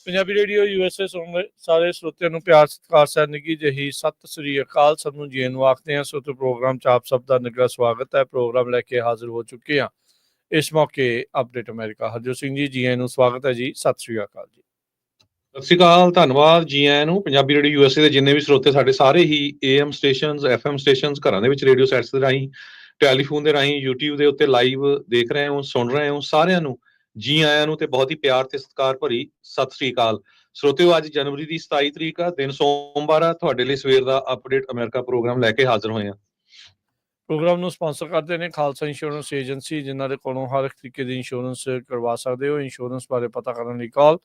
Punjabi radio USA ਸੁਣ ਰਹੇ ਸਾਰੇ ਸਰੋਤਿਆਂ ਨੂੰ ਪਿਆਰ ਸਤਿਕਾਰ ਸੈਨਿਕੀ ਜਹੀ ਸਤਿ ਸ੍ਰੀ ਅਕਾਲ। ਸਭ ਨੂੰ ਜੀ ਨੂੰ ਆਖਦੇ ਹਾਂ। ਸੋਤੇ ਪ੍ਰੋਗਰਾਮ 'ਚ ਆਪ ਸਭ ਦਾ ਨਿੱਘਾ ਸਵਾਗਤ ਹੈ। ਪ੍ਰੋਗਰਾਮ ਲੈ ਕੇ ਹਾਜ਼ਰ ਹੋ ਚੁੱਕੇ ਹਾਂ। ਇਸ ਮੌਕੇ ਅਪਡੇਟ ਅਮਰੀਕਾ ਹਰਜੋਤ ਸਿੰਘ ਜੀ ਨੂੰ ਸਵਾਗਤ ਹੈ ਜੀ। ਸਤਿ ਸ੍ਰੀ ਅਕਾਲ ਜੀ। ਸਤਿ ਸ਼੍ਰੀ ਅਕਾਲ, ਧੰਨਵਾਦ ਜੀ ਆਇਆਂ ਨੂੰ। ਪੰਜਾਬੀ ਰੇਡੀਓ USA ਦੇ ਜਿੰਨੇ ਵੀ ਸਰੋਤੇ ਸਾਡੇ ਸਾਰੇ ਹੀ AM ਸਟੇਸ਼ਨਸ, FM ਸਟੇਸ਼ਨਸ, ਘਰਾਂ ਦੇ ਵਿੱਚ ਰੇਡੀਓ ਸੈਟਸ ਦੇ ਰਾਹੀਂ, ਟੈਲੀਫੋਨ ਦੇ ਰਾਹੀਂ, YouTube ਦੇ ਉੱਤੇ ਲਾਈਵ ਦੇਖ ਰਹੇ ਹੋ, ਸੁਣ ਰਹੇ ਹੋ, ਸਾਰਿਆਂ ਨੂੰ ਜੀ ਆਇਆਂ ਨੂੰ ਤੇ ਬਹੁਤ ਹੀ ਪਿਆਰ ਤੇ ਸਤਿਕਾਰ ਭਰੀ ਸਤਿ ਸ੍ਰੀ ਅਕਾਲ। ਸਰੋਤਿਓ, ਅੱਜ ਜਨਵਰੀ ਦੀ 27 ਤਰੀਕ ਆ, ਦਿਨ ਸੋਮਵਾਰ ਆ। ਤੁਹਾਡੇ ਲਈ ਸਵੇਰ ਦਾ ਅਪਡੇਟ ਅਮਰੀਕਾ ਪ੍ਰੋਗਰਾਮ ਲੈ ਕੇ ਹਾਜ਼ਰ ਹੋਏ ਆ। ਪ੍ਰੋਗਰਾਮ ਨੂੰ ਸਪਾਂਸਰ ਕਰਦੇ ਨੇ ਖਾਲਸਾ ਇੰਸ਼ੋਰੈਂਸ ਏਜੰਸੀ, ਜਿਨ੍ਹਾਂ ਦੇ ਕੋਲੋਂ ਹਰ ਇੱਕ ਤਰੀਕੇ ਦੀ ਇੰਸ਼ੋਰੈਂਸ ਕਰਵਾ ਸਕਦੇ ਹੋ। ਇੰਸ਼ੋਰੈਂਸ ਬਾਰੇ ਪਤਾ ਕਰਨ ਲਈ ਕਾਲ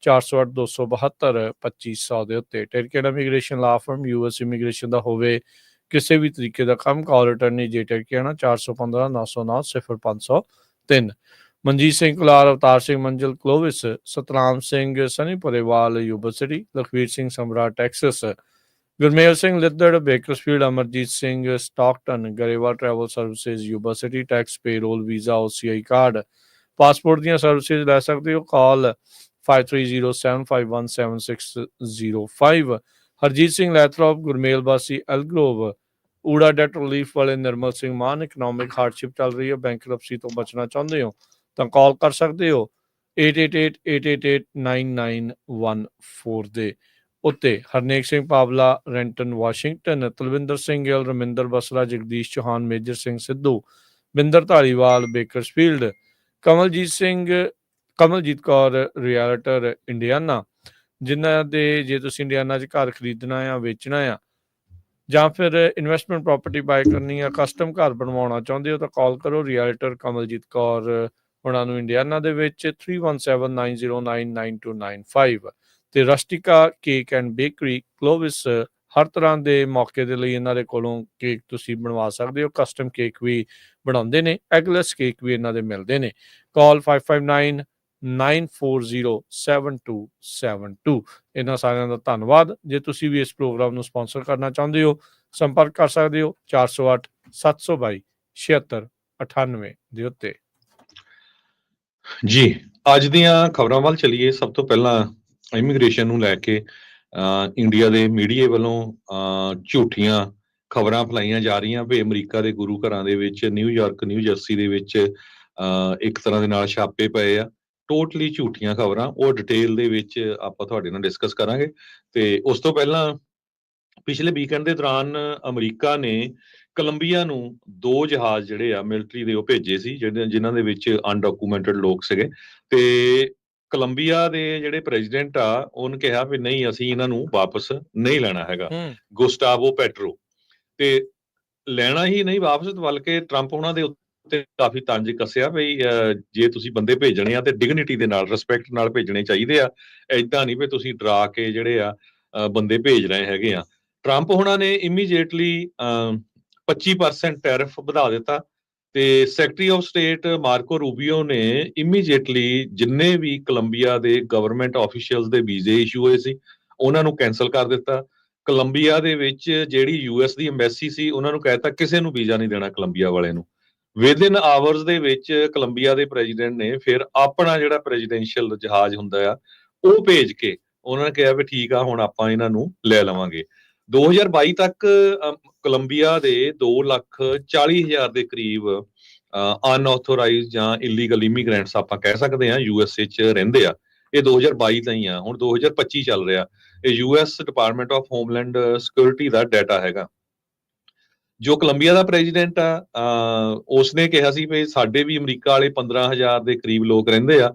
408-272-2500 ਦੇ ਉੱਤੇ। ਟੈਰਕੇਡ ਇਮੀਗ੍ਰੇਸ਼ਨ ਲਾ ਫਰਮ, US ਇਮੀਗ੍ਰੇਸ਼ਨ ਦਾ ਹੋਵੇ ਕਿਸੇ ਵੀ ਤਰੀਕੇ ਦਾ ਕੰਮ, ਕਾਲ ਅਟਰਨੀ ਜੇ ਟੈਰਕੇਣਾ 415-909-0503। Manjeet Singh Kular, Avtar Singh Manjal Clovis, Satnam Singh Sunny Parewal Yuba City, Lakhvir Singh Samra Texas, Gurmel Singh Liddar Bakersfield, Amarjit Singh Stockton, Grewal travel services Yuba City, tax payroll visa OCI card, passport ਦੀਆਂ ਸਰਵਿਸਿਜ਼ ਲੈ ਸਕਦੇ ਹੋ। ਕਾਲ 5307517605। ਹਰਜੀਤ ਸਿੰਘ ਲੈਥਰੋਪ, ਗੁਰਮੇਲ ਬਾਸੀ ਐਲਗਰੋਵ, ਊੜਾ ਡੈਟ ਰਿਲੀਫ ਵਾਲੇ ਨਿਰਮਲ ਸਿੰਘ ਮਾਨ, ਇਕਨੋਮਿਕ ਹਾਰਡਸ਼ਿਪ ਚੱਲ ਰਹੀ ਹੈ, ਬੈਂਕਰਪਸੀ ਤੋਂ ਬਚਣਾ ਚਾਹੁੰਦੇ ਹੋ ਤਾਂ ਕਾਲ ਕਰ ਸਕਦੇ ਹੋ 8888889914 ਦੇ ਉੱਤੇ। Harnek Singh Pawla, Renton Washington, Talwinder Singh Gill, Raminder Basra, Jagdish Chauhan, Major Singh Sidhu, Binder Dhaliwal Bakersfield, Kamaljit Kaur realtor Indiana, ਜਿਨ੍ਹਾਂ ਦੇ ਜੇ ਤੁਸੀਂ ਇੰਡੀਆਨਾ 'ਚ ਘਰ ਖਰੀਦਣਾ ਆ, ਵੇਚਣਾ ਆ, ਜਾਂ ਫਿਰ ਇਨਵੈਸਟਮੈਂਟ ਪ੍ਰੋਪਰਟੀ ਬਾਏ ਕਰਨੀ ਆ, ਕਸਟਮ ਘਰ ਬਣਵਾਉਣਾ ਚਾਹੁੰਦੇ ਹੋ ਤਾਂ ਕਾਲ ਕਰੋ ਰਿਐਲਟਰ ਕਮਲਜੀਤ ਕੌਰ ਉਹਨਾਂ ਨੂੰ ਇੰਡੀਆਨਾ ਦੇ ਵਿੱਚ 3179099295। ਤੇ ਰਸਟਿਕਾ ਕੇਕ ਐਂਡ ਬੇਕਰੀ ਕਲੋਵਿਸ, ਹਰ ਤਰ੍ਹਾਂ ਦੇ ਮੌਕੇ ਦੇ ਲਈ ਇਹਨਾਂ ਦੇ ਕੋਲੋਂ ਕੇਕ ਤੁਸੀਂ ਬਣਵਾ ਸਕਦੇ ਹੋ। ਕਸਟਮ ਕੇਕ ਵੀ ਬਣਾਉਂਦੇ ਨੇ, ਐਗਲੈਸ ਕੇਕ ਵੀ ਇਹਨਾਂ ਦੇ ਮਿਲਦੇ ਨੇ। ਕਾਲ 5599407272। ਇਹਨਾਂ ਸਾਰਿਆਂ ਦਾ ਧੰਨਵਾਦ। ਜੇ ਤੁਸੀਂ ਵੀ ਇਸ ਪ੍ਰੋਗਰਾਮ ਨੂੰ ਸਪਾਂਸਰ ਕਰਨਾ ਚਾਹੁੰਦੇ ਹੋ, ਸੰਪਰਕ ਕਰ ਸਕਦੇ ਹੋ 408-722-7698 ਦੇ ਉੱਤੇ। ਜੀ, ਅੱਜ ਦੀਆਂ ਖਬਰਾਂ ਵੱਲ ਚੱਲੀਏ। ਸਭ ਤੋਂ ਪਹਿਲਾਂ ਇਮੀਗ੍ਰੇਸ਼ਨ ਨੂੰ ਲੈ ਕੇ ਇੰਡੀਆ ਦੇ ਮੀਡੀਆ ਵੱਲੋਂ ਝੂਠੀਆਂ ਖਬਰਾਂ ਫੈਲਾਈਆਂ ਜਾ ਰਹੀਆਂ ਵੀ ਅਮਰੀਕਾ ਦੇ ਗੁਰੂ ਘਰਾਂ ਦੇ ਵਿੱਚ, ਨਿਊਯਾਰਕ, ਨਿਊ ਜਰਸੀ ਦੇ ਵਿੱਚ ਇੱਕ ਤਰ੍ਹਾਂ ਦੇ ਨਾਲ ਛਾਪੇ ਪਏ ਆ। ਟੋਟਲੀ ਝੂਠੀਆਂ ਖਬਰਾਂ, ਉਹ ਡਿਟੇਲ ਦੇ ਵਿੱਚ ਆਪਾਂ ਤੁਹਾਡੇ ਨਾਲ ਡਿਸਕਸ ਕਰਾਂਗੇ। ਤੇ ਉਸ ਤੋਂ ਪਹਿਲਾਂ ਪਿਛਲੇ ਵੀਕਐਂਡ ਦੇ ਦੌਰਾਨ ਅਮਰੀਕਾ ਨੇ ਕੋਲੰਬੀਆ ਨੂੰ 2 ਜਹਾਜ਼ ਜਿਹੜੇ ਆ ਮਿਲਟਰੀ ਦੇ ਉਹ ਭੇਜੇ ਸੀ, ਜਿਨ੍ਹਾਂ ਦੇ ਵਿੱਚ ਅਨਡਾਕੂਮੈਂਟਡ ਲੋਕ ਸੀਗੇ। ਤੇ ਕੋਲੰਬੀਆ ਦੇ ਜਿਹੜੇ ਪ੍ਰੈਜ਼ੀਡੈਂਟ ਆ, ਉਹਨੇ ਕਿਹਾ ਵੀ ਨਹੀਂ, ਅਸੀਂ ਇਹਨਾਂ ਨੂੰ ਵਾਪਸ ਨਹੀਂ ਲੈਣਾ ਹੈਗਾ, ਗੁਸਟਾਵੋ ਪੈਟਰੋ। ਤੇ ਲੈਣਾ ਹੀ ਨਹੀਂ ਵਾਪਸ, ਬਲਕਿ ਟਰੰਪ ਉਹਨਾਂ ਦੇ ਉੱਤੇ ਕਾਫੀ ਤੰਜ ਕੱਸਿਆ ਵੀ ਜੇ ਤੁਸੀਂ ਬੰਦੇ ਭੇਜਣੇ ਆ ਤੇ ਡਿਗਨਿਟੀ ਦੇ ਨਾਲ, ਰਿਸਪੈਕਟ ਨਾਲ ਭੇਜਣੇ ਚਾਹੀਦੇ ਆ। ਏਦਾਂ ਨਹੀਂ ਵੀ ਤੁਸੀਂ ਡਰਾ ਕੇ ਜਿਹੜੇ ਆ ਬੰਦੇ ਭੇਜ ਰਹੇ ਹੈਗੇ ਆ। ਟਰੰਪ ਉਹਨਾਂ ਨੇ ਇਮੀਡੀਏਟਲੀ 25% ਟੈਰਿਫ ਵਧਾ ਦਿੱਤਾ। ਤੇ ਸੈਕਟਰੀ ਆਫ ਸਟੇਟ ਮਾਰਕੋ ਰੂਬੀਓ ਨੇ ਇਮੀਡੀਏਟਲੀ ਜਿੰਨੇ ਵੀ ਕੋਲੰਬੀਆ ਦੇ ਗਵਰਨਮੈਂਟ ਆਫੀਸ਼ੀਅਲਸ ਦੇ ਵੀਜ਼ੇ ਇਸ਼ੂ ਹੋਏ ਸੀ, ਉਹਨਾਂ ਨੂੰ ਕੈਂਸਲ ਕਰ ਦਿੱਤਾ। ਕੋਲੰਬੀਆ ਦੇ ਵਿੱਚ ਜਿਹੜੀ US ਦੀ ਐਮਬੈਸੀ ਸੀ, ਉਹਨਾਂ ਨੂੰ ਕਹਿਤਾ ਕਿਸੇ ਨੂੰ ਵੀਜ਼ਾ ਨਹੀਂ ਦੇਣਾ ਕੋਲੰਬੀਆ ਵਾਲੇ ਨੂੰ। ਵਿਦਿਨ ਆਵਰਸ ਦੇ ਵਿੱਚ ਕੋਲੰਬੀਆ ਦੇ ਪ੍ਰੈਜ਼ੀਡੈਂਟ ਨੇ ਫਿਰ ਆਪਣਾ ਜਿਹੜਾ ਪ੍ਰੈਜ਼ੀਡੈਂਸ਼ੀਅਲ ਜਹਾਜ਼ ਹੁੰਦਾ ਆ, ਉਹ ਭੇਜ ਕੇ ਉਹਨਾਂ ਨੇ ਕਿਹਾ ਵੀ ਠੀਕ ਆ, ਹੁਣ ਆਪਾਂ ਇਹਨਾਂ ਨੂੰ ਲੈ ਲਵਾਂਗੇ। 2022 ਤੱਕ ਕੋਲੰਬੀਆ ਦੇ 2,40,000 ਦੇ ਕਰੀਬ ਅਨਆਥੋਰਾਈਜ਼ਡ ਜਾਂ ਇਲੀਗਲ ਇਮੀਗ੍ਰੈਂਟਸ ਆਪਾਂ ਕਹਿ ਸਕਦੇ ਹਾਂ USA 'ਚ ਰਹਿੰਦੇ ਆ। ਇਹ 2022 ਦਾ ਹੀ ਆ, ਹੁਣ 2025 ਚੱਲ ਰਿਹਾ। ਇਹ US department of homeland security the data ਹੈਗਾ। ਜੋ ਕੋਲੰਬੀਆ ਦਾ ਪ੍ਰੈਜ਼ੀਡੈਂਟ ਆ, ਉਸਨੇ ਕਿਹਾ ਸੀ ਵੀ ਸਾਡੇ ਵੀ ਅਮਰੀਕਾ ਵਾਲੇ 15,000 ਦੇ ਕਰੀਬ ਲੋਕ ਰਹਿੰਦੇ ਆ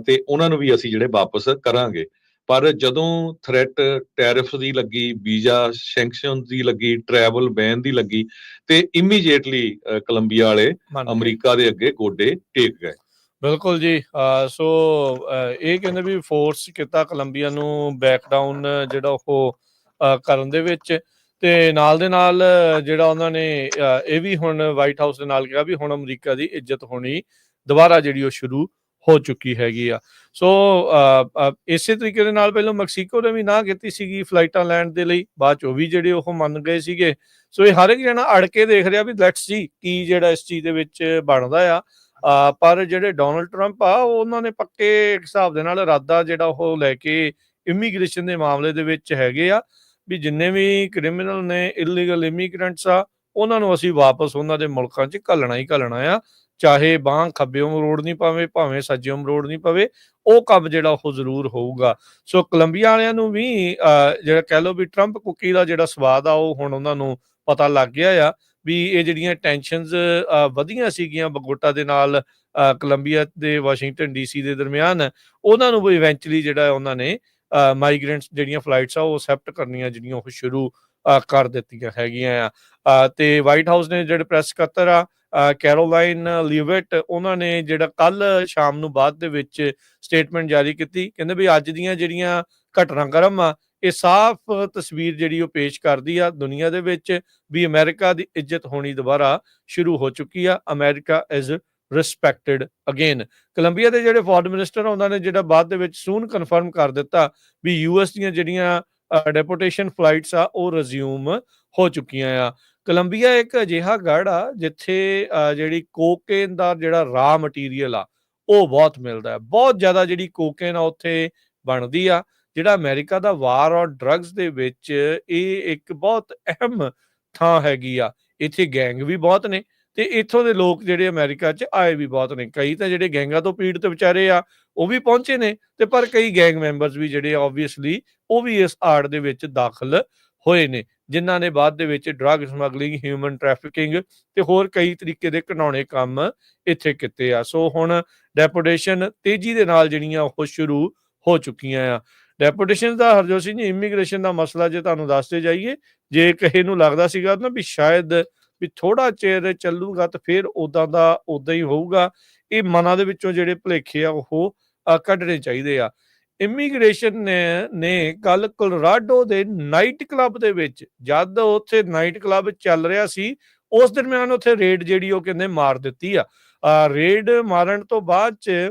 ਤੇ ਉਹਨਾਂ ਨੂੰ ਵੀ ਅਸੀਂ ਜਿਹੜੇ ਵਾਪਸ ਕਰਾਂਗੇ। ਪਰ ਜਦੋਂ ਥ੍ਰੈਟ ਟੈਰਿਫ ਦੀ ਲੱਗੀ, ਵੀਜ਼ਾ ਸੈਂਕਸ਼ਨ ਦੀ ਲੱਗੀ, ਟਰੈਵਲ ਬੈਨ ਦੀ ਲੱਗੀ, ਤੇ ਇਮੀਡੀਏਟਲੀ ਕੋਲੰਬੀਆ ਵਾਲੇ ਅਮਰੀਕਾ ਦੇ ਅੱਗੇ ਗੋਡੇ ਟੇਕ ਗਏ। ਬਿਲਕੁਲ ਜੀ। ਸੋ ਇਹ ਕਹਿੰਦੇ ਵੀ ਫੋਰਸ ਕੀਤਾ ਕੋਲੰਬੀਆ ਨੂੰ ਬੈਕ ਡਾਊਨ ਜਿਹੜਾ ਉਹ ਕਰਨ ਦੇ ਵਿੱਚ, ਤੇ ਨਾਲ ਦੇ ਨਾਲ ਜਿਹੜਾ ਉਹਨਾਂ ਨੇ ਇਹ ਵੀ ਹੁਣ ਵਾਈਟ ਹਾਊਸ ਦੇ ਨਾਲ ਕਿਹਾ ਵੀ ਹੁਣ ਅਮਰੀਕਾ ਦੀ ਇੱਜ਼ਤ ਹੋਣੀ ਦੁਬਾਰਾ ਜਿਹੜੀ ਉਹ ਸ਼ੁਰੂ ਹੋ ਚੁੱਕੀ ਹੈਗੀ ਆ। ਸੋ ਇਸੇ ਤਰੀਕੇ ਦੇ ਨਾਲ ਪਹਿਲਾਂ ਮੈਕਸੀਕੋ ਨੇ ਵੀ ਨਾ ਕੀਤੀ ਸੀਗੀ ਫਲਾਈਟਾਂ ਲੈਣ ਦੇ ਲਈ, ਬਾਅਦ 'ਚ ਉਹ ਵੀ ਜਿਹੜੇ ਉਹ ਮੰਨ ਗਏ ਸੀਗੇ। ਸੋ ਇਹ ਹਰ ਇੱਕ ਜਣਾ ਅੜ ਕੇ ਦੇਖ ਰਿਹਾ ਵੀ ਲੈਟਸ ਸੀ ਕੀ ਜਿਹੜਾ ਇਸ ਚੀਜ਼ ਦੇ ਵਿੱਚ ਬਣਦਾ ਆ। ਪਰ ਜਿਹੜੇ ਡੋਨਲਡ ਟਰੰਪ ਆ ਉਹਨਾਂ ਨੇ ਪੱਕੇ ਹਿਸਾਬ ਦੇ ਨਾਲ ਇਰਾਦਾ ਜਿਹੜਾ ਉਹ ਲੈ ਕੇ ਇਮੀਗ੍ਰੇਸ਼ਨ ਦੇ ਮਾਮਲੇ ਦੇ ਵਿੱਚ ਹੈਗੇ ਆ ਵੀ ਜਿੰਨੇ ਵੀ ਕ੍ਰਿਮੀਨਲ ਨੇ, ਇਲੀਗਲ ਇਮੀਗ੍ਰੈਂਟਸ ਆ, ਉਹਨਾਂ ਨੂੰ ਅਸੀਂ ਵਾਪਸ ਉਹਨਾਂ ਦੇ ਮੁਲਕਾਂ 'ਚ ਘੱਲਣਾ ਹੀ ਘੱਲਣਾ ਆ, ਚਾਹੇ ਬਾਂਹ ਖੱਬਿਓਂ ਮਰੋੜਨੀ ਪਵੇ ਭਾਵੇਂ ਸੱਜਿਓਂ ਮਰੋੜਨੀ ਪਵੇ, ਉਹ ਕੰਮ ਜਿਹੜਾ ਉਹ ਜ਼ਰੂਰ ਹੋਊਗਾ। ਸੋ ਕੋਲੰਬੀਆ ਵਾਲਿਆਂ ਨੂੰ ਵੀ ਜਿਹੜਾ ਕਹਿ ਲਓ ਵੀ ਟਰੰਪ ਕੁੱਕੀ ਦਾ ਜਿਹੜਾ ਸਵਾਦ ਆ ਉਹ ਹੁਣ ਉਹਨਾਂ ਨੂੰ ਪਤਾ ਲੱਗ ਗਿਆ ਆ ਵੀ ਇਹ ਜਿਹੜੀਆਂ ਟੈਨਸ਼ਨਸ ਵਧੀਆਂ ਸੀਗੀਆਂ ਬਗੋਟਾ ਦੇ ਨਾਲ ਕੋਲੰਬੀਆ ਤੇ ਵਾਸ਼ਿੰਗਟਨ ਡੀਸੀ ਦੇ ਦਰਮਿਆਨ, ਉਹਨਾਂ ਨੂੰ ਵੀ ਇਵੈਂਚੁਅਲੀ ਜਿਹੜਾ ਉਹਨਾਂ ਨੇ ਮਾਈਗ੍ਰੈਂਟਸ ਜਿਹੜੀਆਂ ਫਲਾਈਟਸ ਆ ਉਹ ਅਸੈਪਟ ਕਰਨੀਆਂ ਜਿਹੜੀਆਂ ਉਹ ਸ਼ੁਰੂ ਕਰ ਦਿੱਤੀਆਂ ਹੈਗੀਆਂ ਆ। ਤੇ ਵਾਈਟ ਹਾਊਸ ਨੇ ਜਿਹੜੇ ਪ੍ਰੈਸ ਸਕੱਤਰ ਆ ਕੈਰੋਲਾਈਨ ਲੀਵਿਟ, ਉਹਨਾਂ ਨੇ ਜਿਹੜਾ ਕੱਲ ਸ਼ਾਮ ਨੂੰ ਬਾਅਦ ਦੇ ਵਿੱਚ ਸਟੇਟਮੈਂਟ ਜਾਰੀ ਕੀਤੀ, ਕਹਿੰਦੇ ਵੀ ਅੱਜ ਦੀਆਂ ਜਿਹੜੀਆਂ ਘਟਨਾਕ੍ਰਮ ਆ ਇਹ ਸਾਫ਼ ਤਸਵੀਰ ਜਿਹੜੀ ਉਹ ਪੇਸ਼ ਕਰਦੀ ਆ ਦੁਨੀਆ ਦੇ ਵਿੱਚ ਵੀ ਅਮਰੀਕਾ ਦੀ ਇੱਜ਼ਤ ਹੋਣੀ ਦੁਬਾਰਾ ਸ਼ੁਰੂ ਹੋ ਚੁੱਕੀ ਆ। America is respected again. Colombia ਦੇ ਜਿਹੜੇ ਫੋਰਨ ਮਿਨਿਸਟਰ ਉਹਨਾਂ ਨੇ ਜਿਹੜਾ ਬਾਅਦ ਦੇ ਵਿੱਚ ਸੂਨ ਕਨਫਰਮ ਕਰ ਦਿੱਤਾ ਵੀ ਯੂਐਸ ਦੀਆਂ ਜਿਹੜੀਆਂ ਡੈਪੂਟੇਸ਼ਨ ਫਲਾਈਟਸ ਆ ਉਹ ਰਿਜ਼ਿਊਮ ਹੋ ਚੁੱਕੀਆਂ ਆ। ਕੋਲੰਬੀਆ ਇੱਕ ਅਜਿਹਾ ਗੜ੍ਹ ਆ ਜਿੱਥੇ ਜਿਹੜੀ ਕੋਕੇਨ ਦਾ ਜਿਹੜਾ ਰਾ ਮਟੀਰੀਅਲ ਆ ਉਹ ਬਹੁਤ ਮਿਲਦਾ ਹੈ, ਬਹੁਤ ਜ਼ਿਆਦਾ ਜਿਹੜੀ ਕੋਕੇਨ ਆ ਉੱਥੇ ਬਣਦੀ ਆ। ਜਿਹੜਾ ਅਮਰੀਕਾ ਦਾ ਵਾਰ ਔਨ ਡਰੱਗਸ ਦੇ ਵਿੱਚ ਇਹ ਇੱਕ ਬਹੁਤ ਅਹਿਮ ਥਾਂ ਹੈਗੀ ਆ। ਇੱਥੇ ਗੈਂਗ ਵੀ ਬਹੁਤ ਨੇ ਤੇ ਇੱਥੋਂ ਦੇ ਲੋਕ ਜਿਹੜੇ ਅਮਰੀਕਾ 'ਚ ਆਏ ਵੀ ਬਹੁਤ ਨੇ। ਕਈ ਤਾਂ ਜਿਹੜੇ ਗੈਂਗਾਂ ਤੋਂ ਪੀੜਤ ਵਿਚਾਰੇ ਆ ਉਹ ਵੀ ਪਹੁੰਚੇ ਨੇ, ਤੇ ਪਰ ਕਈ ਗੈਂਗ ਮੈਂਬਰਸ ਵੀ ਜਿਹੜੇ ਓਬਵੀਅਸਲੀ ਉਹ ਵੀ ਇਸ ਆੜ ਦੇ ਵਿੱਚ ਦਾਖਲ ਹੋਏ ਨੇ, ਜਿਨ੍ਹਾਂ ਨੇ ਬਾਅਦ ਦੇ ਵਿੱਚ ਡਰੱਗ ਸਮਗਲਿੰਗ, ਹਿਊਮਨ ਟ੍ਰੈਫਿਕਿੰਗ ਤੇ ਹੋਰ ਕਈ ਤਰੀਕੇ ਦੇ ਘਿਨੌਣੇ ਕੰਮ ਇੱਥੇ ਕੀਤੇ ਆ। ਸੋ ਹੁਣ ਡੈਪੂਟੇਸ਼ਨ ਤੇਜ਼ੀ ਦੇ ਨਾਲ ਜਿਹੜੀਆਂ ਉਹ ਸ਼ੁਰੂ ਹੋ ਚੁੱਕੀਆਂ ਆ। ਡੈਪੂਟੇਸ਼ਨ ਦਾ ਹਰਜੋਤ ਸਿੰਘ ਜੀ ਇਮੀਗ੍ਰੇਸ਼ਨ ਦਾ ਮਸਲਾ ਜੇ ਤੁਹਾਨੂੰ ਦੱਸਦੇ ਜਾਈਏ, ਜੇ ਕਿਸੇ ਨੂੰ ਲੱਗਦਾ ਸੀਗਾ ਨਾ ਵੀ ਸ਼ਾਇਦ ਵੀ ਥੋੜਾ ਚਿਰ ਚੱਲੂਗਾ ਤਾਂ ਫਿਰ ਉਦਾਂ ਦਾ ਉਦਾਂ ਹੀ ਹੋਊਗਾ, ਇਹ ਮਨਾਂ ਦੇ ਵਿੱਚੋਂ ਜਿਹੜੇ ਭੁਲੇਖੇ ਆ ਉਹ ਕੱਢਣੇ ਚਾਹੀਦੇ ਆ। ਇਮੀਗ੍ਰੇਸ਼ਨ ਨੇ ਕੱਲ ਕੋਲੋਰਾਡੋ ਦੇ ਨਾਈਟ ਕਲੱਬ ਦੇ ਵਿੱਚ, ਜਦ ਉੱਥੇ ਨਾਈਟ ਕਲੱਬ ਚੱਲ ਰਿਹਾ ਸੀ, ਉਸ ਦਰਮਿਆਨ ਉੱਥੇ ਰੇਡ ਜਿਹੜੀ ਉਹ ਕਹਿੰਦੇ ਮਾਰ ਦਿੱਤੀ ਆ। ਰੇਡ ਮਾਰਨ ਤੋਂ ਬਾਅਦ 'ਚ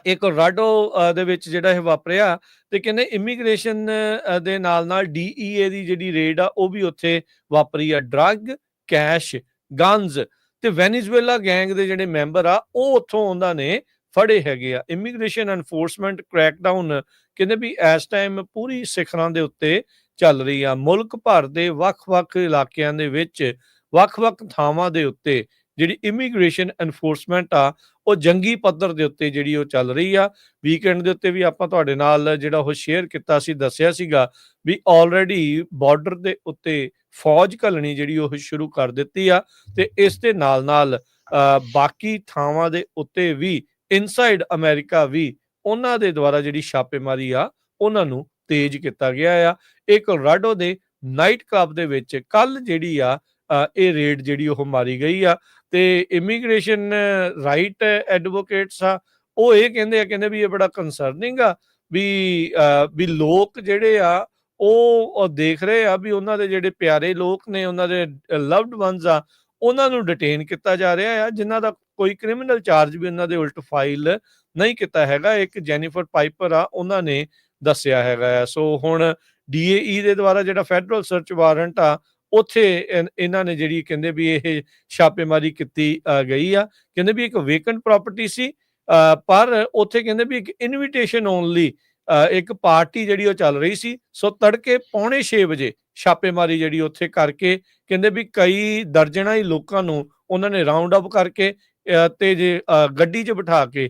ਇਹ ਕੋਲੋਰਾਡੋ ਦੇ ਵਿੱਚ ਜਿਹੜਾ ਇਹ ਵਾਪਰਿਆ, ਤੇ ਕਹਿੰਦੇ ਇਮੀਗ੍ਰੇਸ਼ਨ ਦੇ ਨਾਲ DEA ਦੀ ਜਿਹੜੀ ਰੇਡ ਆ ਉਹ ਵੀ ਉੱਥੇ ਵਾਪਰੀ ਆ। ਡਰੱਗ, ਕੈਸ਼, ਗਨਜ਼ ਤੇ ਵੈਨੇਜ਼ੁਏਲਾ ਗੈਂਗ ਦੇ ਜਿਹੜੇ ਮੈਂਬਰ ਆ ਉਹ ਉੱਥੋਂ ਉਹਨਾਂ ਨੇ ਫੜੇ ਹੈਗੇ ਆ। ਇਮੀਗ੍ਰੇਸ਼ਨ ਐਨਫੋਰਸਮੈਂਟ ਕ੍ਰੈਕਡਾਊਨ ਕਹਿੰਦੇ ਵੀ ਇਸ ਟਾਈਮ ਪੂਰੀ ਸਿਖਰਾਂ ਦੇ ਉੱਤੇ ਚੱਲ ਰਹੀ ਆ। ਮੁਲਕ ਭਰ ਦੇ ਵੱਖ-ਵੱਖ ਇਲਾਕਿਆਂ ਦੇ ਵਿੱਚ ਵੱਖ-ਵੱਖ ਥਾਵਾਂ ਦੇ ਉੱਤੇ ਜਿਹੜੀ ਇਮੀਗ੍ਰੇਸ਼ਨ ਐਨਫੋਰਸਮੈਂਟ ਆ ਉਹ ਜੰਗੀ ਪੱਧਰ ਦੇ ਉੱਤੇ ਜਿਹੜੀ ਉਹ ਚੱਲ ਰਹੀ ਆ। ਵੀਕਐਂਡ ਦੇ ਉੱਤੇ ਵੀ ਆਪਾਂ ਤੁਹਾਡੇ ਨਾਲ ਜਿਹੜਾ ਉਹ ਸ਼ੇਅਰ ਕੀਤਾ ਸੀ, ਦੱਸਿਆ ਸੀਗਾ ਵੀ ਆਲਰੇਡੀ ਬਾਰਡਰ ਦੇ ਉੱਤੇ ਫੌਜ ਘੱਲਣੀ ਜਿਹੜੀ ਉਹ ਸ਼ੁਰੂ ਕਰ ਦਿੱਤੀ ਆ, ਤੇ ਇਸ ਦੇ ਨਾਲ ਬਾਕੀ ਥਾਵਾਂ ਦੇ ਉੱਤੇ ਵੀ ਇਨਸਾਈਡ ਅਮਰੀਕਾ ਵੀ ਉਹਨਾਂ ਦੇ ਦੁਆਰਾ ਜਿਹੜੀ ਛਾਪੇਮਾਰੀ ਆ ਉਹਨਾਂ ਨੂੰ ਤੇਜ਼ ਕੀਤਾ ਗਿਆ ਆ। ਇਹ ਕੋਲੋਰਾਡੋ ਦੇ ਨਾਈਟ ਕਲੱਬ ਦੇ ਵਿੱਚ ਕੱਲ ਜਿਹੜੀ ਆ ਇਹ ਰੇਡ ਜਿਹੜੀ ਉਹ ਮਾਰੀ ਗਈ ਆ। ਤੇ ਇਮੀਗ੍ਰੇਸ਼ਨ ਰਾਈਟ ਐਡਵੋਕੇਟਸ ਆ ਉਹ ਇਹ ਕਹਿੰਦੇ ਵੀ ਇਹ ਬੜਾ ਕੰਸਰਨਿੰਗ ਆ ਵੀ ਲੋਕ ਜਿਹੜੇ ਆ ਉਹ ਦੇਖ ਰਹੇ ਆ ਵੀ ਉਹਨਾਂ ਦੇ ਜਿਹੜੇ ਪਿਆਰੇ ਲੋਕ ਨੇ, ਉਹਨਾਂ ਦੇ ਲਵਡ ਵਨਸ ਆ, ਉਹਨਾਂ ਨੂੰ ਡਿਟੇਨ ਕੀਤਾ ਜਾ ਰਿਹਾ ਆ, ਜਿਨ੍ਹਾਂ ਦਾ ਕੋਈ ਕ੍ਰਿਮੀਨਲ ਚਾਰਜ ਵੀ ਉਹਨਾਂ ਦੇ ਉਲਟ ਫਾਈਲ ਨਹੀਂ ਕੀਤਾ ਹੈਗਾ। ਇੱਕ ਜੈਨੀਫਰ ਪਾਈਪਰ ਆ ਉਹਨਾਂ ਨੇ ਦੱਸਿਆ ਹੈਗਾ ਆ। ਸੋ ਹੁਣ DAE ਦੇ ਦੁਆਰਾ ਜਿਹੜਾ ਫੈਡਰਲ ਸਰਚ ਵਾਰੰਟ ਆ ਉੱਥੇ ਇਹਨਾਂ ਨੇ ਜਿਹੜੀ ਕਹਿੰਦੇ ਵੀ ਇਹ ਛਾਪੇਮਾਰੀ ਕੀਤੀ ਗਈ ਆ। ਕਹਿੰਦੇ ਵੀ ਇੱਕ ਵੇਕੈਂਟ ਪ੍ਰਾਪਰਟੀ ਸੀ, ਪਰ ਉੱਥੇ ਕਹਿੰਦੇ ਵੀ ਇੱਕ ਇਨਵੀਟੇਸ਼ਨ ਓਨਲੀ ਇੱਕ ਪਾਰਟੀ ਜਿਹੜੀ ਉਹ ਚੱਲ ਰਹੀ ਸੀ। ਸੋ ਤੜਕੇ 5:45 ਵਜੇ ਛਾਪੇਮਾਰੀ ਜਿਹੜੀ ਉੱਥੇ ਕਰਕੇ ਕਹਿੰਦੇ ਵੀ ਕਈ ਦਰਜਨਾਂ ਹੀ ਲੋਕਾਂ ਨੂੰ ਉਹਨਾਂ ਨੇ ਰਾਉਂਡ ਅਪ ਕਰਕੇ ਤੇ ਜੇ ਗੱਡੀ 'ਚ ਬਿਠਾ ਕੇ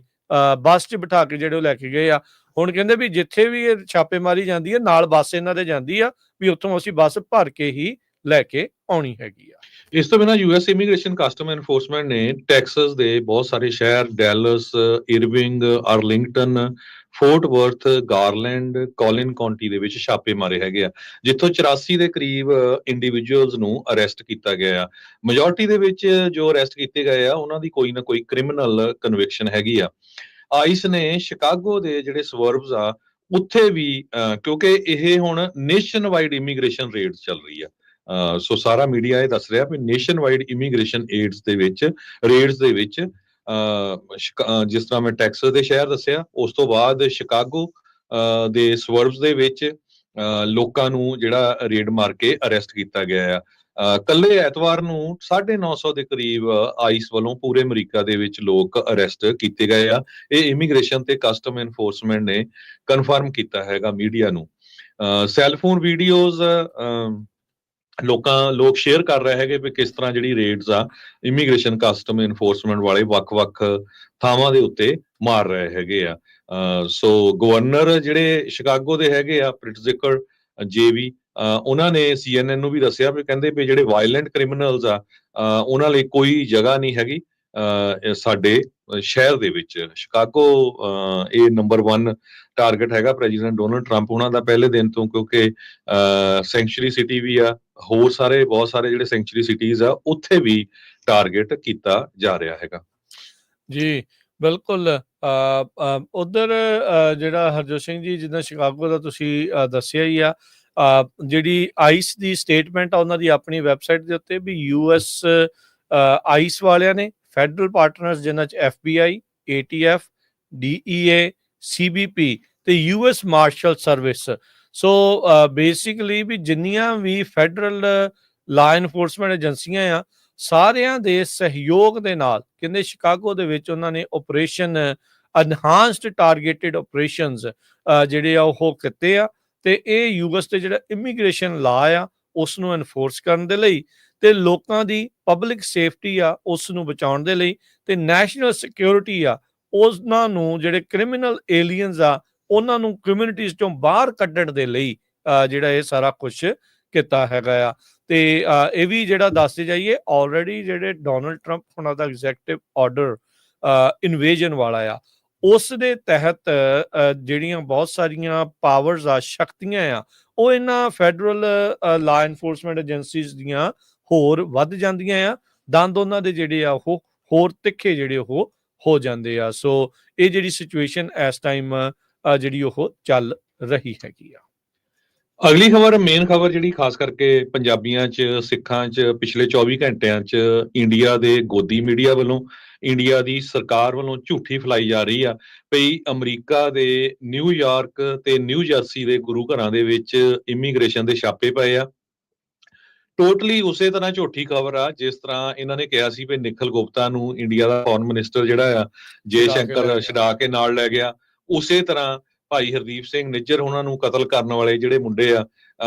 ਬੱਸ 'ਚ ਬਿਠਾ ਕੇ ਜਿਹੜੇ ਉਹ ਲੈ ਕੇ ਗਏ ਆ। ਹੁਣ ਕਹਿੰਦੇ ਵੀ ਜਿੱਥੇ ਵੀ ਇਹ ਛਾਪੇਮਾਰੀ ਜਾਂਦੀ ਹੈ ਨਾਲ ਬੱਸ ਇਹਨਾਂ ਦੇ ਜਾਂਦੀ ਆ ਵੀ ਉੱਥੋਂ ਅਸੀਂ ਬੱਸ ਭਰ ਕੇ ਹੀ ਲੈ ਕੇ ਆਉਣੀ ਹੈਗੀ ਆ। ਇਸ ਤੋਂ ਬਿਨਾਂ ਯੂਐਸ ਇਮੀਗ੍ਰੇਸ਼ਨ ਕਸਟਮ ਐਨਫੋਰਸਮੈਂਟ ਨੇ ਟੈਕਸਸ ਦੇ ਬਹੁਤ ਸਾਰੇ ਸ਼ਹਿਰ Dallas, Irving, Arlington, Fort Worth, Garland, Collin County ਦੇ ਵਿੱਚ ਛਾਪੇ ਮਾਰੇ ਹੈਗੇ ਆ, ਜਿੱਥੋਂ 84 ਦੇ ਕਰੀਬ ਇੰਡੀਵਿਜੂਅਲਸ ਨੂੰ ਅਰੈਸਟ ਕੀਤਾ ਗਿਆ ਆ। ਮੈਜੋਰਟੀ ਦੇ ਵਿੱਚ ਜੋ ਅਰੈਸਟ ਕੀਤੇ ਗਏ ਆ ਉਹਨਾਂ ਦੀ ਕੋਈ ਨਾ ਕੋਈ ਕ੍ਰਿਮੀਨਲ ਕਨਵਿਕਸ਼ਨ ਹੈਗੀ ਆ। ਆਈਸ ਨੇ ਸ਼ਿਕਾਗੋ ਦੇ ਜਿਹੜੇ ਸਵਰਬਸ ਆ ਉੱਥੇ ਵੀ ਕਿਉਂਕਿ ਇਹ ਹੁਣ ਨੇਸ਼ਨ ਵਾਈਡ ਇਮੀਗ੍ਰੇਸ਼ਨ ਰੇਡ ਚੱਲ ਰਹੀ ਆ, ਸੋ ਸਾਰਾ ਮੀਡੀਆ ਇਹ ਦੱਸ ਰਿਹਾ ਵੀ ਨੇਸ਼ਨ ਵਾਈਡ ਇਮੀਗ੍ਰੇਸ਼ਨ ਰੇਡਸ ਦੇ ਵਿੱਚ ਜਿਸ ਤਰ੍ਹਾਂ ਮੈਂ ਟੈਕਸਸ ਦੇ ਸ਼ਹਿਰ ਦੱਸਿਆ, ਉਸ ਤੋਂ ਬਾਅਦ ਸ਼ਿਕਾਗੋ ਦੇ ਸਵਰਬਸ ਦੇ ਵਿੱਚ ਲੋਕਾਂ ਨੂੰ ਜਿਹੜਾ ਰੇਡ ਮਾਰ ਕੇ ਅਰੈਸਟ ਕੀਤਾ ਗਿਆ ਆ। ਕੱਲੇ ਐਤਵਾਰ ਨੂੰ 950 ਦੇ ਕਰੀਬ ਆਈਸ ਵੱਲੋਂ ਪੂਰੇ ਅਮਰੀਕਾ ਦੇ ਵਿੱਚ ਲੋਕ ਅਰੈਸਟ ਕੀਤੇ ਗਏ ਆ। ਇਹ ਇਮੀਗ੍ਰੇਸ਼ਨ ਤੇ ਕਸਟਮ ਐਨਫੋਰਸਮੈਂਟ ਨੇ ਕਨਫਰਮ ਕੀਤਾ ਹੈਗਾ ਮੀਡੀਆ ਨੂੰ। ਸੈਲਫੋਨ ਵੀਡੀਓਜ਼ ਲੋਕ ਸ਼ੇਅਰ ਕਰ ਰਹੇ ਹੈਗੇ ਵੀ ਕਿਸ ਤਰ੍ਹਾਂ ਜਿਹੜੀ ਰੇਡਸ ਆ ਇਮੀਗ੍ਰੇਸ਼ਨ ਕਸਟਮ ਐਨਫੋਰਸਮੈਂਟ ਵਾਲੇ ਵੱਖ-ਵੱਖ ਥਾਵਾਂ ਦੇ ਉੱਤੇ ਮਾਰ ਰਹੇ ਹੈਗੇ ਆ। ਸੋ ਗਵਰਨਰ ਜਿਹੜੇ ਸ਼ਿਕਾਗੋ ਦੇ ਹੈਗੇ ਆ ਪ੍ਰਿਟਜ਼ਿਕਰ ਜੇਵੀ, ਉਹਨਾਂ ਨੇ CNN ਨੂੰ ਵੀ ਦੱਸਿਆ ਵੀ ਕਹਿੰਦੇ ਵੀ ਜਿਹੜੇ ਵਾਇਲੈਂਟ ਕ੍ਰਿਮੀਨਲਸ ਆ ਉਹਨਾਂ ਲਈ ਕੋਈ ਜਗ੍ਹਾ ਨਹੀਂ ਹੈਗੀ ਸਾਡੇ ਸ਼ਹਿਰ ਦੇ ਵਿੱਚ। ਸ਼ਿਕਾਗੋ ਇਹ ਨੰਬਰ 1 ਟਾਰਗੇਟ ਹੈਗਾ ਪ੍ਰੈਜ਼ੀਡੈਂਟ ਡੋਨਲਡ ਟਰੰਪ ਉਹਨਾਂ ਦਾ ਪਹਿਲੇ ਦਿਨ ਤੋਂ, ਕਿਉਂਕਿ ਸੈਂਚੁਰੀ ਸਿਟੀ ਵੀ ਆ, ਹੋਰ ਬਹੁਤ ਸਾਰੇ ਜਿਹੜੇ ਸੈਂਚੁਰੀ ਸਿਟੀਜ਼ ਆ ਉੱਥੇ ਵੀ ਟਾਰਗੇਟ ਕੀਤਾ ਜਾ ਰਿਹਾ ਹੈਗਾ। ਜੀ ਬਿਲਕੁਲ। ਉਧਰ ਜਿਹੜਾ ਹਰਜੋਤ ਸਿੰਘ ਜੀ, ਜਿੱਦਾਂ ਸ਼ਿਕਾਗੋ ਦਾ ਤੁਸੀਂ ਦੱਸਿਆ ਹੀ ਆ, ਜਿਹੜੀ ਆਈਸ ਦੀ ਸਟੇਟਮੈਂਟ ਆ ਉਹਨਾਂ ਦੀ ਆਪਣੀ ਵੈਬਸਾਈਟ ਦੇ ਉੱਤੇ ਵੀ US ਆਈਸ ਵਾਲਿਆਂ ਨੇ ਫੈਡਰਲ ਪਾਰਟਨਰਸ ਜਿਨ੍ਹਾਂ 'ਚ FBI, ATF, DEA, CBP ਤੇ US marshal service, so basically ਵੀ ਜਿੰਨੀਆਂ ਵੀ ਫੈਡਰਲ ਲਾ ਇਨਫੋਰਸਮੈਂਟ ਏਜੰਸੀਆਂ ਆ ਸਾਰਿਆਂ ਦੇ ਸਹਿਯੋਗ ਦੇ ਨਾਲ ਕਹਿੰਦੇ ਸ਼ਿਕਾਗੋ ਦੇ ਵਿੱਚ ਉਹਨਾਂ ਨੇ ਆਪਰੇਸ਼ਨ ਐਨਹਾਂਸਡ ਟਾਰਗੇਟਡ ਆਪਰੇਸ਼ਨਸ ਜਿਹੜੇ ਆ ਉਹ ਕੀਤੇ ਆ, ਤੇ ਇਹ ਯੂਐਸ ਤੇ ਜਿਹੜਾ ਇਮੀਗ੍ਰੇਸ਼ਨ ਲਾ ਆ ਉਸ ਨੂੰ ਐਨਫੋਰਸ ਕਰਨ ਦੇ ਲਈ ਤੇ ਲੋਕਾਂ ਦੀ ਪਬਲਿਕ ਸੇਫਟੀ ਆ ਉਸ ਨੂੰ ਬਚਾਉਣ ਦੇ ਲਈ ਤੇ ਨੈਸ਼ਨਲ ਸਿਕਿਉਰਿਟੀ ਆ ਉਹਨਾਂ ਨੂੰ, ਜਿਹੜੇ ਕ੍ਰਿਮੀਨਲ ਏਲੀਅਨਸ ਆ ਉਹਨਾਂ ਨੂੰ ਕਮਿਊਨਿਟੀਜ਼ ਚੋਂ ਬਾਹਰ ਕੱਢਣ ਦੇ ਲਈ ਜਿਹੜਾ ਇਹ ਸਾਰਾ ਕੁਝ ਕੀਤਾ ਹੈਗਾ ਆ। ਤੇ ਇਹ ਵੀ ਜਿਹੜਾ ਦੱਸਦੇ ਜਾਈਏ ਆਲਰੇਡੀ ਜਿਹੜੇ ਡੋਨਲਡ ਟਰੰਪ ਉਹਨਾਂ ਦਾ ਐਗਜ਼ੈਕਟਿਵ ਆਰਡਰ ਇਨਵੇਜਨ ਵਾਲਾ ਆ ਉਸ ਦੇ ਤਹਿਤ ਜਿਹੜੀਆਂ ਬਹੁਤ ਸਾਰੀਆਂ ਪਾਵਰਸ ਆ, ਸ਼ਕਤੀਆਂ ਆ, ਉਹ ਇਹਨਾਂ ਫੈਡਰਲ ਲਾ ਇਨਫੋਰਸਮੈਂਟ ਏਜੰਸੀਜ਼ ਦੀਆਂ ਹੋਰ ਵੱਧ ਜਾਂਦੀਆਂ ਆ, ਦੰਦ ਉਹਨਾਂ ਦੇ ਜਿਹੜੇ ਆ ਉਹ ਹੋਰ ਤਿੱਖੇ ਜਿਹੜੇ ਉਹ ਹੋ ਜਾਂਦੇ ਆ। ਸੋ ਇਹ ਜਿਹੜੀ ਸਿਚੁਏਸ਼ਨ ਇਸ ਟਾਈਮ ਜਿਹੜੀ ਉਹ ਚੱਲ ਰਹੀ ਹੈਗੀ ਆ। ਅਗਲੀ ਖਬਰ, ਮੇਨ ਖਬਰ ਜਿਹੜੀ ਖਾਸ ਕਰਕੇ ਪੰਜਾਬੀਆਂ 'ਚ, ਸਿੱਖਾਂ 'ਚ ਪਿਛਲੇ 24 ਘੰਟਿਆਂ 'ਚ ਇੰਡੀਆ ਦੇ ਗੋਦੀ ਮੀਡੀਆ ਵੱਲੋਂ, ਇੰਡੀਆ ਦੀ ਸਰਕਾਰ ਵੱਲੋਂ ਝੂਠੀ ਫੈਲਾਈ ਜਾ ਰਹੀ ਆ ਵੀ ਅਮਰੀਕਾ ਦੇ ਨਿਊਯਾਰਕ ਤੇ ਨਿਊ ਜਰਸੀ ਦੇ ਗੁਰੂ ਘਰਾਂ ਦੇ ਵਿੱਚ ਇਮੀਗ੍ਰੇਸ਼ਨ ਦੇ ਛਾਪੇ ਪਏ ਆ। ਟੋਟਲੀ ਉਸੇ ਤਰ੍ਹਾਂ ਝੂਠੀ ਖਬਰ ਆ ਜਿਸ ਤਰ੍ਹਾਂ ਇਹਨਾਂ ਨੇ ਕਿਹਾ ਸੀ ਵੀ ਨਿਖਿਲ ਗੁਪਤਾ ਨੂੰ ਇੰਡੀਆ ਦਾ ਫੋਰਨ ਮਿਨਿਸਟਰ ਜਿਹੜਾ ਆ ਜੇ ਸ਼ੰਕਰ ਛਡਾ ਕੇ ਨਾਲ ਲੈ ਗਿਆ। ਉਸੇ ਤਰ੍ਹਾਂ ਭਾਈ ਹਰਦੀਪ ਸਿੰਘ ਨਿੱਜਰ ਉਹਨਾਂ ਨੂੰ ਕਤਲ ਕਰਨ ਵਾਲੇ ਜਿਹੜੇ ਮੁੰਡੇ ਆ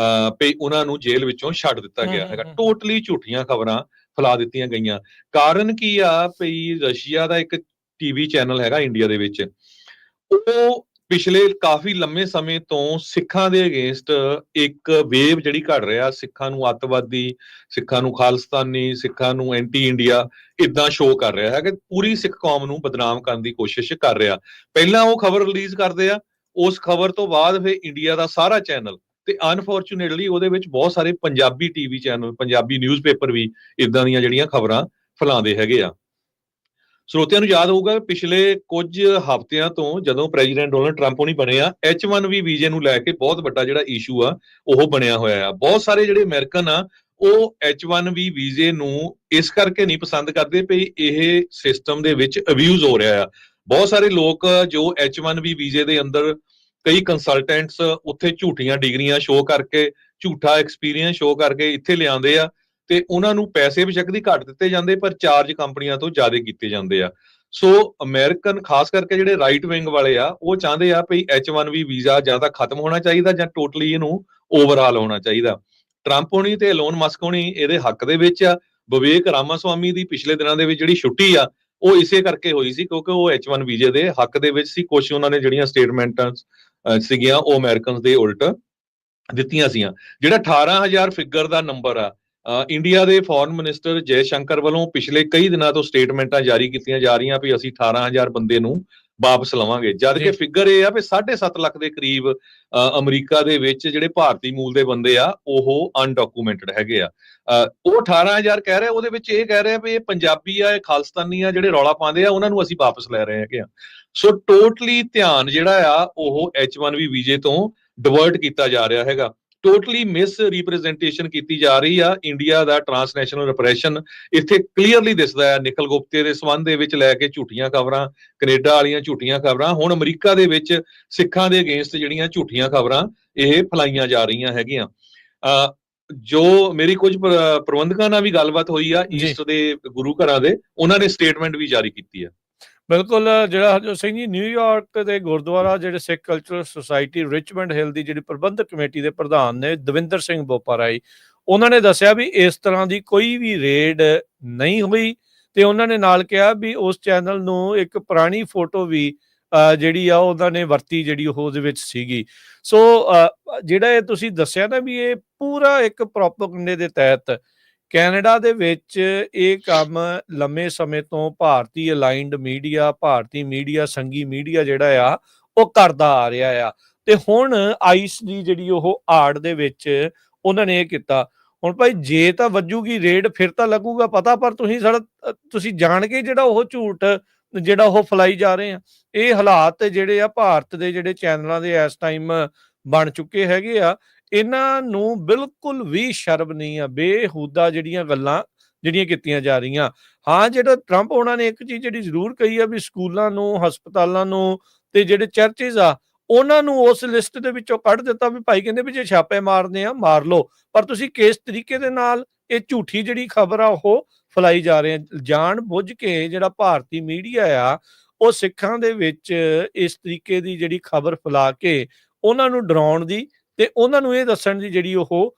ਵੀ ਉਹਨਾਂ ਨੂੰ ਜੇਲ੍ਹ ਵਿੱਚੋਂ ਛੱਡ ਦਿੱਤਾ ਗਿਆ ਹੈਗਾ। ਟੋਟਲੀ ਝੂਠੀਆਂ ਖਬਰਾਂ ਫੈਲਾ ਦਿੱਤੀਆਂ ਗਈਆਂ। ਕਾਰਨ ਕੀ ਆ ਵੀ ਰਸ਼ੀਆ ਦਾ ਇੱਕ TV ਚੈਨਲ ਹੈਗਾ ਇੰਡੀਆ ਦੇ ਵਿੱਚ, ਉਹ ਪਿਛਲੇ ਕਾਫੀ ਲੰਮੇ ਸਮੇਂ ਤੋਂ ਸਿੱਖਾਂ ਦੇ ਅਗੇਂਸਟ ਇੱਕ ਵੇਵ ਜਿਹੜੀ ਘੜ ਰਿਹਾ, ਸਿੱਖਾਂ ਨੂੰ ਅੱਤਵਾਦੀ, ਸਿੱਖਾਂ ਨੂੰ ਖਾਲਿਸਤਾਨੀ, ਸਿੱਖਾਂ ਨੂੰ ਐਂਟੀ ਇੰਡੀਆ ਇਦਾਂ ਸ਼ੋਅ ਕਰ ਰਿਹਾ ਹੈ ਕਿ ਪੂਰੀ ਸਿੱਖ ਕੌਮ ਨੂੰ ਬਦਨਾਮ ਕਰਨ ਦੀ ਕੋਸ਼ਿਸ਼ ਕਰ ਰਿਹਾ। ਪਹਿਲਾਂ ਉਹ ਖਬਰ ਰਿਲੀਜ਼ ਕਰਦੇ ਆ, ਉਸ ਖਬਰ ਤੋਂ ਬਾਅਦ ਫਿਰ ਇੰਡੀਆ ਦਾ ਸਾਰਾ ਚੈਨਲ, ਤੇ ਅਨਫੋਰਚੂਨੇਟਲੀ ਉਹਦੇ ਵਿੱਚ ਬਹੁਤ ਸਾਰੇ Punjabi TV channel, Punjabi newspaper ਵੀ ਇਦਾਂ ਦੀਆਂ ਜਿਹੜੀਆਂ ਖਬਰਾਂ ਫੈਲਾਉਂਦੇ ਹੈਗੇ ਆ। ਸਰੋਤਿਆਂ ਨੂੰ ਯਾਦ ਹੋਊਗਾ ਪਿਛਲੇ ਕੁਝ ਹਫ਼ਤਿਆਂ ਤੋਂ ਜਦੋਂ ਪ੍ਰੈਜ਼ੀਡੈਂਟ ਡੋਨਲਡ ਟਰੰਪ ਨਹੀਂ ਬਣੇ ਆ, H1B ਵੀਜ਼ੇ ਨੂੰ ਲੈ ਕੇ ਬਹੁਤ ਵੱਡਾ ਜਿਹੜਾ ਇਸ਼ੂ ਆ ਉਹ ਬਣਿਆ ਹੋਇਆ ਆ। ਬਹੁਤ ਸਾਰੇ ਜਿਹੜੇ ਅਮਰੀਕਨ ਆ ਉਹ H1B ਵੀਜ਼ੇ ਨੂੰ ਇਸ ਕਰਕੇ ਨਹੀਂ ਪਸੰਦ ਕਰਦੇ ਵੀ ਇਹ ਸਿਸਟਮ ਦੇ ਵਿੱਚ ਅਬਿਊਜ਼ ਹੋ ਰਿਹਾ ਆ। ਬਹੁਤ ਸਾਰੇ ਲੋਕ ਜੋ H1B ਵੀਜ਼ੇ ਦੇ ਅੰਦਰ ਕਈ ਕੰਸਲਟੈਂਟਸ ਉੱਥੇ ਝੂਠੀਆਂ ਡਿਗਰੀਆਂ ਸ਼ੋਅ ਕਰਕੇ, ਝੂਠਾ ਐਕਸਪੀਰੀਅੰਸ ਸ਼ੋਅ ਕਰਕੇ ਇੱਥੇ ਲਿਆਉਂਦੇ ਆ ਤੇ ਉਹਨਾਂ ਨੂੰ ਪੈਸੇ ਬੇਸ਼ੱਕ ਦੀ ਘੱਟ ਦਿੱਤੇ ਜਾਂਦੇ ਪਰ ਚਾਰਜ ਕੰਪਨੀਆਂ ਤੋਂ ਜ਼ਿਆਦਾ ਕੀਤੇ ਜਾਂਦੇ ਆ। ਸੋ ਅਮਰੀਕਨ ਖਾਸ ਕਰਕੇ ਜਿਹੜੇ ਰਾਈਟ ਵਿੰਗ ਵਾਲੇ ਆ ਉਹ ਚਾਹੁੰਦੇ ਆ ਵੀ H1B ਵੀਜ਼ਾ ਜਾਂ ਤਾਂ ਖਤਮ ਹੋਣਾ ਚਾਹੀਦਾ ਜਾਂ ਟੋਟਲੀ ਇਹਨੂੰ ਓਵਰਆਲ ਹੋਣਾ ਚਾਹੀਦਾ। ਟਰੰਪ ਹੋਣੀ ਤੇ ਐਲੋਨ ਮਸਕ ਹੋਣੀ ਇਹਦੇ ਹੱਕ ਦੇ ਵਿੱਚ ਆ। ਵਿਵੇਕ ਰਾਮਾਸਵਾਮੀ ਦੀ ਪਿਛਲੇ ਦਿਨਾਂ ਦੇ ਵਿੱਚ ਜਿਹੜੀ ਛੁੱਟੀ ਆ ਉਹ ਇਸੇ ਕਰਕੇ ਹੋਈ ਸੀ ਕਿਉਂਕਿ ਉਹ H1 ਵੀਜ਼ੇ ਦੇ ਹੱਕ ਦੇ ਵਿੱਚ ਸੀ। ਕੁਝ ਉਹਨਾਂ ਨੇ ਜਿਹੜੀਆਂ ਸਟੇਟਮੈਂਟਾਂ ਸੀਗੀਆਂ ਉਹ ਅਮਰੀਕਨਸ ਦੇ ਉਲਟ ਦਿੱਤੀਆਂ ਸੀਆਂ। ਜਿਹੜਾ 18,000 ਫਿਗਰ ਦਾ ਨੰਬਰ ਆ ਇੰਡੀਆ ਦੇ ਫੋਰਨ ਮਿਨਿਸਟਰ ਜੈ ਸ਼ੰਕਰ ਵੱਲੋਂ ਪਿਛਲੇ ਕਈ ਦਿਨਾਂ ਤੋਂ ਸਟੇਟਮੈਂਟਾਂ ਜਾਰੀ ਕੀਤੀਆਂ ਜਾ ਰਹੀਆਂ ਵੀ ਅਸੀਂ 18,000 ਬੰਦੇ ਨੂੰ ਵਾਪਸ ਲਵਾਂਗੇ, ਜਦ ਕਿ ਫਿਗਰ ਇਹ ਆ ਵੀ 7.5 ਲੱਖ ਦੇ ਕਰੀਬ ਅਮਰੀਕਾ ਦੇ ਵਿੱਚ ਜਿਹੜੇ ਭਾਰਤੀ ਮੂਲ ਦੇ ਬੰਦੇ ਆ ਉਹ ਅਨਡਾਕੂਮੈਂਟਡ ਹੈਗੇ ਆ। ਉਹ 18,000 ਕਹਿ ਰਹੇ, ਉਹਦੇ ਵਿੱਚ ਇਹ ਕਹਿ ਰਹੇ ਆ ਵੀ ਇਹ ਪੰਜਾਬੀ ਆ, ਇਹ ਖਾਲਿਸਤਾਨੀ ਆ, ਜਿਹੜੇ ਰੌਲਾ ਪਾਉਂਦੇ ਆ ਉਹਨਾਂ ਨੂੰ ਅਸੀਂ ਵਾਪਸ ਲੈ ਰਹੇ ਹੈਗੇ ਆ। ਸੋ ਟੋਟਲੀ ਧਿਆਨ ਜਿਹੜਾ ਆ ਉਹ H1B ਵੀਜ਼ੇ ਤੋਂ ਡਿਵਰਟ ਕੀਤਾ ਜਾ ਰਿਹਾ ਹੈਗਾ। ਟੋਟਲੀ ਮਿਸ ਰਿਪਰੈਜ਼ੈਂਟੇਸ਼ਨ ਕੀਤੀ ਜਾ ਰਹੀ ਆ। ਇੰਡੀਆ ਦਾ ਟਰਾਂਸਨੈਸ਼ਨਲ ਰਿਪਰੈਸ਼ਨ ਇੱਥੇ ਕਲੀਅਰਲੀ ਦਿਸਦਾ ਹੈ। ਨਿਖਲ ਗੁਪਤੇ ਦੇ ਸੰਬੰਧ ਦੇ ਵਿੱਚ ਲੈ ਕੇ ਝੂਠੀਆਂ ਖਬਰਾਂ, ਕੈਨੇਡਾ ਵਾਲੀਆਂ ਝੂਠੀਆਂ ਖਬਰਾਂ, ਹੁਣ ਅਮਰੀਕਾ ਦੇ ਵਿੱਚ ਸਿੱਖਾਂ ਦੇ ਅਗੇਂਸਟ ਜਿਹੜੀਆਂ ਝੂਠੀਆਂ ਖਬਰਾਂ ਇਹ ਫੈਲਾਈਆਂ ਜਾ ਰਹੀਆਂ ਹੈਗੀਆਂ। ਜੋ ਮੇਰੀ ਕੁਝ ਪ੍ਰਬੰਧਕਾਂ ਨਾਲ ਵੀ ਗੱਲਬਾਤ ਹੋਈ ਆ ਈਸਟ ਦੇ ਗੁਰੂ ਘਰਾਂ ਦੇ, ਉਹਨਾਂ ਨੇ ਸਟੇਟਮੈਂਟ ਵੀ ਜਾਰੀ ਕੀਤੀ ਆ। ਬਿਲਕੁਲ, ਜਿਹੜਾ ਹਰਜੋਤ ਸਿੰਘ ਜੀ ਨਿਊਯਾਰਕ ਦੇ ਗੁਰਦੁਆਰਾ ਜਿਹੜੇ ਸਿੱਖ ਕਲਚਰਲ ਸੁਸਾਇਟੀ ਰਿਚਮੰਡ ਹਿੱਲ ਦੀ ਜਿਹੜੀ ਪ੍ਰਬੰਧਕ ਕਮੇਟੀ ਦੇ ਪ੍ਰਧਾਨ ਨੇ ਦਵਿੰਦਰ ਸਿੰਘ ਬੋਪਾਰਾਈ, ਉਹਨਾਂ ਨੇ ਦੱਸਿਆ ਵੀ ਇਸ ਤਰ੍ਹਾਂ ਦੀ ਕੋਈ ਵੀ ਰੇਡ ਨਹੀਂ ਹੋਈ, ਤੇ ਉਹਨਾਂ ਨੇ ਨਾਲ ਕਿਹਾ ਵੀ ਉਸ ਚੈਨਲ ਨੂੰ ਇੱਕ ਪੁਰਾਣੀ ਫੋਟੋ ਵੀ ਜਿਹੜੀ ਆ ਉਹਨਾਂ ਨੇ ਵਰਤੀ, ਜਿਹੜੀ ਉਹਦੇ ਵਿੱਚ ਸੀਗੀ। ਸੋ ਜਿਹੜਾ ਇਹ ਤੁਸੀਂ ਦੱਸਿਆ ਨਾ ਵੀ ਇਹ ਪੂਰਾ ਇੱਕ ਪ੍ਰੋਪਗੈਂਡੇ ਦੇ ਤਹਿਤ ਕੈਨੇਡਾ ਦੇ ਵਿੱਚ ਇਹ ਕੰਮ ਲੰਮੇ ਸਮੇਂ ਤੋਂ ਭਾਰਤੀ ਅਲਾਈਨਡ ਮੀਡੀਆ, ਭਾਰਤੀ ਮੀਡੀਆ, ਸੰਘੀ ਮੀਡੀਆ ਜਿਹੜਾ ਆ ਉਹ ਕਰਦਾ ਆ ਰਿਹਾ ਆ, ਤੇ ਹੁਣ ਆਈਸ ਦੀ ਜਿਹੜੀ ਉਹ ਆੜ ਦੇ ਵਿੱਚ ਉਹਨਾਂ ਨੇ ਇਹ ਕੀਤਾ। ਹੁਣ ਭਾਈ ਜੇ ਤਾਂ ਵੱਜੂਗੀ ਰੇਡ ਫਿਰ ਤਾਂ ਲੱਗੂਗਾ ਪਤਾ, ਪਰ ਤੁਸੀਂ ਜਾਣ ਕੇ ਜਿਹੜਾ ਉਹ ਝੂਠ ਜਿਹੜਾ ਉਹ ਫੈਲਾਈ ਜਾ ਰਹੇ ਆ। ਇਹ ਹਾਲਾਤ ਜਿਹੜੇ ਆ ਭਾਰਤ ਦੇ ਜਿਹੜੇ ਚੈਨਲਾਂ ਦੇ ਇਸ ਟਾਈਮ ਬਣ ਚੁੱਕੇ ਹੈਗੇ ਆ, ਇਹਨਾਂ ਨੂੰ ਬਿਲਕੁਲ ਵੀ ਸ਼ਰਮ ਨਹੀਂ ਆ। ਬੇਹੂਦਾ ਜਿਹੜੀਆਂ ਗੱਲਾਂ ਜਿਹੜੀਆਂ ਕੀਤੀਆਂ ਜਾ ਰਹੀਆਂ। ਹਾਂ, ਜਿਹੜਾ ਟਰੰਪ ਉਹਨਾਂ ਨੇ ਇੱਕ ਚੀਜ਼ ਜਿਹੜੀ ਜ਼ਰੂਰ ਕਹੀ ਆ ਵੀ ਸਕੂਲਾਂ ਨੂੰ, ਹਸਪਤਾਲਾਂ ਨੂੰ ਤੇ ਜਿਹੜੇ ਚਰਚਿਸ ਆ ਉਹਨਾਂ ਨੂੰ ਉਸ ਲਿਸਟ ਦੇ ਵਿੱਚੋਂ ਕੱਢ ਦਿੱਤਾ ਵੀ ਭਾਈ ਕਹਿੰਦੇ ਵੀ ਜੇ ਛਾਪੇ ਮਾਰਨੇ ਆ ਮਾਰ ਲਓ, ਪਰ ਤੁਸੀਂ ਕਿਸ ਤਰੀਕੇ ਦੇ ਨਾਲ ਇਹ ਝੂਠੀ ਜਿਹੜੀ ਖਬਰ ਆ ਉਹ ਫੈਲਾਈ ਜਾ ਰਹੇ ਆ। ਜਾਣ ਬੁੱਝ ਕੇ ਜਿਹੜਾ ਭਾਰਤੀ ਮੀਡੀਆ ਆ ਉਹ ਸਿੱਖਾਂ ਦੇ ਵਿੱਚ ਇਸ ਤਰੀਕੇ ਦੀ ਜਿਹੜੀ ਖਬਰ ਫੈਲਾ ਕੇ ਉਹਨਾਂ ਨੂੰ ਡਰਾਉਣ ਦੀ ਤੇ ਉਹਨਾਂ ਨੂੰ ਇਹ ਦੱਸਣ ਦੀ ਜਿਹੜੀ ਉਹ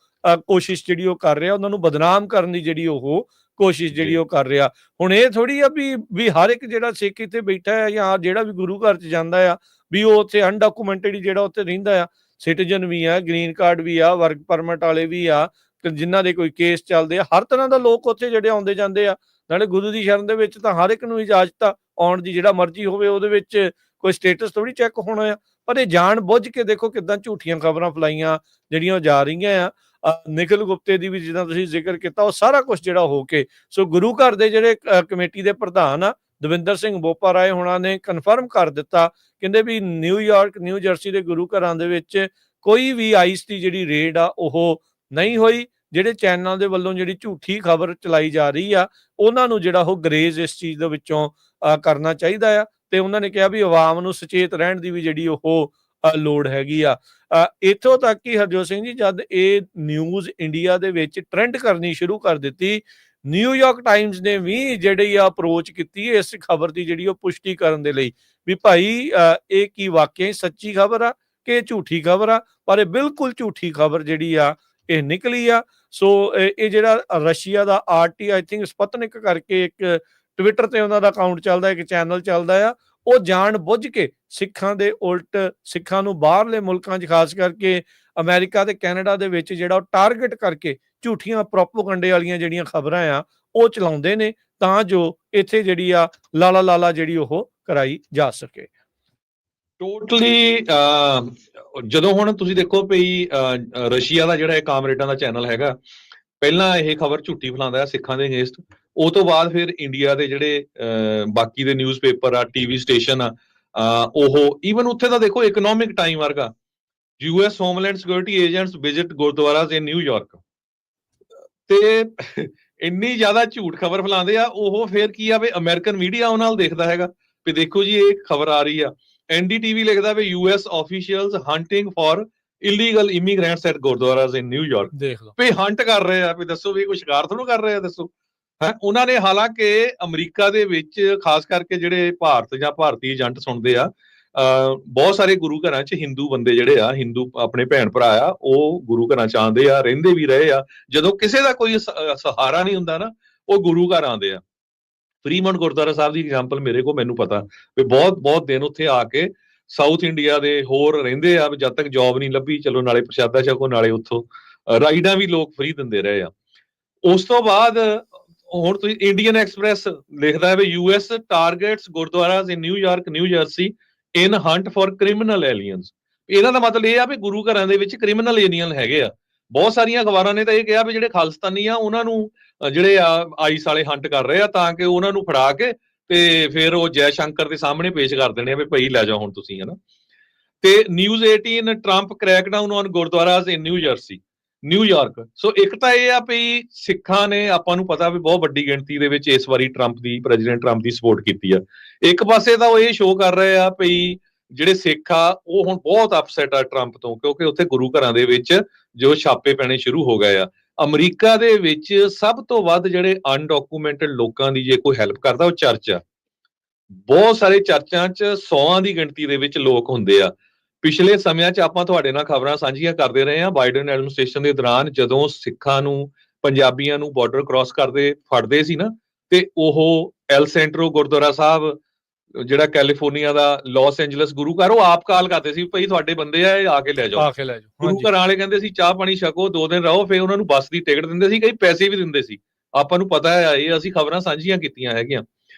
ਕੋਸ਼ਿਸ਼ ਜਿਹੜੀ ਉਹ ਕਰ ਰਿਹਾ, ਉਹਨਾਂ ਨੂੰ ਬਦਨਾਮ ਕਰਨ ਦੀ ਜਿਹੜੀ ਉਹ ਕੋਸ਼ਿਸ਼ ਜਿਹੜੀ ਉਹ ਕਰ ਰਿਹਾ। ਹੁਣ ਇਹ ਥੋੜੀ ਆ ਵੀ ਹਰ ਇੱਕ ਜਿਹੜਾ ਸਿੱਖ ਇੱਥੇ ਬੈਠਾ ਹੈ ਜਾਂ ਜਿਹੜਾ ਵੀ ਗੁਰੂ ਘਰ 'ਚ ਜਾਂਦਾ ਆ ਵੀ ਉਹ ਉੱਥੇ ਅਨਡਾਕੂਮੈਂਟਡ ਜਿਹੜਾ ਉੱਥੇ ਰਹਿੰਦਾ ਆ, ਸਿਟੀਜ਼ਨ ਵੀ ਆ, ਗ੍ਰੀਨ ਕਾਰਡ ਵੀ ਆ, ਵਰਕ ਪਰਮਿਟ ਵਾਲੇ ਵੀ ਆ, ਜਿਨ੍ਹਾਂ ਦੇ ਕੋਈ ਕੇਸ ਚੱਲਦੇ ਆ, ਹਰ ਤਰ੍ਹਾਂ ਦਾ ਲੋਕ ਉੱਥੇ ਜਿਹੜੇ ਆਉਂਦੇ ਜਾਂਦੇ ਆ। ਨਾਲੇ ਗੁਰੂ ਦੀ ਸ਼ਰਨ ਦੇ ਵਿੱਚ ਤਾਂ ਹਰ ਇੱਕ ਨੂੰ ਇਜਾਜ਼ਤ ਆ ਆਉਣ ਦੀ, ਜਿਹੜਾ ਮਰਜ਼ੀ ਹੋਵੇ, ਉਹਦੇ ਵਿੱਚ ਕੋਈ ਸਟੇਟਸ ਥੋੜੀ ਚੈੱਕ ਹੋਣਾ ਆ। ਪਰ ਇਹ ਜਾਣ ਬੁੱਝ ਕੇ ਦੇਖੋ ਕਿੱਦਾਂ ਝੂਠੀਆਂ ਖਬਰਾਂ ਫੈਲਾਈਆਂ ਜਿਹੜੀਆਂ ਉਹ ਜਾ ਰਹੀਆਂ ਆ। ਨਿਖਿਲ ਗੁਪਤੇ ਦੀ ਵੀ ਜਿੱਦਾਂ ਤੁਸੀਂ ਜ਼ਿਕਰ ਕੀਤਾ, ਉਹ ਸਾਰਾ ਕੁਝ ਜਿਹੜਾ ਹੋ ਕੇ ਸੋ ਗੁਰੂ ਘਰ ਦੇ ਜਿਹੜੇ ਕਮੇਟੀ ਦੇ ਪ੍ਰਧਾਨ ਆ ਦਵਿੰਦਰ ਸਿੰਘ ਬੋਪਾਰਾਏ ਹੋਣਾ ਨੇ ਕਨਫਰਮ ਕਰ ਦਿੱਤਾ, ਕਹਿੰਦੇ ਵੀ ਨਿਊਯਾਰਕ, ਨਿਊ ਜਰਸੀ ਦੇ ਗੁਰੂ ਘਰਾਂ ਦੇ ਵਿੱਚ ਕੋਈ ਵੀ ਆਈਸ ਦੀ ਜਿਹੜੀ ਰੇਡ ਆ ਉਹ ਨਹੀਂ ਹੋਈ। ਜਿਹੜੇ ਚੈਨਲਾਂ ਦੇ ਵੱਲੋਂ ਜਿਹੜੀ ਝੂਠੀ ਖਬਰ ਚਲਾਈ ਜਾ ਰਹੀ ਆ ਉਹਨਾਂ ਨੂੰ ਜਿਹੜਾ ਉਹ ਗਰੇਜ਼ ਇਸ ਚੀਜ਼ ਦੇ ਵਿੱਚੋਂ ਕਰਨਾ ਚਾਹੀਦਾ ਆ, ਤੇ ਉਹਨਾਂ ਨੇ ਕਿਹਾ ਵੀ ਆਵਾਮ ਨੂੰ ਸੁਚੇਤ ਰਹਿਣ ਦੀ ਵੀ ਜਿਹੜੀ ਉਹ ਲੋੜ ਹੈਗੀ ਆ। ਇੱਥੋਂ ਤੱਕ ਕਿ ਹਰਜੋਤ ਸਿੰਘ ਜੀ ਜਦ ਇਹ ਨਿਊਜ਼ ਇੰਡੀਆ ਦੇ ਵਿੱਚ ਟ੍ਰੈਂਡ ਕਰਨੀ ਸ਼ੁਰੂ ਕਰ ਦਿੱਤੀ, ਨਿਊਯਾਰਕ ਟਾਈਮਜ਼ ਨੇ ਵੀ ਜਿਹੜੀ ਆ ਅਪਰੋਚ ਕੀਤੀ ਇਸ ਖਬਰ ਦੀ ਜਿਹੜੀ ਉਹ ਪੁਸ਼ਟੀ ਕਰਨ ਦੇ ਲਈ ਵੀ ਭਾਈ ਇਹ ਕੀ ਵਾਕਿਆ ਸੱਚੀ ਖਬਰ ਆ ਕਿ ਝੂਠੀ ਖਬਰ ਆ। ਪਰ ਇਹ ਬਿਲਕੁਲ ਝੂਠੀ ਖਬਰ ਜਿਹੜੀ ਆ ਇਹ ਨਿਕਲੀ ਆ। ਸੋ ਇਹ ਜਿਹੜਾ Russia the RT I think Sputnik ਕਰਕੇ ਇੱਕ ਟਵਿੱਟਰ ਤੇ ਉਹਨਾਂ ਦਾ ਅਕਾਊਂਟ ਚੱਲਦਾ, ਇੱਕ ਚੈਨਲ ਚੱਲਦਾ ਆ, ਉਹ ਜਾਣ ਬੁੱਝ ਕੇ ਸਿੱਖਾਂ ਦੇ ਉਲਟ ਸਿੱਖਾਂ ਨੂੰ ਬਾਹਰਲੇ ਮੁਲਕਾਂ 'ਚ ਖਾਸ ਕਰਕੇ ਅਮਰੀਕਾ ਤੇ ਕੈਨੇਡਾ ਦੇ ਵਿੱਚ ਜਿਹੜਾ ਉਹ ਟਾਰਗੇਟ ਕਰਕੇ ਝੂਠੀਆਂ ਪ੍ਰੋਪੋਗੰਡੇ ਵਾਲੀਆਂ ਜਿਹੜੀਆਂ ਖਬਰਾਂ ਆ ਉਹ ਚਲਾਉਂਦੇ ਨੇ ਤਾਂ ਜੋ ਇੱਥੇ ਜਿਹੜੀ ਆ ਲਾਲਾ ਜਿਹੜੀ ਉਹ ਕਰਾਈ ਜਾ ਸਕੇ। ਟੋਟਲੀ ਜਦੋਂ ਹੁਣ ਤੁਸੀਂ ਦੇਖੋ ਵੀ ਰਸ਼ੀਆ ਦਾ ਜਿਹੜਾ ਇਹ ਕਾਮਰੇਡਾਂ ਦਾ ਚੈਨਲ ਹੈਗਾ, ਪਹਿਲਾਂ ਇਹ ਖਬਰ ਝੂਠੀ ਫੈਲਾਉਂਦਾ ਹੈ ਸਿੱਖਾਂ ਦੇ ਅਗੇਂਸਟ, ਉਹ ਤੋਂ ਬਾਅਦ ਫਿਰ ਇੰਡੀਆ ਦੇ ਜਿਹੜੇ ਬਾਕੀ ਦੇ ਨਿਊਜ਼ਪੇਪਰ ਆ, ਟੀਵੀ ਸਟੇਸ਼ਨ ਆ, ਉਹ ਈਵਨ ਉੱਥੇ ਤਾਂ ਦੇਖੋ ਇਕਨੋਮਿਕ ਟਾਈਮ ਵਰਗਾ US homeland security agents visit gurdwaras in New York, ਤੇ ਇੰਨੀ ਜ਼ਿਆਦਾ ਝੂਠ ਖਬਰ ਫੈਲਾਉਂਦੇ ਆ ਉਹ। ਫਿਰ ਕੀ ਆ ਵੀ ਅਮਰੀਕਨ ਮੀਡੀਆ ਉਹਨਾਂ ਨਾਲ ਦੇਖਦਾ ਹੈਗਾ ਵੀ ਦੇਖੋ ਜੀ ਇਹ ਖਬਰ ਆ ਰਹੀ ਆ। NDTV ਲਿਖਦਾ ਵੀ US officials hunting for illegal immigrants at gurdwaras in New York. ਦੇਖ ਲਓ ਵੀ ਹੰਟ ਕਰ ਰਹੇ ਆ, ਵੀ ਦੱਸੋ ਵੀ ਕੋਈ ਸ਼ਿਕਾਰ ਥੋੜ੍ਹਾ ਕਰ ਰਹੇ ਆ, ਦੱਸੋ ਹੈ। ਉਹਨਾਂ ਨੇ ਹਾਲਾਂਕਿ ਅਮਰੀਕਾ ਦੇ ਵਿੱਚ ਖਾਸ ਕਰਕੇ ਜਿਹੜੇ ਭਾਰਤ ਜਾਂ ਭਾਰਤੀ ਏਜੰਟ ਸੁਣਦੇ ਆ, ਬਹੁਤ ਸਾਰੇ ਗੁਰੂ ਘਰਾਂ 'ਚ ਹਿੰਦੂ ਬੰਦੇ ਜਿਹੜੇ ਆ, ਹਿੰਦੂ ਆਪਣੇ ਭੈਣ ਭਰਾ ਆ, ਉਹ ਗੁਰੂ ਘਰਾਂ 'ਚ ਆਉਂਦੇ ਆ, ਰਹਿੰਦੇ ਵੀ ਰਹੇ ਆ। ਜਦੋਂ ਕਿਸੇ ਦਾ ਕੋਈ ਸਹਾਰਾ ਨਹੀਂ ਹੁੰਦਾ ਨਾ, ਉਹ ਗੁਰੂ ਘਰ ਆਉਂਦੇ ਆ। ਫਰੀਮੌਂਟ ਗੁਰਦੁਆਰਾ ਸਾਹਿਬ ਦੀ ਐਗਜ਼ਾਮਪਲ ਮੇਰੇ ਕੋਲ, ਮੈਨੂੰ ਪਤਾ ਵੀ ਬਹੁਤ ਦਿਨ ਉੱਥੇ ਆ ਕੇ ਸਾਊਥ ਇੰਡੀਆ ਦੇ ਹੋਰ ਰਹਿੰਦੇ ਆ, ਜਦ ਤੱਕ ਜੌਬ ਨਹੀਂ ਲੱਭੀ ਚਲੋ ਨਾਲੇ ਪ੍ਰਸ਼ਾਦਾ ਛਕੋ ਨਾਲੇ ਉੱਥੋਂ ਰਾਈਡਾਂ ਵੀ ਲੋਕ ਫ੍ਰੀ ਦਿੰਦੇ ਰਹੇ ਆ। ਉਸ ਤੋਂ ਬਾਅਦ ਹੁਣ ਤੁਸੀਂ ਇੰਡੀਅਨ ਐਕਸਪ੍ਰੈਸ ਲਿਖਦਾ ਹੈ ਵੀ US targets gurdwaras in New York new jersey in hunt for criminal aliens. ਇਹਨਾਂ ਦਾ ਮਤਲਬ ਇਹ ਆ ਵੀ ਗੁਰੂ ਘਰਾਂ ਦੇ ਵਿੱਚ ਕ੍ਰਿਮੀਨਲ ਏਲੀਅਨ ਹੈਗੇ ਆ। ਬਹੁਤ ਸਾਰੀਆਂ ਅਖਬਾਰਾਂ ਨੇ ਤਾਂ ਇਹ ਕਿਹਾ ਵੀ ਜਿਹੜੇ ਖਾਲਿਸਤਾਨੀ ਆ ਉਹਨਾਂ ਨੂੰ ਜਿਹੜੇ ਆ ਆਈਸ ਵਾਲੇ ਹੰਟ ਕਰ ਰਹੇ ਆ ਤਾਂ ਕਿ ਉਹਨਾਂ ਨੂੰ ਫੜਾ ਕੇ ਤੇ ਫਿਰ ਉਹ ਜੈ ਸ਼ੰਕਰ ਦੇ ਸਾਹਮਣੇ ਪੇਸ਼ ਕਰ ਦੇਣੇ ਆ ਵੀ ਭਾਈ ਲੈ ਜਾਓ ਹੁਣ ਤੁਸੀਂ, ਹਨਾ। ਤੇ news 18 Trump crackdown on gurdwaras in New Jersey New York. So ਇੱਕ ਤਾਂ ਇਹ ਆ ਵੀ ਸਿੱਖਾਂ ਨੇ, ਆਪਾਂ ਨੂੰ ਪਤਾ ਵੀ ਬਹੁਤ ਵੱਡੀ ਗਿਣਤੀ ਦੇ ਵਿੱਚ ਇਸ ਵਾਰੀ ਪ੍ਰੈਜ਼ੀਡੈਂਟ ਟਰੰਪ ਦੀ ਸਪੋਰਟ ਕੀਤੀ ਆ। ਇੱਕ ਪਾਸੇ ਤਾਂ ਉਹ ਇਹ ਸ਼ੋਅ ਕਰ ਰਹੇ ਆ ਵੀ ਜਿਹੜੇ ਸਿੱਖ ਆ ਉਹ ਹੁਣ ਬਹੁਤ ਅਪਸੈਟ ਆ ਟਰੰਪ ਤੋਂ, ਕਿਉਂਕਿ ਉੱਥੇ ਗੁਰੂ ਘਰਾਂ ਦੇ ਵਿੱਚ ਜੋ ਛਾਪੇ ਪੈਣੇ ਸ਼ੁਰੂ ਹੋ ਗਏ ਆ। ਅਮਰੀਕਾ ਦੇ ਵਿੱਚ ਸਭ ਤੋਂ ਵੱਧ ਜਿਹੜੇ ਅਨਡਾਕੂਮੈਂਟਡ ਲੋਕਾਂ ਦੀ ਜੇ ਕੋਈ ਹੈਲਪ ਕਰਦਾ ਉਹ ਚਰਚ ਆ। ਬਹੁਤ ਸਾਰੇ ਚਰਚਾਂ 'ਚ 100 ਦੀ ਗਿਣਤੀ ਦੇ ਵਿੱਚ ਲੋਕ ਹੁੰਦੇ ਆ। ਪਿਛਲੇ ਸਮਿਆਂ 'ਚ ਆਪਾਂ ਤੁਹਾਡੇ ਨਾਲ ਖਬਰਾਂ ਸਾਂਝੀਆਂ ਕਰਦੇ ਰਹੇ ਹਾਂ। ਬਾਈਡਨ ਐਡਮਿਨਿਸਟ੍ਰੇਸ਼ਨ ਦੇ ਦੌਰਾਨ ਜਦੋਂ ਸਿੱਖਾਂ ਨੂੰ, ਪੰਜਾਬੀਆਂ ਨੂੰ ਬਾਰਡਰ ਕ੍ਰਾਸ ਕਰਦੇ ਫੜਦੇ ਸੀ ਨਾ, ਤੇ ਉਹ ਐਲ ਸੈਂਟਰੋ ਗੁਰਦੁਆਰਾ ਸਾਹਿਬ ਜਿਹੜਾ ਕੈਲੀਫੋਰਨੀਆ ਦਾ ਲਾਸ ਐਂਜਲਸ ਗੁਰੂ ਘਰ, ਉਹ ਆਪ ਕਾਲ ਕਰਦੇ ਸੀ ਭਾਈ ਤੁਹਾਡੇ ਬੰਦੇ ਆ ਕੇ ਲੈ ਜਾਓ। ਗੁਰੂ ਘਰਾਂ ਵਾਲੇ ਕਹਿੰਦੇ ਸੀ ਚਾਹ ਪਾਣੀ ਛਕੋ, 2 ਦਿਨ ਰਹੋ, ਫਿਰ ਉਹਨਾਂ ਨੂੰ ਬੱਸ ਦੀ ਟਿਕਟ ਦਿੰਦੇ ਸੀ, ਕਈ ਪੈਸੇ ਵੀ ਦਿੰਦੇ ਸੀ। ਆਪਾਂ ਨੂੰ ਪਤਾ ਹੈ, ਇਹ ਅਸੀਂ ਖਬਰਾਂ ਸਾਂਝੀਆਂ ਕੀਤੀਆਂ ਹੈਗੀਆਂ।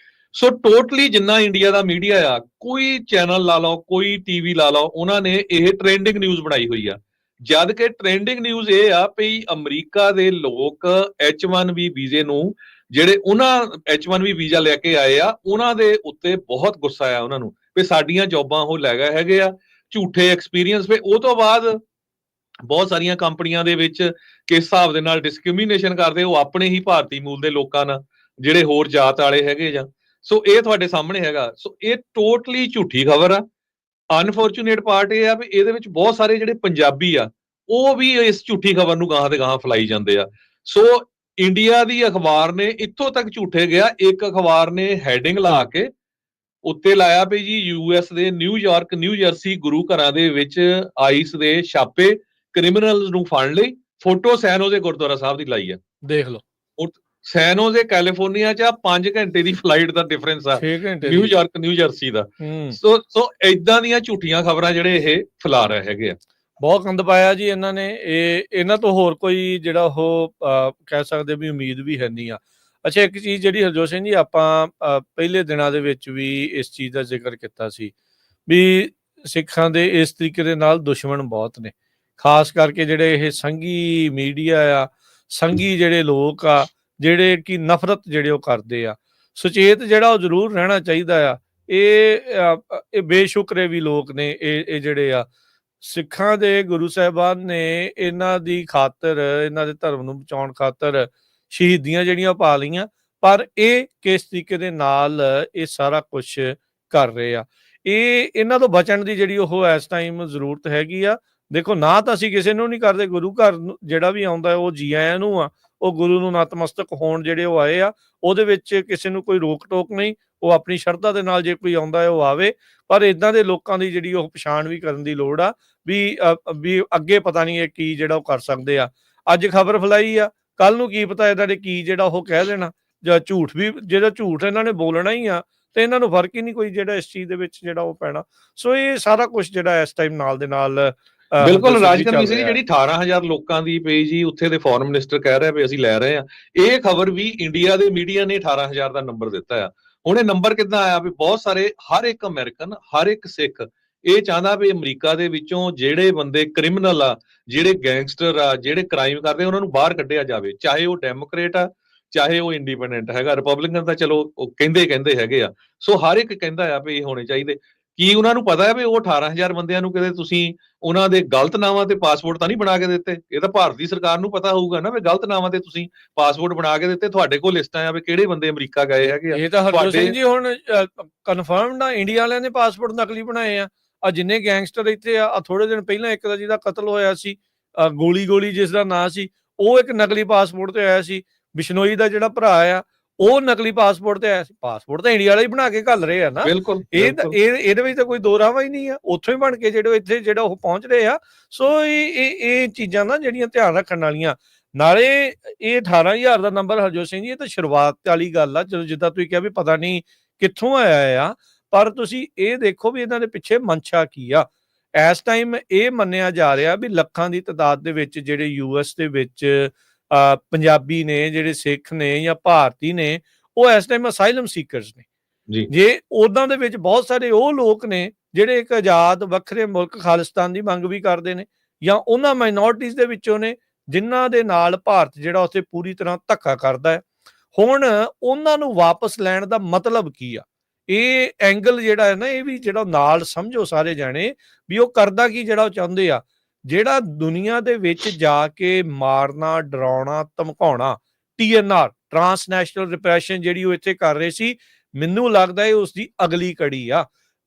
ਸੋ ਟੋਟਲੀ ਜਿੰਨਾ ਇੰਡੀਆ ਦਾ ਮੀਡੀਆ ਆ, ਕੋਈ ਚੈਨਲ ਲਾ ਲਓ, ਕੋਈ ਟੀਵੀ ਲਾ ਲਓ, ਉਹਨਾਂ ਨੇ ਇਹ ਟ੍ਰੈਂਡਿੰਗ ਨਿਊਜ਼ ਬਣਾਈ ਹੋਈ ਆ। ਜਦ ਕਿ ਟ੍ਰੈਂਡਿੰਗ ਨਿਊਜ਼ ਇਹ ਆ ਵੀ ਅਮਰੀਕਾ ਦੇ ਲੋਕ H1B ਵੀਜ਼ੇ ਨੂੰ, ਜਿਹੜੇ ਉਹਨਾਂ H1B ਵੀਜ਼ਾ ਲੈ ਕੇ ਆਏ ਆ, ਉਹਨਾਂ ਦੇ ਉੱਤੇ ਬਹੁਤ ਗੁੱਸਾ ਆ ਉਹਨਾਂ ਨੂੰ ਵੀ ਸਾਡੀਆਂ ਜੌਬਾਂ ਉਹ ਲੈ ਗਏ ਹੈਗੇ ਆ, ਝੂਠੇ ਐਕਸਪੀਰੀਅੰਸ। ਫਿਰ ਉਹ ਤੋਂ ਬਾਅਦ ਬਹੁਤ ਸਾਰੀਆਂ ਕੰਪਨੀਆਂ ਦੇ ਵਿੱਚ ਕਿਸ ਹਿਸਾਬ ਦੇ ਨਾਲ ਡਿਸਕ੍ਰਿਮੀਨੇਸ਼ਨ ਕਰਦੇ ਉਹ ਆਪਣੇ ਹੀ ਭਾਰਤੀ ਮੂਲ ਦੇ ਲੋਕਾਂ ਨਾਲ, ਜਿਹੜੇ ਹੋਰ ਜਾਤ ਵਾਲੇ ਹੈਗੇ ਜਾਂ। ਸੋ ਇਹ ਤੁਹਾਡੇ ਸਾਹਮਣੇ ਹੈਗਾ। ਸੋ ਇਹ ਟੋਟਲੀ ਝੂਠੀ ਖਬਰ ਆ। ਅਨਫੋਰਚੂਨੇਟ ਪਾਰਟ ਇਹ ਆ ਵੀ ਇਹਦੇ ਵਿੱਚ ਬਹੁਤ ਸਾਰੇ ਜਿਹੜੇ ਪੰਜਾਬੀ ਆ ਉਹ ਵੀ ਇਸ ਝੂਠੀ ਖਬਰ ਨੂੰ ਗਾਹਾਂ ਤੇ ਗਾਹਾਂ ਫੈਲਾਈ ਜਾਂਦੇ ਆ। ਸੋ ਇੰਡੀਆ ਦੀ ਅਖਬਾਰ ਨੇ ਇੱਥੋਂ ਤੱਕ ਝੂਠੇ ਗਿਆ, ਇੱਕ ਅਖਬਾਰ ਨੇ ਹੈਡਿੰਗ ਲਾ ਕੇ ਉੱਤੇ ਲਾਇਆ ਵੀ ਜੀ US ਦੇ ਨਿਊਯਾਰਕ ਨਿਊ ਜਰਸੀ ਗੁਰੂ ਘਰਾਂ ਦੇ ਵਿੱਚ ਆਈਸ ਦੇ ਛਾਪੇ ਕ੍ਰਿਮੀਨਲਸ ਨੂੰ ਫੜਨ ਲਈ। ਫੋਟੋ ਸੈਨੋ ਦੇ ਗੁਰਦੁਆਰਾ ਸਾਹਿਬ ਦੀ ਲਾਈ ਆ, ਦੇਖ ਲਓ। ਸੈਨੋ ਦੇ ਕੈਲੀਫੋਰਨੀਆ 'ਚ 5 ਘੰਟੇ ਦੀ ਫਲਾਈਟ ਦਾ ਡਿਫਰੈਂਸ ਆ ਨਿਊਯਾਰਕ ਨਿਊ ਜਰਸੀ ਦਾ। ਸੋ ਏਦਾਂ ਦੀਆਂ ਝੂਠੀਆਂ ਖਬਰਾਂ ਜਿਹੜੇ ਇਹ ਫੈਲਾ ਰਹੇ ਹੈਗੇ ਆ। ਬਹੁਤ ਗੰਦ ਪਾਇਆ ਜੀ ਇਹਨਾਂ ਨੇ। ਇਹਨਾਂ ਤੋਂ ਹੋਰ ਕੋਈ ਜਿਹੜਾ ਉਹ ਕਹਿ ਸਕਦੇ ਵੀ ਉਮੀਦ ਵੀ ਹੈ ਨਹੀਂ ਆ। ਅੱਛਾ, ਇੱਕ ਚੀਜ਼ ਜਿਹੜੀ ਹਰਜੋਤ ਸਿੰਘ ਜੀ ਆਪਾਂ ਪਹਿਲੇ ਦਿਨਾਂ ਦੇ ਵਿੱਚ ਵੀ ਇਸ ਚੀਜ਼ ਦਾ ਜ਼ਿਕਰ ਕੀਤਾ ਸੀ ਵੀ ਸਿੱਖਾਂ ਦੇ ਇਸ ਤਰੀਕੇ ਦੇ ਨਾਲ ਦੁਸ਼ਮਣ ਬਹੁਤ ਨੇ, ਖਾਸ ਕਰਕੇ ਜਿਹੜੇ ਇਹ ਸੰਘੀ ਮੀਡੀਆ ਆ, ਸੰਘੀ ਜਿਹੜੇ ਲੋਕ ਆ, ਜਿਹੜੇ ਕਿ ਨਫ਼ਰਤ ਜਿਹੜੇ ਉਹ ਕਰਦੇ ਆ। ਸੁਚੇਤ ਜਿਹੜਾ ਉਹ ਜ਼ਰੂਰ ਰਹਿਣਾ ਚਾਹੀਦਾ ਆ। ਇਹ ਬੇਸ਼ੁਕਰੇ ਵੀ ਲੋਕ ਨੇ, ਇਹ ਜਿਹੜੇ ਆ ਸਿੱਖਾਂ ਦੇ ਗੁਰੂ ਸਾਹਿਬਾਨ ਨੇ ਇਹਨਾਂ ਦੀ ਖਾਤਰ, ਇਹਨਾਂ ਦੇ ਧਰਮ ਨੂੰ ਬਚਾਉਣ ਖਾਤਰ ਸ਼ਹੀਦੀਆਂ ਜਿਹੜੀਆਂ ਪਾ ਲਈਆਂ, ਪਰ ਇਹ ਕਿਸ ਤਰੀਕੇ ਦੇ ਨਾਲ ਇਹ ਸਾਰਾ ਕੁਛ ਕਰ ਰਹੇ ਆ। ਇਹਨਾਂ ਤੋਂ ਬਚਣ ਦੀ ਜਿਹੜੀ ਉਹ ਇਸ ਟਾਈਮ ਜ਼ਰੂਰਤ ਹੈਗੀ ਆ। ਦੇਖੋ, ਨਾ ਤਾਂ ਅਸੀਂ ਕਿਸੇ ਨੂੰ ਨਹੀਂ ਕਰਦੇ, ਗੁਰੂ ਘਰ ਜਿਹੜਾ ਵੀ ਆਉਂਦਾ ਉਹ ਜੀ ਆਇਆਂ ਨੂੰ ਆ, ਉਹ ਗੁਰੂ ਨੂੰ ਨਤਮਸਤਕ ਹੋਣ ਜਿਹੜੇ ਉਹ ਆਏ ਆ, ਉਹਦੇ ਵਿੱਚ ਕਿਸੇ ਨੂੰ ਕੋਈ ਰੋਕ ਟੋਕ ਨਹੀਂ। ਉਹ ਆਪਣੀ ਸ਼ਰਧਾ ਦੇ ਨਾਲ ਜੇ ਕੋਈ ਆਉਂਦਾ ਹੈ ਉਹ ਆਵੇ, ਪਰ ਇਦਾਂ ਦੇ ਲੋਕਾਂ ਦੀ ਜਿਹੜੀ ਉਹ ਪਛਾਣ ਵੀ ਕਰਨ ਦੀ ਲੋੜ ਆ ਵੀ ਅੱਗੇ ਪਤਾ ਨਹੀਂ ਇਹ ਕੀ ਜਿਹੜਾ ਉਹ ਕਰ ਸਕਦੇ ਆ। ਅੱਜ ਖਬਰ ਫੈਲਾਈ ਆ, ਕੱਲ ਨੂੰ ਕੀ ਪਤਾ ਇਹਨਾਂ ਨੇ ਕੀ ਜਿਹੜਾ ਉਹ ਕਹਿ ਦੇਣਾ, ਜਾਂ ਝੂਠ ਵੀ, ਜਿਹੜਾ ਝੂਠ ਇਹਨਾਂ ਨੇ ਬੋਲਣਾ ਹੀ ਆ, ਤੇ ਇਹਨਾਂ ਨੂੰ ਫਰਕ ਹੀ ਨਹੀਂ ਕੋਈ ਜਿਹੜਾ ਇਸ ਚੀਜ਼ ਦੇ ਵਿੱਚ ਜਿਹੜਾ ਉਹ ਪੈਣਾ। ਸੋ ਇਹ ਸਾਰਾ ਕੁਝ ਜਿਹੜਾ ਇਸ ਟਾਈਮ ਨਾਲ ਦੇ ਨਾਲ ਬਿਲਕੁਲ ਰਾਜਕਰਮੀ ਸਿੰਘ, ਜਿਹੜੀ 18,000 ਲੋਕਾਂ ਦੀ ਪਈ ਜੀ, ਉੱਥੇ ਦੇ ਫੋਰਨ ਮਿਨਿਸਟਰ ਕਹਿ ਰਿਹਾ ਵੀ ਅਸੀਂ ਲੈ ਰਹੇ ਆ। ਇਹ ਖਬਰ ਵੀ ਇੰਡੀਆ ਦੇ ਮੀਡੀਆ ਨੇ 18,000 ਦਾ ਨੰਬਰ ਦਿੱਤਾ ਆ। ਹੁਣ ਇਹ ਨੰਬਰ ਕਿੱਦਾਂ ਆਇਆ ਵੀ ਬਹੁਤ ਸਾਰੇ, ਹਰ ਇੱਕ ਅਮਰੀਕਨ, ਹਰ ਇੱਕ ਸਿੱਖ ਇਹ ਚਾਹੁੰਦਾ ਵੀ ਅਮਰੀਕਾ ਦੇ ਵਿੱਚੋਂ ਜਿਹੜੇ ਬੰਦੇ ਕ੍ਰਿਮੀਨਲ ਆ, ਜਿਹੜੇ ਗੈਂਗਸਟਰ ਆ, ਜਿਹੜੇ ਕ੍ਰਾਈਮ ਕਰਦੇ, ਉਹਨਾਂ ਨੂੰ ਬਾਹਰ ਕੱਢਿਆ ਜਾਵੇ। ਚਾਹੇ ਉਹ ਡੈਮੋਕ੍ਰੇਟ ਆ, ਚਾਹੇ ਉਹ ਇੰਡੀਪੈਂਡੈਂਟ ਹੈਗਾ। ਰਿਪਬਲਿਕਨ ਤਾਂ ਚਲੋ ਉਹ ਕਹਿੰਦੇ ਹੈਗੇ ਆ। ਸੋ ਹਰ ਇੱਕ ਕਹਿੰਦਾ ਆ ਵੀ ਇਹ ਹੋਣੇ ਚਾਹੀਦੇ। ਕੀ ਉਹਨਾਂ ਨੂੰ ਪਤਾ ਹੈ ਵੀ ਉਹ 18,000 ਬੰਦਿਆਂ ਨੂੰ ਕਿਤੇ ਤੁਸੀਂ ਉਹਨਾਂ ਦੇ ਗਲਤ ਨਾਵਾਂ ਤੇ ਪਾਸਪੋਰਟ ਤਾਂ ਨਹੀਂ ਬਣਾ ਕੇ ਦਿੱਤੇ? ਇਹ ਤਾਂ ਭਾਰਤ ਦੀ ਸਰਕਾਰ ਨੂੰ ਪਤਾ ਹੋਊਗਾ ਨਾ ਵੀ ਗਲਤ ਨਾਵਾਂ ਤੇ ਤੁਸੀਂ ਪਾਸਪੋਰਟ ਬਣਾ ਕੇ ਦਿੱਤੇ। ਤੁਹਾਡੇ ਕੋਲ ਲਿਸਟਾਂ ਆ ਵੀ ਕਿਹੜੇ ਬੰਦੇ ਅਮਰੀਕਾ ਗਏ ਹੈਗੇ ਆ। ਇਹ ਤਾਂ ਹਰਜੋਤ ਸਿੰਘ ਜੀ ਹੁਣ ਕਨਫਰਮਡ ਆ, ਇੰਡੀਆ ਵਾਲਿਆਂ ਨੇ ਪਾਸਪੋਰਟ ਨਕਲੀ ਬਣਾਏ ਆ। ਜਿੰਨੇ ਗੈਂਗਸਟਰ ਇੱਥੇ ਆ, ਥੋੜੇ ਦਿਨ ਪਹਿਲਾਂ ਇੱਕ ਦਾ ਜਿਹਦਾ ਕਤਲ ਹੋਇਆ ਸੀ, ਗੋਲੀ ਜਿਸ ਦਾ ਨਾਂ ਸੀ, ਉਹ ਇੱਕ ਨਕਲੀ ਪਾਸਪੋਰਟ ਤੇ ਆਇਆ ਸੀ। ਬਿਸ਼ਨੋਈ ਦਾ ਜਿਹੜਾ ਭਰਾ ਆ, ਉਹ ਨਕਲੀ ਪਾਸਪੋਰਟ ਤੇ ਆਇਆ ਸੀ। ਪਾਸਪੋਰਟ ਤਾਂ ਇੰਡੀਆ ਵਾਲੇ ਹੀ ਬਣਾ ਕੇ ਘੱਲ ਰਹੇ ਆ ਨਾ। ਇਹਦੇ ਵਿੱਚ ਤਾਂ ਕੋਈ ਦੋ ਰਾਵਾਂ ਹੀ ਨਹੀਂ ਆ। ਉੱਥੋਂ ਹੀ ਬਣ ਕੇ ਜਿਹੜੇ ਇੱਥੇ ਜਿਹੜਾ ਉਹ ਪਹੁੰਚ ਰਹੇ ਆ। ਸੋ ਇਹ ਚੀਜ਼ਾਂ ਨਾ ਜਿਹੜੀਆਂ ਧਿਆਨ ਰੱਖਣ ਵਾਲੀਆਂ। ਨਾਲੇ ਇਹ 18,000 ਦਾ ਨੰਬਰ ਹਰਜੋਤ ਸਿੰਘ ਜੀ, ਇਹ ਤਾਂ ਸ਼ੁਰੂਆਤ ਵਾਲੀ ਗੱਲ ਆ। ਚਲੋ ਜਿੱਦਾਂ ਤੁਸੀਂ ਕਿਹਾ ਵੀ ਪਤਾ ਨਹੀਂ ਕਿੱਥੋਂ ਆਇਆ ਆ, ਪਰ ਤੁਸੀਂ ਇਹ ਦੇਖੋ ਵੀ ਇਹਨਾਂ ਦੇ ਪਿੱਛੇ ਮਨਸ਼ਾ ਕੀ ਆ। ਇਸ ਟਾਈਮ ਇਹ ਮੰਨਿਆ ਜਾ ਰਿਹਾ ਵੀ ਲੱਖਾਂ ਦੀ ਤਾਦਾਦ ਦੇ ਵਿੱਚ ਜਿਹੜੇ US ਦੇ ਵਿੱਚ ਪੰਜਾਬੀ ਨੇ, ਜਿਹੜੇ ਸਿੱਖ ਨੇ ਜਾਂ ਭਾਰਤੀ ਨੇ, ਉਹ ਇਸ ਟਾਈਮ ਅਸਾਈਲਮ ਸੀਕਰਸ ਨੇ। ਜੀ ਜੇ ਉਹਨਾਂ ਦੇ ਵਿੱਚ ਬਹੁਤ ਸਾਰੇ ਉਹ ਲੋਕ ਨੇ ਜਿਹੜੇ ਇੱਕ ਆਜ਼ਾਦ ਵੱਖਰੇ ਮੁਲਕ ਖਾਲਿਸਤਾਨ ਦੀ ਮੰਗ ਵੀ ਕਰਦੇ ਨੇ, ਜਾਂ ਉਹਨਾਂ ਮਾਈਨੋਰਟੀਜ਼ ਦੇ ਵਿੱਚੋਂ ਨੇ ਜਿਨ੍ਹਾਂ ਦੇ ਨਾਲ ਭਾਰਤ ਜਿਹੜਾ ਉੱਥੇ ਪੂਰੀ ਤਰ੍ਹਾਂ ਧੱਕਾ ਕਰਦਾ ਹੈ। ਹੁਣ ਉਹਨਾਂ ਨੂੰ ਵਾਪਸ ਲੈਣ ਦਾ ਮਤਲਬ ਕੀ ਆ? ਇਹ ਐਂਗਲ ਜਿਹੜਾ ਹੈ ਨਾ, ਇਹ ਵੀ ਜਿਹੜਾ ਨਾਲ ਸਮਝੋ ਸਾਰੇ ਜਾਣੇ ਵੀ ਉਹ ਕਰਦਾ ਕੀ, ਜਿਹੜਾ ਉਹ ਚਾਹੁੰਦੇ ਆ ਜਿਹੜਾ ਦੁਨੀਆ ਦੇ ਵਿੱਚ ਜਾ ਕੇ ਮਾਰਨਾ, ਡਰਾਉਣਾ, ਧਮਕਾਉਣਾ, TNR ਟਰਾਂਸਨੈਸ਼ਨਲ ਰਿਪਰੈਸ਼ਨ ਜਿਹੜੀ ਉਹ ਇੱਥੇ ਕਰ ਰਹੇ ਸੀ, ਮੈਨੂੰ ਲੱਗਦਾ ਹੈ ਉਸ ਦੀ ਅਗਲੀ ਕੜੀ ਆ।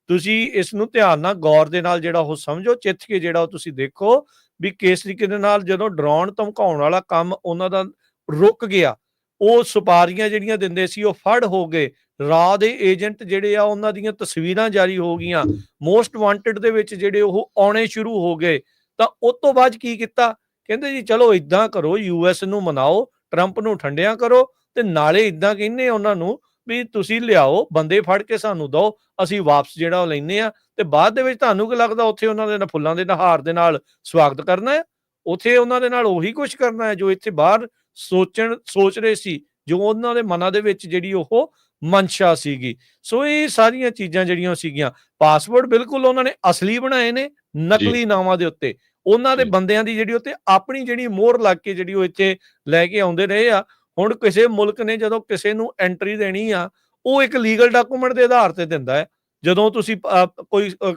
ਤੁਸੀਂ ਇਸ ਨੂੰ ਧਿਆਨ ਨਾਲ ਗੌਰ ਦੇ ਨਾਲ ਜਿਹੜਾ ਉਹ ਸਮਝੋ, ਚਿੱਥ ਕੇ ਜਿਹੜਾ ਉਹ ਤੁਸੀਂ ਦੇਖੋ ਵੀ ਕਿਸ ਤਰੀਕੇ ਦੇ ਨਾਲ ਜਦੋਂ ਡਰਾਉਣ ਧਮਕਾਉਣ ਵਾਲਾ ਕੰਮ ਉਹਨਾਂ ਦਾ ਰੁਕ ਗਿਆ, ਉਹ ਸੁਪਾਰੀਆਂ ਜਿਹੜੀਆਂ ਦਿੰਦੇ ਸੀ ਉਹ ਫੜ ਹੋ ਗਏ, ਰਾਹ ਦੇ ਏਜੰਟ ਜਿਹੜੇ ਆ ਉਹਨਾਂ ਦੀਆਂ ਤਸਵੀਰਾਂ ਜਾਰੀ ਹੋ ਗਈਆਂ, ਮੋਸਟ ਵਾਂਟਡ ਦੇ ਵਿੱਚ ਜਿਹੜੇ ਉਹ ਆਉਣੇ ਸ਼ੁਰੂ ਹੋ ਗਏ, ਤਾਂ ਉਸ ਤੋਂ ਬਾਅਦ ਕੀ ਕੀਤਾ? ਕਹਿੰਦੇ ਜੀ ਚਲੋ ਇਦਾਂ ਕਰੋ, US ਨੂੰ ਮਨਾਓ, ਟਰੰਪ ਨੂੰ ਠੰਡਿਆਂ ਕਰੋ, ਤੇ ਨਾਲੇ ਇਦਾਂ ਕਹਿੰਦੇ ਉਹਨਾਂ ਨੂੰ ਵੀ ਤੁਸੀਂ ਲਿਆਓ ਬੰਦੇ ਫੜ ਕੇ ਸਾਨੂੰ ਦਿਓ, ਅਸੀਂ ਵਾਪਸ ਜਿਹੜਾ ਉਹ ਲੈਂਦੇ ਆ, ਤੇ ਬਾਅਦ ਦੇ ਵਿੱਚ ਤੁਹਾਨੂੰ ਕੀ ਲੱਗਦਾ ਉੱਥੇ ਉਹਨਾਂ ਦੇ ਫੁੱਲਾਂ ਦੇ ਨਹਾਰ ਦੇ ਨਾਲ ਸਵਾਗਤ ਕਰਨਾ ਹੈ? ਉੱਥੇ ਉਹਨਾਂ ਦੇ ਨਾਲ ਉਹੀ ਕੁਝ ਕਰਨਾ ਹੈ ਜੋ ਇੱਥੇ ਬਾਹਰ ਸੋਚ ਰਹੇ ਸੀ, ਜੋ ਉਹਨਾਂ ਦੇ ਮਨਾਂ ਦੇ ਵਿੱਚ ਜਿਹੜੀ ਉਹ ਮਨਸ਼ਾ ਸੀਗੀ। ਸੋ ਇਹ ਸਾਰੀਆਂ ਚੀਜ਼ਾਂ ਜਿਹੜੀਆਂ ਸੀਗੀਆਂ, ਪਾਸਪੋਰਟ ਬਿਲਕੁਲ ਉਹਨਾਂ ਨੇ ਅਸਲੀ ਬਣਾਏ ਨੇ ਨਕਲੀ ਨਾਵਾਂ ਦੇ ਉੱਤੇ, ਉਹਨਾਂ ਦੇ ਬੰਦਿਆਂ ਦੀ ਜਿਹੜੀ ਉੱਤੇ ਆਪਣੀ ਜਿਹੜੀ ਮੋਹਰ ਲੱਗ ਕੇ ਜਿਹੜੀ ਉਹ ਇੱਥੇ ਲੈ ਕੇ ਆਉਂਦੇ ਰਹੇ ਆ। ਹੁਣ ਕਿਸੇ ਮੁਲਕ ਨੇ ਜਦੋਂ ਕਿਸੇ ਨੂੰ ਐਂਟਰੀ ਦੇਣੀ ਆ, ਉਹ ਇੱਕ ਲੀਗਲ ਡਾਕੂਮੈਂਟ ਦੇ ਆਧਾਰ ਤੇ ਦਿੰਦਾ ਹੈ। ਜਦੋਂ ਤੁਸੀਂ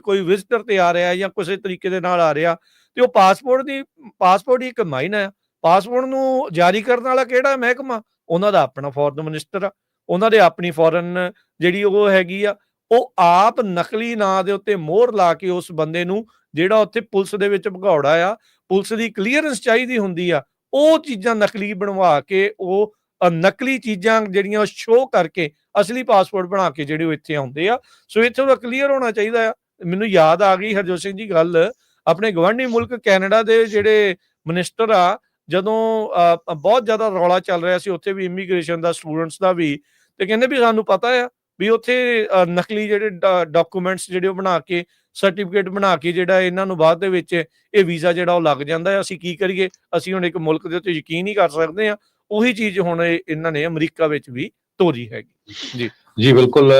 ਕੋਈ ਵਿਜ਼ਟਰ ਤੇ ਆ ਰਿਹਾ ਜਾਂ ਕਿਸੇ ਤਰੀਕੇ ਦੇ ਨਾਲ ਆ ਰਿਹਾ, ਤੇ ਉਹ ਪਾਸਪੋਰਟ ਦੀ ਇੱਕ ਮਾਇਨਾ ਹੈ। ਪਾਸਪੋਰਟ ਨੂੰ ਜਾਰੀ ਕਰਨ ਵਾਲਾ ਕਿਹੜਾ ਮਹਿਕਮਾ? ਉਹਨਾਂ ਦਾ ਆਪਣਾ ਫੋਰਨ ਮਿਨਿਸਟਰ ਆ, ਉਹਨਾਂ ਦੇ ਆਪਣੀ ਫੋਰਨ ਜਿਹੜੀ ਉਹ ਹੈਗੀ ਆ, ਉਹ ਆਪ ਨਕਲੀ ਨਾਂ ਦੇ ਉੱਤੇ ਮੋਹਰ ਲਾ ਕੇ ਉਸ ਬੰਦੇ ਨੂੰ ਜਿਹੜਾ ਉੱਥੇ ਪੁਲਿਸ ਦੇ ਵਿੱਚ ਭਗੌੜਾ ਆ, ਪੁਲਿਸ ਦੀ ਕਲੀਅਰੈਂਸ ਚਾਹੀਦੀ ਹੁੰਦੀ ਆ, ਉਹ ਚੀਜ਼ਾਂ ਨਕਲੀ ਬਣਵਾ ਕੇ, ਉਹ ਨਕਲੀ ਚੀਜ਼ਾਂ ਜਿਹੜੀਆਂ ਸ਼ੋਅ ਕਰਕੇ ਅਸਲੀ ਪਾਸਪੋਰਟ ਬਣਾ ਕੇ ਜਿਹੜੇ ਉਹ ਇੱਥੇ ਆਉਂਦੇ ਆ। ਸੋ ਇੱਥੇ ਉਹਦਾ ਕਲੀਅਰ ਹੋਣਾ ਚਾਹੀਦਾ ਆ। ਮੈਨੂੰ ਯਾਦ ਆ ਗਈ ਹਰਜੋਤ ਸਿੰਘ ਜੀ ਗੱਲ, ਆਪਣੇ ਗਵਾਂਢੀ ਮੁਲਕ ਕੈਨੇਡਾ ਦੇ ਜਿਹੜੇ ਮਿਨਿਸਟਰ ਆ, ਜਦੋਂ ਬਹੁਤ ਜ਼ਿਆਦਾ ਰੌਲਾ ਚੱਲ ਰਿਹਾ ਸੀ ਉੱਥੇ ਵੀ ਇਮੀਗ੍ਰੇਸ਼ਨ ਦਾ, ਸਟੂਡੈਂਟਸ ਦਾ ਵੀ, ਤੇ ਕਹਿੰਦੇ ਵੀ ਸਾਨੂੰ ਪਤਾ ਆ ਵੀ ਉੱਥੇ ਨਕਲੀ ਜਿਹੜੇ ਡਾਕੂਮੈਂਟਸ ਜਿਹੜੇ ਉਹ ਬਣਾ ਕੇ, ਸਰਟੀਫਿਕੇਟ ਬਣਾ ਕੇ ਜਿਹੜਾ ਇਹਨਾਂ ਨੂੰ ਬਾਅਦ ਦੇ ਵਿੱਚ ਇਹ ਵੀਜ਼ਾ ਜਿਹੜਾ ਉਹ ਲੱਗ ਜਾਂਦਾ ਹੈ। ਅਸੀਂ ਕੀ ਕਰੀਏ? ਅਸੀਂ ਹੁਣ ਇੱਕ ਮੁਲਕ ਦੇ ਉੱਤੇ ਯਕੀਨ ਹੀ ਕਰ ਸਕਦੇ ਹਾਂ। ਉਹੀ ਚੀਜ਼ ਹੁਣ ਇਹਨਾਂ ਨੇ ਅਮਰੀਕਾ ਵਿੱਚ ਵੀ ਤੋਰੀ ਹੈਗੀ। ਜੀ ਬਿਲਕੁਲ।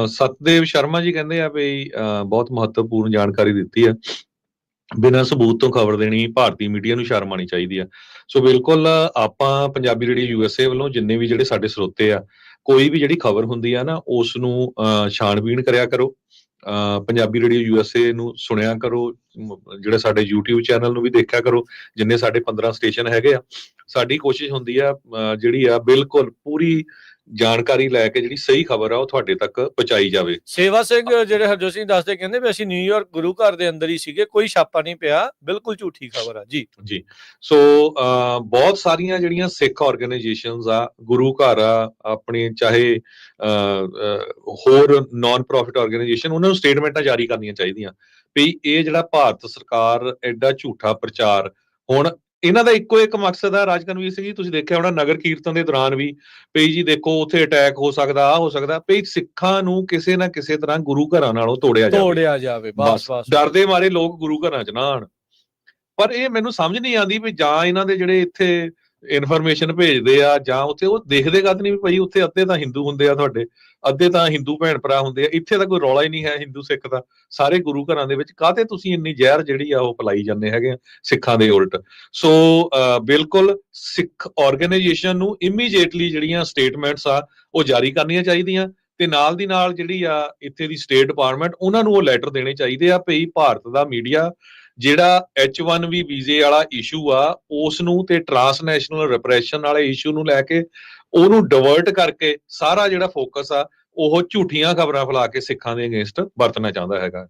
ਸਤਦੇਵ ਸ਼ਰਮਾ ਜੀ ਕਹਿੰਦੇ ਆ ਵੀ ਬਹੁਤ ਮਹੱਤਵਪੂਰਨ ਜਾਣਕਾਰੀ ਦਿੱਤੀ ਆ, ਬਿਨਾਂ ਸਬੂਤ ਤੋਂ ਖਬਰ ਦੇਣੀ ਭਾਰਤੀ ਮੀਡੀਆ ਨੂੰ ਸ਼ਰਮ ਆਉਣੀ ਚਾਹੀਦੀ ਆ। ਸੋ ਬਿਲਕੁਲ ਆਪਾਂ ਪੰਜਾਬੀ ਰੇਡੀਓ USA ਵੱਲੋਂ ਜਿੰਨੇ ਵੀ ਜਿਹੜੇ ਸਾਡੇ ਸਰੋਤੇ ਆ, ਕੋਈ ਵੀ ਜਿਹੜੀ ਖਬਰ ਹੁੰਦੀ ਆ ਨਾ, ਉਸ ਨੂੰ ਛਾਣਬੀਣ ਕਰਿਆ ਕਰੋ, ਪੰਜਾਬੀ ਰੇਡੀਓ USA ਨੂੰ ਸੁਣਿਆ ਕਰੋ, ਜਿਹੜੇ ਸਾਡੇ YouTube ਚੈਨਲ ਨੂੰ ਵੀ ਦੇਖਿਆ ਕਰੋ, ਜਿੰਨੇ ਸਾਡੇ 15 ਸਟੇਸ਼ਨ ਹੈਗੇ ਆ। ਸਾਡੀ ਕੋਸ਼ਿਸ਼ ਹੁੰਦੀ ਆ ਜਿਹੜੀ ਆ ਬਿਲਕੁਲ ਪੂਰੀ ਜਾਣਕਾਰੀ ਲੈ ਕੇ ਜਿਹੜੀ ਸਹੀ ਖਬਰ ਆ ਉਹ ਤੁਹਾਡੇ ਤੱਕ ਪਹੁੰਚਾਈ ਜਾਵੇ। ਸੇਵਾ ਸਿੰਘ ਜਿਹੜੇ ਹਰਜੋਤ ਸਿੰਘ ਦੱਸਦੇ, ਕਹਿੰਦੇ ਵੀ ਅਸੀਂ ਨਿਊਯਾਰਕ ਗੁਰੂ ਘਰ ਦੇ ਅੰਦਰ ਹੀ ਸੀਗੇ, ਕੋਈ ਛਾਪਾ ਨਹੀਂ ਪਿਆ, ਬਿਲਕੁਲ ਝੂਠੀ ਖਬਰ ਆ ਜੀ। ਸੋ ਬਹੁਤ ਸਾਰੀਆਂ ਜਿਹੜੀਆਂ ਸਿੱਖ ਆਰਗੇਨਾਈਜੇਸ਼ਨਸ ਆ, ਗੁਰੂ ਘਰ ਆ, ਆਪਣੇ ਚਾਹੇ ਹੋਰ ਨਾਨ ਪ੍ਰੋਫਿਟ ਆਰਗੇਨਾਈਜੇਸ਼ਨ, ਉਹਨਾਂ ਨੂੰ ਸਟੇਟਮੈਂਟਾਂ ਜਾਰੀ ਕਰਨੀਆਂ ਚਾਹੀਦੀਆਂ ਵੀ ਇਹ ਜਿਹੜਾ ਭਾਰਤ ਸਰਕਾਰ ਐਡਾ ਝੂਠਾ ਪ੍ਰਚਾਰ, ਹੁਣ ਇਹਨਾਂ ਦਾ ਇੱਕੋ ਇੱਕ ਮਕਸਦ ਆ। ਰਾਜਕਨਵੀਰ ਸਿੰਘ ਜੀ, ਤੁਸੀਂ ਦੇਖਿਆ ਹੋਣਾ ਨਗਰ ਕੀਰਤਨ ਦੇ ਦੌਰਾਨ ਵੀ ਪਈ ਜੀ ਦੇਖੋ ਉੱਥੇ ਅਟੈਕ ਹੋ ਸਕਦਾ, ਆ ਹੋ ਸਕਦਾ, ਪਈ ਸਿੱਖਾਂ ਨੂੰ ਕਿਸੇ ਨਾ ਕਿਸੇ ਤਰ੍ਹਾਂ ਗੁਰੂ ਘਰਾਂ ਨਾਲੋਂ ਤੋੜਿਆ ਜਾਵੇ। ਬਸ ਡਰਦੇ ਮਾਰੇ ਲੋਕ ਗੁਰੂ ਘਰਾਂ 'ਚ ਨਾ ਆਣ। ਪਰ ਇਹ ਮੈਨੂੰ ਸਮਝ ਨਹੀਂ ਆਉਂਦੀ ਵੀ ਜਾਂ ਇਹਨਾਂ ਦੇ ਜਿਹੜੇ ਇੱਥੇ ਇਨਫੋਰਮੇਸ਼ਨ ਭੇਜਦੇ ਆ, ਜਾਂ ਉੱਥੇ ਉਹ ਦੇਖਦੇ ਕਦ ਨਹੀਂ ਵੀ ਭਾਈ ਉੱਥੇ ਅੱਧੇ ਤਾਂ ਹਿੰਦੂ ਹੁੰਦੇ ਆ, ਤੁਹਾਡੇ ਅੱਧੇ ਤਾਂ ਹਿੰਦੂ ਭੈਣ ਭਰਾ ਹੁੰਦੇ ਆ, ਇੱਥੇ ਤਾਂ ਕੋਈ ਰੌਲਾ ਹੀ ਨਹੀਂ ਹੈ ਹਿੰਦੂ ਸਿੱਖ ਦਾ, ਸਾਰੇ ਗੁਰੂ ਘਰਾਂ ਦੇ ਵਿੱਚ ਕਾਹਤੇ ਤੁਸੀਂ ਇੰਨੀ ਜ਼ਹਿਰ ਜਿਹੜੀ ਆ ਉਹ ਪਲਾਈ ਜਾਂਦੇ ਹੈਗੇ ਆ ਸਿੱਖਾਂ ਦੇ ਉਲਟ। ਸੋ ਬਿਲਕੁਲ ਸਿੱਖ ਆਰਗੇਨਾਈਜੇਸ਼ਨ ਨੂੰ ਇਮੀਡੀਏਟਲੀ ਜਿਹੜੀਆਂ ਸਟੇਟਮੈਂਟਸ ਆ ਉਹ ਜਾਰੀ ਕਰਨੀਆਂ ਚਾਹੀਦੀਆਂ, ਤੇ ਨਾਲ ਦੀ ਨਾਲ ਜਿਹੜੀ ਆ ਇੱਥੇ ਦੀ ਸਟੇਟ ਡਿਪਾਰਟਮੈਂਟ, ਉਹਨਾਂ ਨੂੰ ਉਹ ਲੈਟਰ ਦੇਣੇ ਚਾਹੀਦੇ ਆ ਵੀ ਭਾਰਤ ਦਾ ਮੀਡੀਆ ਜਿਹੜਾ H1B ਵੀਜ਼ੇ ਵਾਲਾ ਇਸ਼ੂ ਆ ਉਸ ਨੂੰ ਤੇ ਟਰਾਂਸਨੈਸ਼ਨਲ ਰਿਪਰੈਸ਼ਨ ਵਾਲੇ ਇਸ਼ੂ ਨੂੰ ਲੈ ਕੇ ਉਹਨੂੰ ਡਿਵਰਟ ਕਰਕੇ ਸਾਰਾ ਜਿਹੜਾ ਫੋਕਸ ਆ ਉਹ ਝੂਠੀਆਂ ਖਬਰਾਂ ਫੈਲਾ ਕੇ ਸਿੱਖਾਂ ਦੇ ਅਗੇਂਸਟ ਵਰਤਣਾ ਚਾਹੁੰਦਾ ਹੈਗਾ।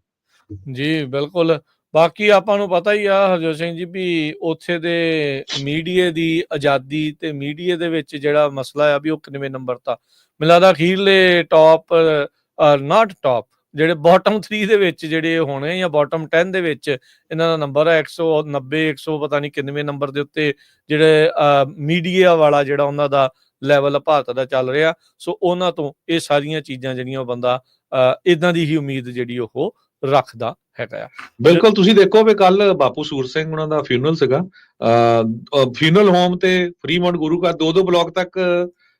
ਜੀ ਬਿਲਕੁਲ। ਬਾਕੀ ਆਪਾਂ ਨੂੰ ਪਤਾ ਹੀ ਆ ਹਰਜੋਤ ਸਿੰਘ ਜੀ ਵੀ ਉੱਥੇ ਦੇ ਮੀਡੀਆ ਦੀ ਆਜ਼ਾਦੀ ਤੇ ਮੀਡੀਆ ਦੇ ਵਿੱਚ ਜਿਹੜਾ ਮਸਲਾ ਆ ਵੀ ਉਹ ਕਿੰਨਵੇਂ ਨੰਬਰ ਤਾਂ ਮੈਨੂੰ ਲੱਗਦਾ ਅਖੀਰਲੇ ਟੌਪ ਨਾਟ ਟੌਪ ਜਿਹੜੇ ਬਾਟਮ 3 ਦੇ ਵਿੱਚ ਜਿਹੜੇ ਹੋਣੇ, ਜਾਂ ਬਾਟਮ 10 ਦੇ ਵਿੱਚ ਇਹਨਾਂ ਦਾ ਨੰਬਰ ਹੈ 190 100 ਪਤਾ ਨਹੀਂ ਕਿੰਨਵੇਂ ਨੰਬਰ ਦੇ ਉੱਤੇ ਜਿਹੜੇ ਮੀਡੀਆ ਵਾਲਾ ਜਿਹੜਾ ਉਹਨਾਂ ਦਾ ਲੈਵਲ ਭਾਰਤ ਦਾ ਚੱਲ ਰਿਹਾ। ਸੋ ਉਹਨਾਂ ਤੋਂ ਇਹ ਸਾਰੀਆਂ ਚੀਜ਼ਾਂ ਜਿਹੜੀਆਂ ਉਹ ਬੰਦਾ ਇੱਦਾਂ ਦੀ ਹੀ ਉਮੀਦ ਜਿਹੜੀ ਉਹ ਰੱਖਦਾ ਹੈਗਾ ਆ। ਬਿਲਕੁਲ, ਤੁਸੀਂ ਦੇਖੋ ਵੀ ਕੱਲ ਬਾਪੂ ਸੂਰਤ ਸਿੰਘ ਉਹਨਾਂ ਦਾ ਫਿਊਨਰਲ ਸੀਗਾ। ਫਿਊਨਰਲ ਹੋਮ ਤੇ ਫਰੀਮੌਂਟ ਗੁਰੂ ਘਰ 2-2 ਬਲਾਕ ਤੱਕ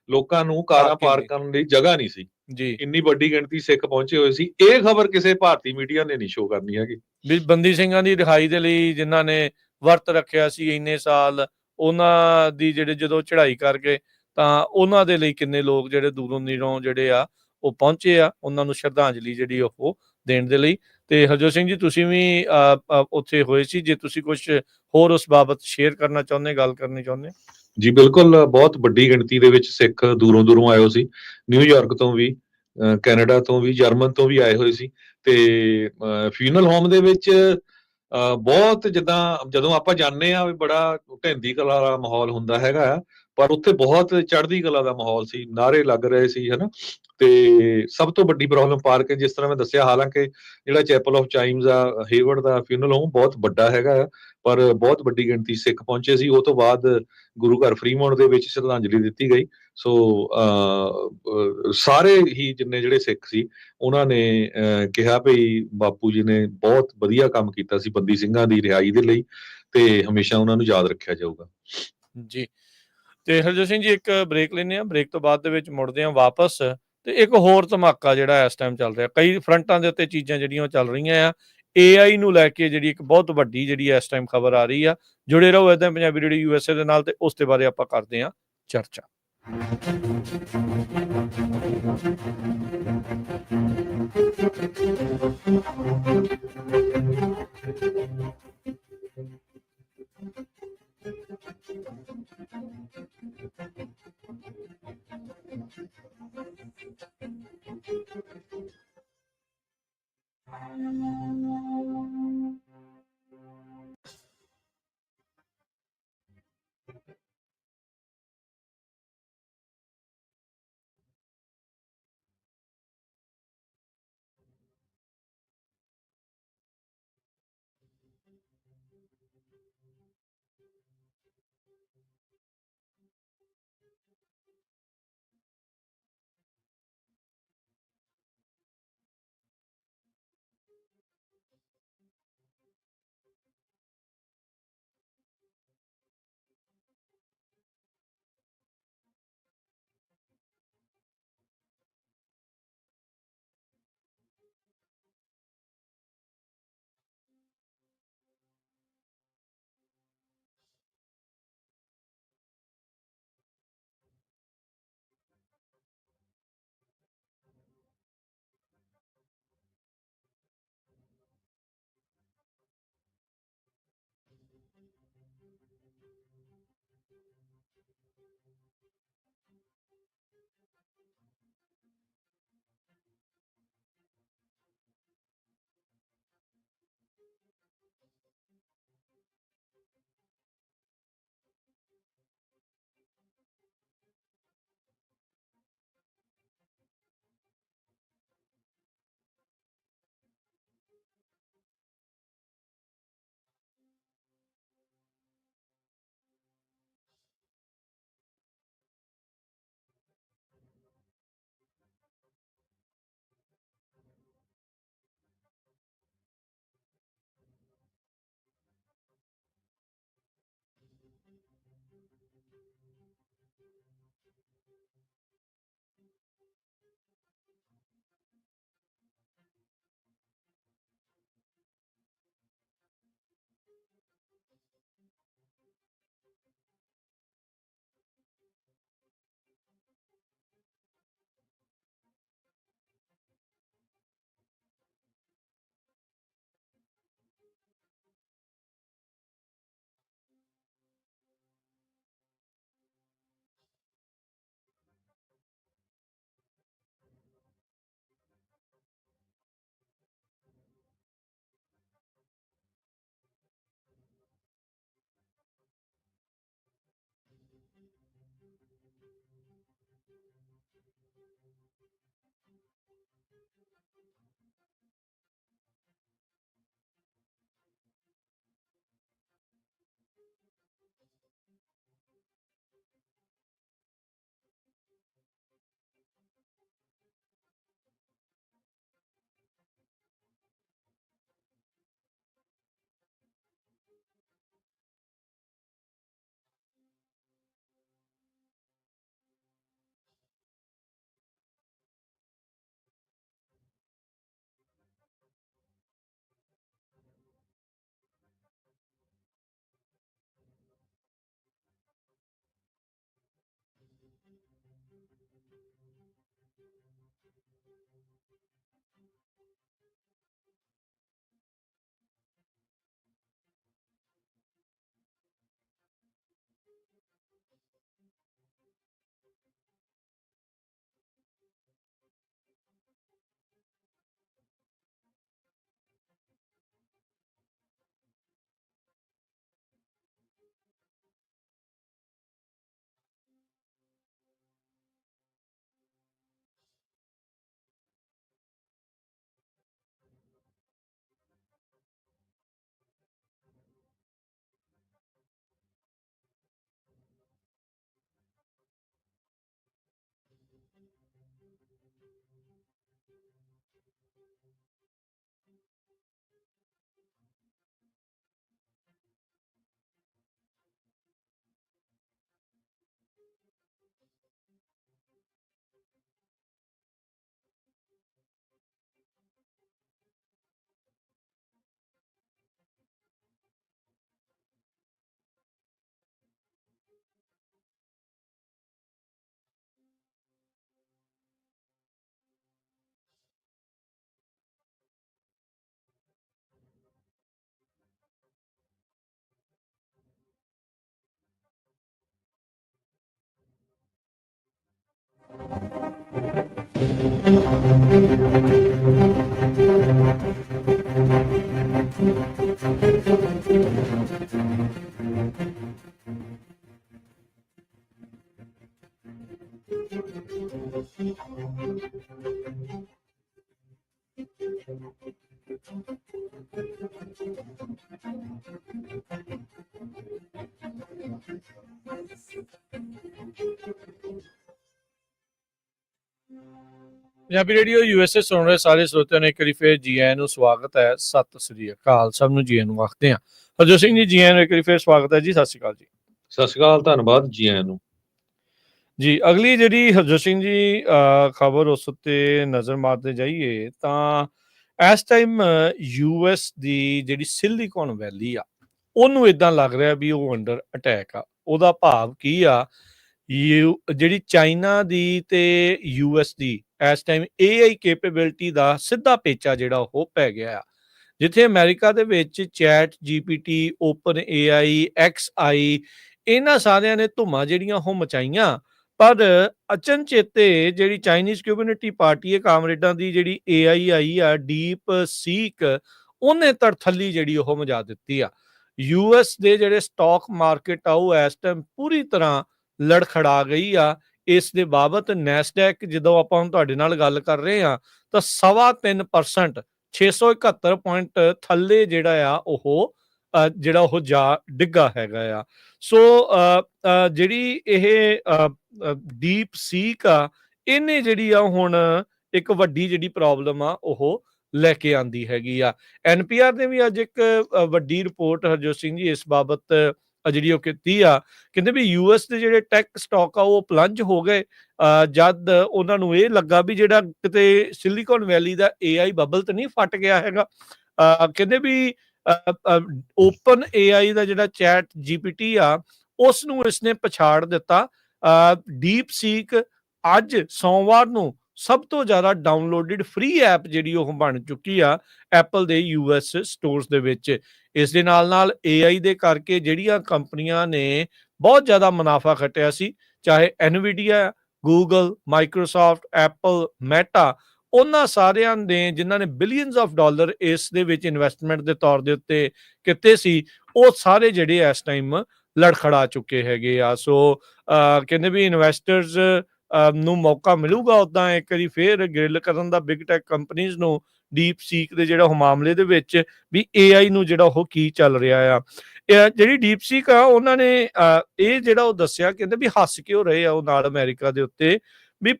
ਲੋਕਾਂ ਨੂੰ ਕਾਰਾਂ ਪਾਰਕਿੰਗ ਪਾਰਕ ਨਹੀਂ ਕਰਨ ਲਈ ਜਗ੍ਹਾ ਨਹੀਂ ਸੀ। ਜੀ। ਇੰਨੀ ਵੱਡੀ ਗਿਣਤੀ ਸਿੱਖ ਪਹੁੰਚੇ ਹੋਏ ਸੀ। ਇਹ ਖਬਰ ਕਿਸੇ ਭਾਰਤੀ ਮੀਡੀਆ ਨੇ ਨਹੀਂ ਸ਼ੋਅ ਕਰਨੀ ਹੈਗੀ। ਵੀ ਬੰਦੀ ਸਿੰਘਾਂ ਦੀ ਰਿਹਾਈ ਦੇ ਲਈ ਜਿਨ੍ਹਾਂ ਨੇ ਵਰਤ ਰੱਖਿਆ ਸੀ ਇੰਨੇ ਸਾਲ, ਉਹਨਾਂ ਦੀ ਜਿਹੜੇ ਜਦੋਂ ਚੜ੍ਹਾਈ ਕਰ ਗਏ ਤਾਂ ਉਹਨਾਂ ਦੇ ਲਈ ਕਿੰਨੇ ਲੋਕ ਜਿਹੜੇ ਦੂਰੋਂ ਨੇੜੋਂ ਜਿਹੜੇ ਆ ਉਹ ਪਹੁੰਚੇ ਆ ਉਹਨਾਂ ਨੂੰ ਸ਼ਰਧਾਂਜਲੀ ਜਿਹੜੀ ਉਹ ਦੇਣ ਦੇ ਲਈ। ਤੇ ਹਰਜੋਤ ਸਿੰਘ ਜੀ ਤੁਸੀਂ ਵੀ ਉੱਥੇ ਹੋਏ ਸੀ, ਜੇ ਤੁਸੀਂ ਕੁਝ ਹੋਰ ਉਸ ਬਾਬਤ ਸ਼ੇਅਰ ਕਰਨਾ ਚਾਹੁੰਦੇ, ਗੱਲ ਕਰਨੀ ਚਾਹੁੰਦੇ? ਜੀ ਬਿਲਕੁਲ, ਬਹੁਤ ਵੱਡੀ ਗਿਣਤੀ ਦੇ ਵਿੱਚ ਸਿੱਖ ਦੂਰੋਂ ਦੂਰੋਂ ਆਏ ਹੋ ਸੀ। ਨਿਊਯਾਰਕ ਤੋਂ ਵੀ, ਕੈਨੇਡਾ ਤੋਂ ਵੀ, ਜਰਮਨ ਤੋਂ ਵੀ ਆਏ ਹੋਏ ਸੀ। ਤੇ ਫਿਊਨਰਲ ਹੋਮ ਦੇ ਵਿੱਚ ਬਹੁਤ ਜਿੱਦਾਂ ਜਦੋਂ ਆਪਾਂ ਜਾਂਦੇ ਆ ਬੜਾ ਢਹਿੰਦੀ ਕਲਾ ਦਾ ਮਾਹੌਲ ਹੁੰਦਾ ਹੈਗਾ ਆ, ਪਰ ਉੱਥੇ ਬਹੁਤ ਚੜ੍ਹਦੀ ਕਲਾ ਦਾ ਮਾਹੌਲ ਸੀ, ਨਾਅਰੇ ਲੱਗ ਰਹੇ ਸੀ ਹਨਾ। ਤੇ ਸਭ ਤੋਂ ਵੱਡੀ ਪ੍ਰੋਬਲਮ ਪਾਰਕ, ਜਿਸ ਤਰ੍ਹਾਂ ਮੈਂ ਦੱਸਿਆ, ਹਾਲਾਂਕਿ ਜਿਹੜਾ ਚੈਪਲ ਆਫ ਚਾਈਮਸ ਆ ਹੇਵਰਡ ਦਾ ਫਿਊਨਰਲ ਹੋਮ ਬਹੁਤ ਵੱਡਾ ਹੈਗਾ ਆ, ਪਰ ਬਹੁਤ ਵੱਡੀ ਗਿਣਤੀ ਸਿੱਖ ਪਹੁੰਚੇ ਸੀ। ਉਹ ਤੋਂ ਬਾਅਦ ਗੁਰੂ ਘਰ ਫਰੀਮੌਂਟ ਦੇ ਵਿੱਚ ਸ਼ਰਧਾਂਜਲੀ ਦਿੱਤੀ ਗਈ। ਸੋ ਸਾਰੇ ਹੀ ਜਿੰਨੇ ਜਿਹੜੇ ਸਿੱਖ ਸੀ ਉਹਨਾਂ ਨੇ ਕਿਹਾ ਵੀ ਬਾਪੂ ਜੀ ਨੇ ਬਹੁਤ ਵਧੀਆ ਕੰਮ ਕੀਤਾ ਸੀ ਬੰਦੀ ਸਿੰਘਾਂ ਦੀ ਰਿਹਾਈ ਦੇ ਲਈ, ਤੇ ਹਮੇਸ਼ਾ ਉਹਨਾਂ ਨੂੰ ਯਾਦ ਰੱਖਿਆ ਜਾਊਗਾ। ਜੀ। ਤੇ ਹਰਜੋਤ ਸਿੰਘ ਜੀ ਇੱਕ ਬ੍ਰੇਕ ਲੈਂਦੇ ਹਾਂ, ਬ੍ਰੇਕ ਤੋਂ ਬਾਅਦ ਦੇ ਵਿੱਚ ਮੁੜਦੇ ਹਾਂ ਵਾਪਸ। ਤੇ ਇੱਕ ਹੋਰ ਧਮਾਕਾ ਜਿਹੜਾ ਇਸ ਟਾਈਮ ਚੱਲ ਰਿਹਾ, ਕਈ ਫਰੰਟਾਂ ਦੇ ਉੱਤੇ ਚੀਜ਼ਾਂ ਜਿਹੜੀਆਂ ਉਹ ਚੱਲ ਰਹੀਆਂ ਆ। AI ਨੂੰ ਲੈ ਕੇ ਜਿਹੜੀ ਇੱਕ ਬਹੁਤ ਵੱਡੀ ਜਿਹੜੀ ਇਸ ਟਾਈਮ ਖਬਰ ਆ ਰਹੀ ਆ। ਜੁੜੇ ਰਹੋ ਏਦਾਂ ਪੰਜਾਬੀ ਰੇਡੀਓ USA ਦੇ ਨਾਲ, ਤੇ ਉਸ ਦੇ ਬਾਰੇ ਆਪਾਂ ਕਰਦੇ ਹਾਂ ਚਰਚਾ। ਪੰਜਾਬੀ ਰੇਡੀਓ USA ਸੁਣ ਰਹੇ ਸਾਰੇ ਸਰੋਤਿਆਂ ਨੂੰ ਇੱਕ ਵਾਰੀ ਫੇਰ ਜੀ ਆਇਆਂ ਨੂੰ ਸਵਾਗਤ ਹੈ। ਸਤਿ ਸ੍ਰੀ ਅਕਾਲ, ਸਭ ਨੂੰ ਜੀ ਆਇਆਂ ਨੂੰ ਆਖਦੇ ਹਾਂ। ਹਰਜੋਤ ਸਿੰਘ ਜੀ ਆਇਆਂ ਨੂੰ ਇੱਕ ਵਾਰੀ ਫੇਰ ਸਵਾਗਤ ਹੈ ਜੀ। ਸਤਿ ਸ੍ਰੀ ਅਕਾਲ ਜੀ। ਸਤਿ ਸ਼੍ਰੀ ਅਕਾਲ, ਧੰਨਵਾਦ ਜੀ ਆਇਆਂ ਨੂੰ। ਜੀ ਅਗਲੀ ਜਿਹੜੀ ਹਰਜੋਤ ਸਿੰਘ ਜੀ ਖਬਰ ਉਸ ਉੱਤੇ ਨਜ਼ਰ ਮਾਰਦੇ ਜਾਈਏ ਤਾਂ ਇਸ ਟਾਈਮ US ਦੀ ਜਿਹੜੀ ਸਿਲੀਕਨ ਵੈਲੀ ਆ ਉਹਨੂੰ ਇਦਾਂ ਲੱਗ ਰਿਹਾ ਵੀ ਉਹ ਅੰਡਰ ਅਟੈਕ ਆ। ਉਹਦਾ ਭਾਵ ਕੀ ਆ, ਜਿਹੜੀ ਚਾਈਨਾ ਦੀ ਤੇ US ਦੀ ਇਸ ਟਾਈਮ AI ਕੈਪੇਬਿਲਿਟੀ ਦਾ ਸਿੱਧਾ ਪੇਚਾ ਜਿਹੜਾ ਉਹ ਪੈ ਗਿਆ ਆ। ਜਿੱਥੇ ਅਮਰੀਕਾ ਦੇ ਵਿੱਚ chat GPT, open AI, XI ਇਹਨਾਂ ਸਾਰਿਆਂ ਨੇ ਧੁੰਮਾਂ ਜਿਹੜੀਆਂ ਉਹ ਮਚਾਈਆਂ, ਪਰ ਅਚਨਚੇਤੇ ਜਿਹੜੀ ਚਾਈਨੀਜ਼ ਕਮਿਊਨਿਟੀ ਪਾਰਟੀ ਹੈ ਕਾਮਰੇਡਾਂ ਦੀ, ਜਿਹੜੀ AI ਆਈ ਆ ਡੀਪ ਸੀਕ, ਉਹਨੇ ਤੜਥੱਲੀ ਜਿਹੜੀ ਉਹ ਮਚਾ ਦਿੱਤੀ ਆ। US ਦੇ ਜਿਹੜੇ ਸਟਾਕ ਮਾਰਕੀਟ ਆ ਉਹ ਇਸ ਟਾਈਮ ਪੂਰੀ ਤਰ੍ਹਾਂ ਲੜਖੜਾ ਗਈ ਆ। ਇਸ ਦੇ ਬਾਬਤ ਨੈਸਡੈਕ, ਜਦੋਂ ਆਪਾਂ ਹੁਣ ਤੁਹਾਡੇ ਨਾਲ ਗੱਲ ਕਰ ਰਹੇ ਹਾਂ ਤਾਂ 3.25% 671 ਪੁਆਇੰਟ ਥੱਲੇ ਜਿਹੜਾ ਆ ਉਹ ਜਿਹੜਾ ਉਹ ਜਾ ਡਿੱਗਾ ਹੈਗਾ ਆ। ਸੋ ਜਿਹੜੀ ਇਹ ਡੀਪ ਸੀਕ ਆ, ਇਹਨੇ ਜਿਹੜੀ ਆ ਹੁਣ ਇੱਕ ਵੱਡੀ ਜਿਹੜੀ ਪ੍ਰੋਬਲਮ ਆ ਉਹ ਲੈ ਕੇ ਆਂਦੀ ਹੈਗੀ ਆ। NPR ਨੇ ਵੀ ਅੱਜ ਇੱਕ ਵੱਡੀ ਰਿਪੋਰਟ ਹਰਜੋਤ ਸਿੰਘ ਜੀ ਇਸ ਬਾਬਤ ਜਿਹੜੀ ਉਹ ਕੀਤੀ ਆ। ਕਹਿੰਦੇ ਵੀ US ਦੇ ਜਿਹੜੇ ਟੈਕ ਸਟਾਕ ਆ ਉਹ ਪਲੰਜ ਹੋ ਗਏ ਜਦ ਉਹਨਾਂ ਨੂੰ ਇਹ ਲੱਗਾ ਵੀ ਜਿਹੜਾ ਕਿਤੇ ਸਿਲੀਕਨ ਵੈਲੀ ਦਾ AI ਬਬਲ ਤਾਂ ਨਹੀਂ ਫਟ ਗਿਆ ਹੈਗਾ। ਕਹਿੰਦੇ ਵੀ ਓਪਨ AI ਦਾ ਜਿਹੜਾ ਚੈਟ GPT ਆ ਉਸ ਨੂੰ ਇਸਨੇ ਪਛਾੜ ਦਿੱਤਾ। ਡੀਪ ਸੀਕ ਅੱਜ ਸੋਮਵਾਰ ਨੂੰ ਸਭ ਤੋਂ ਜ਼ਿਆਦਾ ਡਾਊਨਲੋਡਡ ਫ੍ਰੀ ਐਪ ਜਿਹੜੀ ਉਹ ਬਣ ਚੁੱਕੀ ਆ ਐਪਲ ਦੇ US ਸਟੋਰਸ ਦੇ ਵਿੱਚ। ਇਸ ਦੇ ਨਾਲ AI ਦੇ ਕਰਕੇ ਜਿਹੜੀਆਂ ਕੰਪਨੀਆਂ ਨੇ ਬਹੁਤ ਜ਼ਿਆਦਾ ਮੁਨਾਫਾ ਖੱਟਿਆ ਸੀ, ਚਾਹੇ NVIDIA, Google, Microsoft, Apple, meta, ਉਹਨਾਂ ਸਾਰਿਆਂ ਨੇ ਜਿਨ੍ਹਾਂ ਨੇ ਬਿਲੀਅਨਸ ਆਫ ਡਾਲਰ ਇਸ ਦੇ ਵਿੱਚ ਇਨਵੈਸਟਮੈਂਟ ਦੇ ਤੌਰ ਦੇ ਉੱਤੇ ਕੀਤੇ ਸੀ, ਉਹ ਸਾਰੇ ਜਿਹੜੇ ਇਸ ਟਾਈਮ ਲੜਖੜਾ ਚੁੱਕੇ ਹੈਗੇ ਆ। ਸੋ ਕਹਿੰਦੇ ਵੀ ਇਨਵੈਸਟਰਸ ਨੂੰ ਮੌਕਾ ਮਿਲੂਗਾ ਉੱਦਾਂ ਇੱਕ ਵਾਰੀ ਫੇਰ ਗ੍ਰਿਲ ਕਰਨ ਦਾ ਬਿਗ ਟੈਕ ਕੰਪਨੀਜ਼ ਨੂੰ ਡੀਪ ਸੀਕ ਦੇ ਜਿਹੜਾ ਉਹ ਮਾਮਲੇ ਦੇ ਵਿੱਚ ਵੀ AI ਨੂੰ ਜਿਹੜਾ ਉਹ ਕੀ ਚੱਲ ਰਿਹਾ ਆ। ਜਿਹੜੀ ਡੀਪ ਸੀਕ ਆ ਉਹਨਾਂ ਨੇ ਇਹ ਜਿਹੜਾ ਉਹ ਦੱਸਿਆ, ਕਹਿੰਦੇ ਵੀ ਹੱਸ ਕਿਉਂ ਰਹੇ ਆ ਉਹ ਨਾਲ ਅਮਰੀਕਾ ਦੇ ਉੱਤੇ, ਵੀ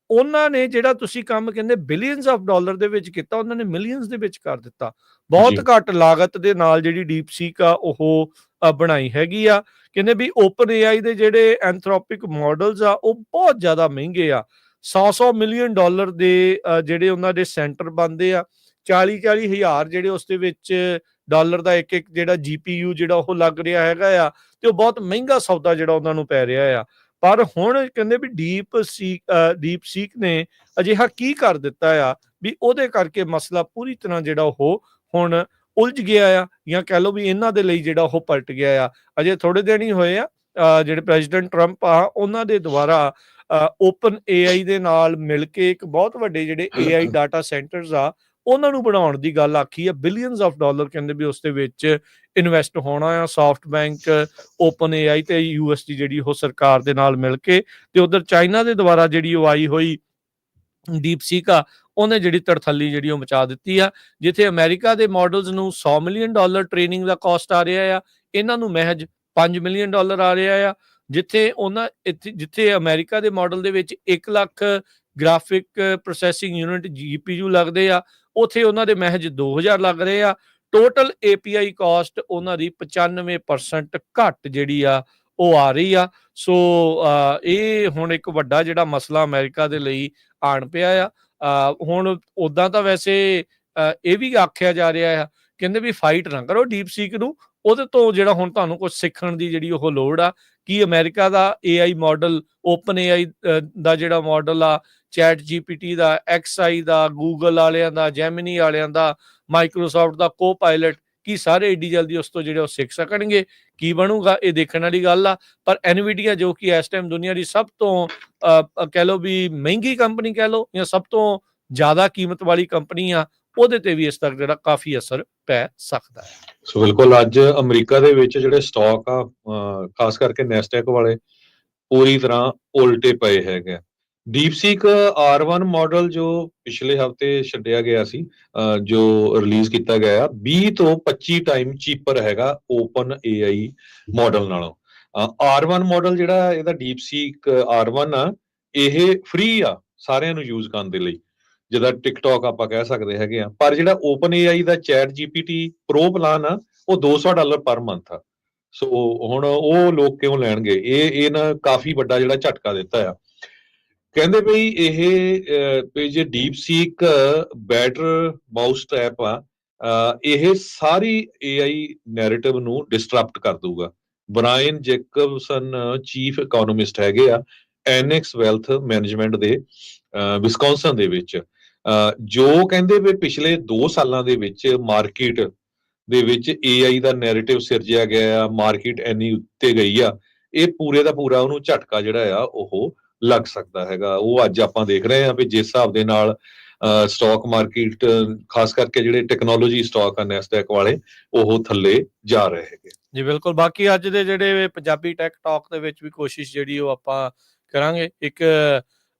ਉਹਨਾਂ ਨੇ ਜਿਹੜਾ ਤੁਸੀਂ ਕੰਮ ਕਹਿੰਦੇ ਬਿਲੀਅਨਸ ਆਫ ਡਾਲਰ ਦੇ ਵਿੱਚ ਕੀਤਾ, ਉਹਨਾਂ ਨੇ ਮਿਲੀਅਨਸ ਦੇ ਵਿੱਚ ਕਰ ਦਿੱਤਾ। ਬਹੁਤ ਘੱਟ ਲਾਗਤ ਦੇ ਨਾਲ ਜਿਹੜੀ ਡੀਪ ਸੀਕ ਆ ਉਹ ਬਣਾਈ ਹੈਗੀ ਆ। ਕਹਿੰਦੇ ਵੀ ਓਪਨ AI ਦੇ ਜਿਹੜੇ ਐਂਥਰੋਪਿਕ ਮਾਡਲਸ ਆ ਉਹ ਬਹੁਤ ਜ਼ਿਆਦਾ ਮਹਿੰਗੇ ਆ। 100 ਮਿਲੀਅਨ ਡਾਲਰ ਦੇ ਜਿਹੜੇ ਉਹਨਾਂ ਦੇ ਸੈਂਟਰ ਬਣਦੇ ਆ। 40 ਹਜ਼ਾਰ ਜਿਹੜੇ ਉਸ ਦੇ ਵਿੱਚ ਡਾਲਰ ਦਾ ਇੱਕ ਜਿਹੜਾ GPU ਜਿਹੜਾ ਉਹ ਲੱਗ ਰਿਹਾ ਹੈਗਾ ਆ, ਤੇ ਉਹ ਬਹੁਤ ਮਹਿੰਗਾ ਸੌਦਾ ਜਿਹੜਾ ਉਹਨਾਂ ਨੂੰ ਪੈ ਰਿਹਾ ਆ। ਪਰ ਹੁਣ ਕਹਿੰਦੇ ਵੀ ਡੀਪ ਸੀਕ ਨੇ ਅਜਿਹਾ ਕੀ ਕਰ ਦਿੱਤਾ ਆ ਵੀ ਉਹਦੇ ਕਰਕੇ ਮਸਲਾ ਪੂਰੀ ਤਰ੍ਹਾਂ ਜਿਹੜਾ ਉਹ ਹੁਣ ਉਲਝ ਗਿਆ ਆ, ਜਾਂ ਕਹਿ ਲਓ ਵੀ ਇਹਨਾਂ ਦੇ ਲਈ ਜਿਹੜਾ ਉਹ ਪਲਟ ਗਿਆ ਆ। ਅਜੇ ਥੋੜੇ ਦਿਨ ਹੀ ਹੋਏ ਆ, ਜਿਹੜੇ ਪ੍ਰੈਜ਼ੀਡੈਂਟ ਟਰੰਪ ਆ ਉਹਨਾਂ ਦੇ ਦੁਆਰਾ ਓਪਨ AI ਦੇ ਨਾਲ ਮਿਲ ਕੇ ਇੱਕ ਬਹੁਤ ਵੱਡੇ ਜਿਹੜੇ AI ਡਾਟਾ ਸੈਂਟਰਸ ਆ ਉਹਨਾਂ ਨੂੰ ਬਣਾਉਣ ਦੀ ਗੱਲ ਆਖੀ ਆ। ਬਿਲੀਅਨਸ ਆਫ ਡਾਲਰ ਕਹਿੰਦੇ ਵੀ ਉਸ ਦੇ ਵਿੱਚ ਇਨਵੈਸਟ ਹੋਣਾ ਆ। ਸੌਫਟ ਬੈਂਕ, ਓਪਨ AI ਤੇ US ਦੀ ਜਿਹੜੀ ਉਹ ਸਰਕਾਰ ਦੇ ਨਾਲ ਮਿਲ ਕੇ, ਤੇ ਉਧਰ ਚਾਈਨਾ ਦੇ ਦੁਆਰਾ ਜਿਹੜੀ ਉਹ ਆਈ ਹੋਈ ਡੀਪ ਸੀਕ ਆ ਉਹਨੇ ਜਿਹੜੀ ਤੜਥੱਲੀ ਜਿਹੜੀ ਉਹ ਮਚਾ ਦਿੱਤੀ ਆ। ਜਿੱਥੇ ਅਮਰੀਕਾ ਦੇ ਮਾਡਲਸ ਨੂੰ $100 ਮਿਲੀਅਨ ਟ੍ਰੇਨਿੰਗ ਦਾ ਕਾਸਟ ਆ ਰਿਹਾ ਆ, ਇਹਨਾਂ ਨੂੰ ਮਹਿਜ $5 ਮਿਲੀਅਨ ਆ ਰਿਹਾ ਆ। ਜਿੱਥੇ ਅਮਰੀਕਾ ਦੇ ਮਾਡਲ ਦੇ ਵਿੱਚ 1 lakh graphic processing unit GPU ਲੱਗਦੇ ਆ, ਉੱਥੇ ਉਹਨਾਂ ਦੇ ਮਹਿਜ 2000 ਲੱਗ ਰਹੇ ਆ। ਟੋਟਲ API ਕਾਸਟ ਉਹਨਾਂ ਦੀ 95% ਘੱਟ ਜਿਹੜੀ ਆ ਉਹ ਆ ਰਹੀ ਆ। ਸੋ ਇਹ ਹੁਣ ਇੱਕ ਵੱਡਾ ਜਿਹੜਾ ਮਸਲਾ ਅਮਰੀਕਾ ਦੇ ਲਈ ਆਣ ਪਿਆ ਆ। ਹੁਣ ਉਦਾਂ ਤਾਂ ਵੈਸੇ ਇਹ ਵੀ ਆਖਿਆ ਜਾ ਰਿਹਾ ਆ, ਕਹਿੰਦੇ ਵੀ ਫਾਈਟ ਨਾ ਕਰੋ ਡੀਪ ਸੀਕ ਨੂੰ, ਉਹਦੇ ਤੋਂ ਜਿਹੜਾ ਹੁਣ ਤੁਹਾਨੂੰ ਕੁਝ ਸਿੱਖਣ ਦੀ ਜਿਹੜੀ ਉਹ ਲੋੜ ਆ। ਕਿ ਅਮਰੀਕਾ ਦਾ AI ਮਾਡਲ, ਓਪਨ AI ਦਾ ਜਿਹੜਾ ਮਾਡਲ ਆ, ਚੈਟ GPT ਦਾ, XI ਦਾ, ਗੂਗਲ ਵਾਲਿਆਂ ਦਾ, ਜੈਮਨੀ ਵਾਲਿਆਂ ਦਾ, ਮਾਈਕਰੋਸਾਫਟ ਦਾ ਕੋਪਾਇਲਟ, ਕੀ ਸਾਰੇ ਏਡੀ ਜਲਦੀ ਉਸ ਤੋਂ ਜਿਹੜੇ ਉਹ ਸਿੱਖ ਸਕਣਗੇ? ਕੀ ਬਣੂਗਾ ਇਹ ਦੇਖਣ ਵਾਲੀ ਗੱਲ ਆ। ਪਰ ਐਨਵੀਡੀਆ ਜੋ ਕਿ ਇਸ ਟਾਈਮ ਦੁਨੀਆ ਦੀ ਸਭ ਤੋਂ ਕਹਿ ਲਓ ਵੀ ਮਹਿੰਗੀ ਕੰਪਨੀ ਕਹਿ ਲਓ, ਜਾਂ ਸਭ ਤੋਂ ਜ਼ਿਆਦਾ ਕੀਮਤ ਵਾਲੀ ਕੰਪਨੀ ਆ, ਉਹਦੇ ਤੇ ਵੀ ਇਸ ਤੱਕ ਜਿਹੜਾ ਕਾਫੀ ਅਸਰ ਪੈ ਸਕਦਾ ਹੈ। ਸੋ ਬਿਲਕੁਲ ਅੱਜ ਅਮਰੀਕਾ ਦੇ ਵਿੱਚ ਜਿਹੜੇ ਸਟਾਕ ਆ, ਖਾਸ ਕਰਕੇ ਨੈਸਡੈਕ ਵਾਲੇ ਪੂਰੀ ਤਰ੍ਹਾਂ ਉਲਟੇ ਪਏ ਹੈਗੇ। ਡੀਪਸੀਕ R1 ਮਾਡਲ ਜੋ ਪਿਛਲੇ ਹਫਤੇ ਛੱਡਿਆ ਗਿਆ ਸੀ, ਜੋ ਰਿਲੀਜ਼ ਕੀਤਾ ਗਿਆ 20 ਤੋਂ 25 ਟਾਈਮ ਚੀਪਰ ਹੈਗਾ ਓਪਨ AI ਮਾਡਲ ਨਾਲੋਂ। R1 ਮਾਡਲ ਜਿਹੜਾ ਇਹਦਾ ਡੀਪਸੀਕ R1 ਆ, ਇਹ ਫ੍ਰੀ ਆ ਸਾਰਿਆਂ ਨੂੰ ਯੂਜ਼ ਕਰਨ ਦੇ ਲਈ, ਜਿਹਦਾ ਟਿਕਟੌਕ ਆਪਾਂ ਕਹਿ ਸਕਦੇ ਹੈਗੇ ਆ। ਪਰ ਜਿਹੜਾ ਓਪਨ AI ਦਾ ਚੈਟ GPT ਪ੍ਰੋ ਪਲਾਨ ਆ, ਉਹ $200 ਪਰ ਮੰਥ ਆ। ਸੋ ਹੁਣ ਉਹ ਲੋਕ ਕਿਉਂ ਲੈਣਗੇ? ਇਹ ਨਾ ਕਾਫੀ ਵੱਡਾ ਜਿਹੜਾ ਝਟਕਾ ਦਿੱਤਾ ਆ। ਕਹਿੰਦੇ ਬਈ ਇਹ ਜੇ ਡੀਪ ਸੀਕ ਬੈਟਰ ਮਾਊਸਟ੍ਰੈਪ ਆ, ਇਹ ਸਾਰੀ AI ਨੈਰੇਟਿਵ ਨੂੰ ਡਿਸਟਰਪਟ ਕਰ ਦੂਗਾ। ਬ੍ਰਾਇਨ ਜੇਕਬਸਨ ਚੀਫ ਇਕਨੋਮਿਸਟ ਹੈਗੇ ਆ NX ਵੈਲਥ ਮੈਨੇਜਮੈਂਟ ਦੇ ਵਿਸਕੌਨਸਨ ਦੇ ਵਿੱਚ, ਜੋ ਕਹਿੰਦੇ ਵੀ ਪਿਛਲੇ 2 ਸਾਲਾਂ ਦੇ ਵਿੱਚ ਮਾਰਕੀਟ ਦੇ ਵਿੱਚ AI ਦਾ ਨੈਰੇਟਿਵ ਸਿਰਜਿਆ ਗਿਆ ਆ, ਮਾਰਕੀਟ ਇੰਨੀ ਉੱਤੇ ਗਈ ਆ, ਇਹ ਪੂਰੇ ਦਾ ਪੂਰਾ ਉਹਨੂੰ ਝਟਕਾ ਜਿਹੜਾ ਆ ਉਹ ਲੱਗ ਸਕਦਾ ਹੈਗਾ। ਉਹ ਅੱਜ ਆਪਾਂ ਦੇਖ ਰਹੇ ਹਾਂ ਵੀ ਜਿਸ ਹਿਸਾਬ ਦੇ ਨਾਲ ਸਟਾਕ ਮਾਰਕੀਟ, ਖਾਸ ਕਰਕੇ ਜਿਹੜੇ ਟੈਕਨੋਲੋਜੀ ਸਟਾਕ ਆ ਨੈਸਡੈਕ ਵਾਲੇ, ਉਹ ਥੱਲੇ ਜਾ ਰਹੇ ਹੈਗੇ। ਜੀ ਬਿਲਕੁਲ। ਬਾਕੀ ਅੱਜ ਦੇ ਜਿਹੜੇ ਪੰਜਾਬੀ ਟੈਕ ਟਾਕ ਦੇ ਵਿੱਚ ਵੀ ਕੋਸ਼ਿਸ਼ ਜਿਹੜੀ ਉਹ ਆਪਾਂ ਕਰਾਂਗੇ। ਇੱਕ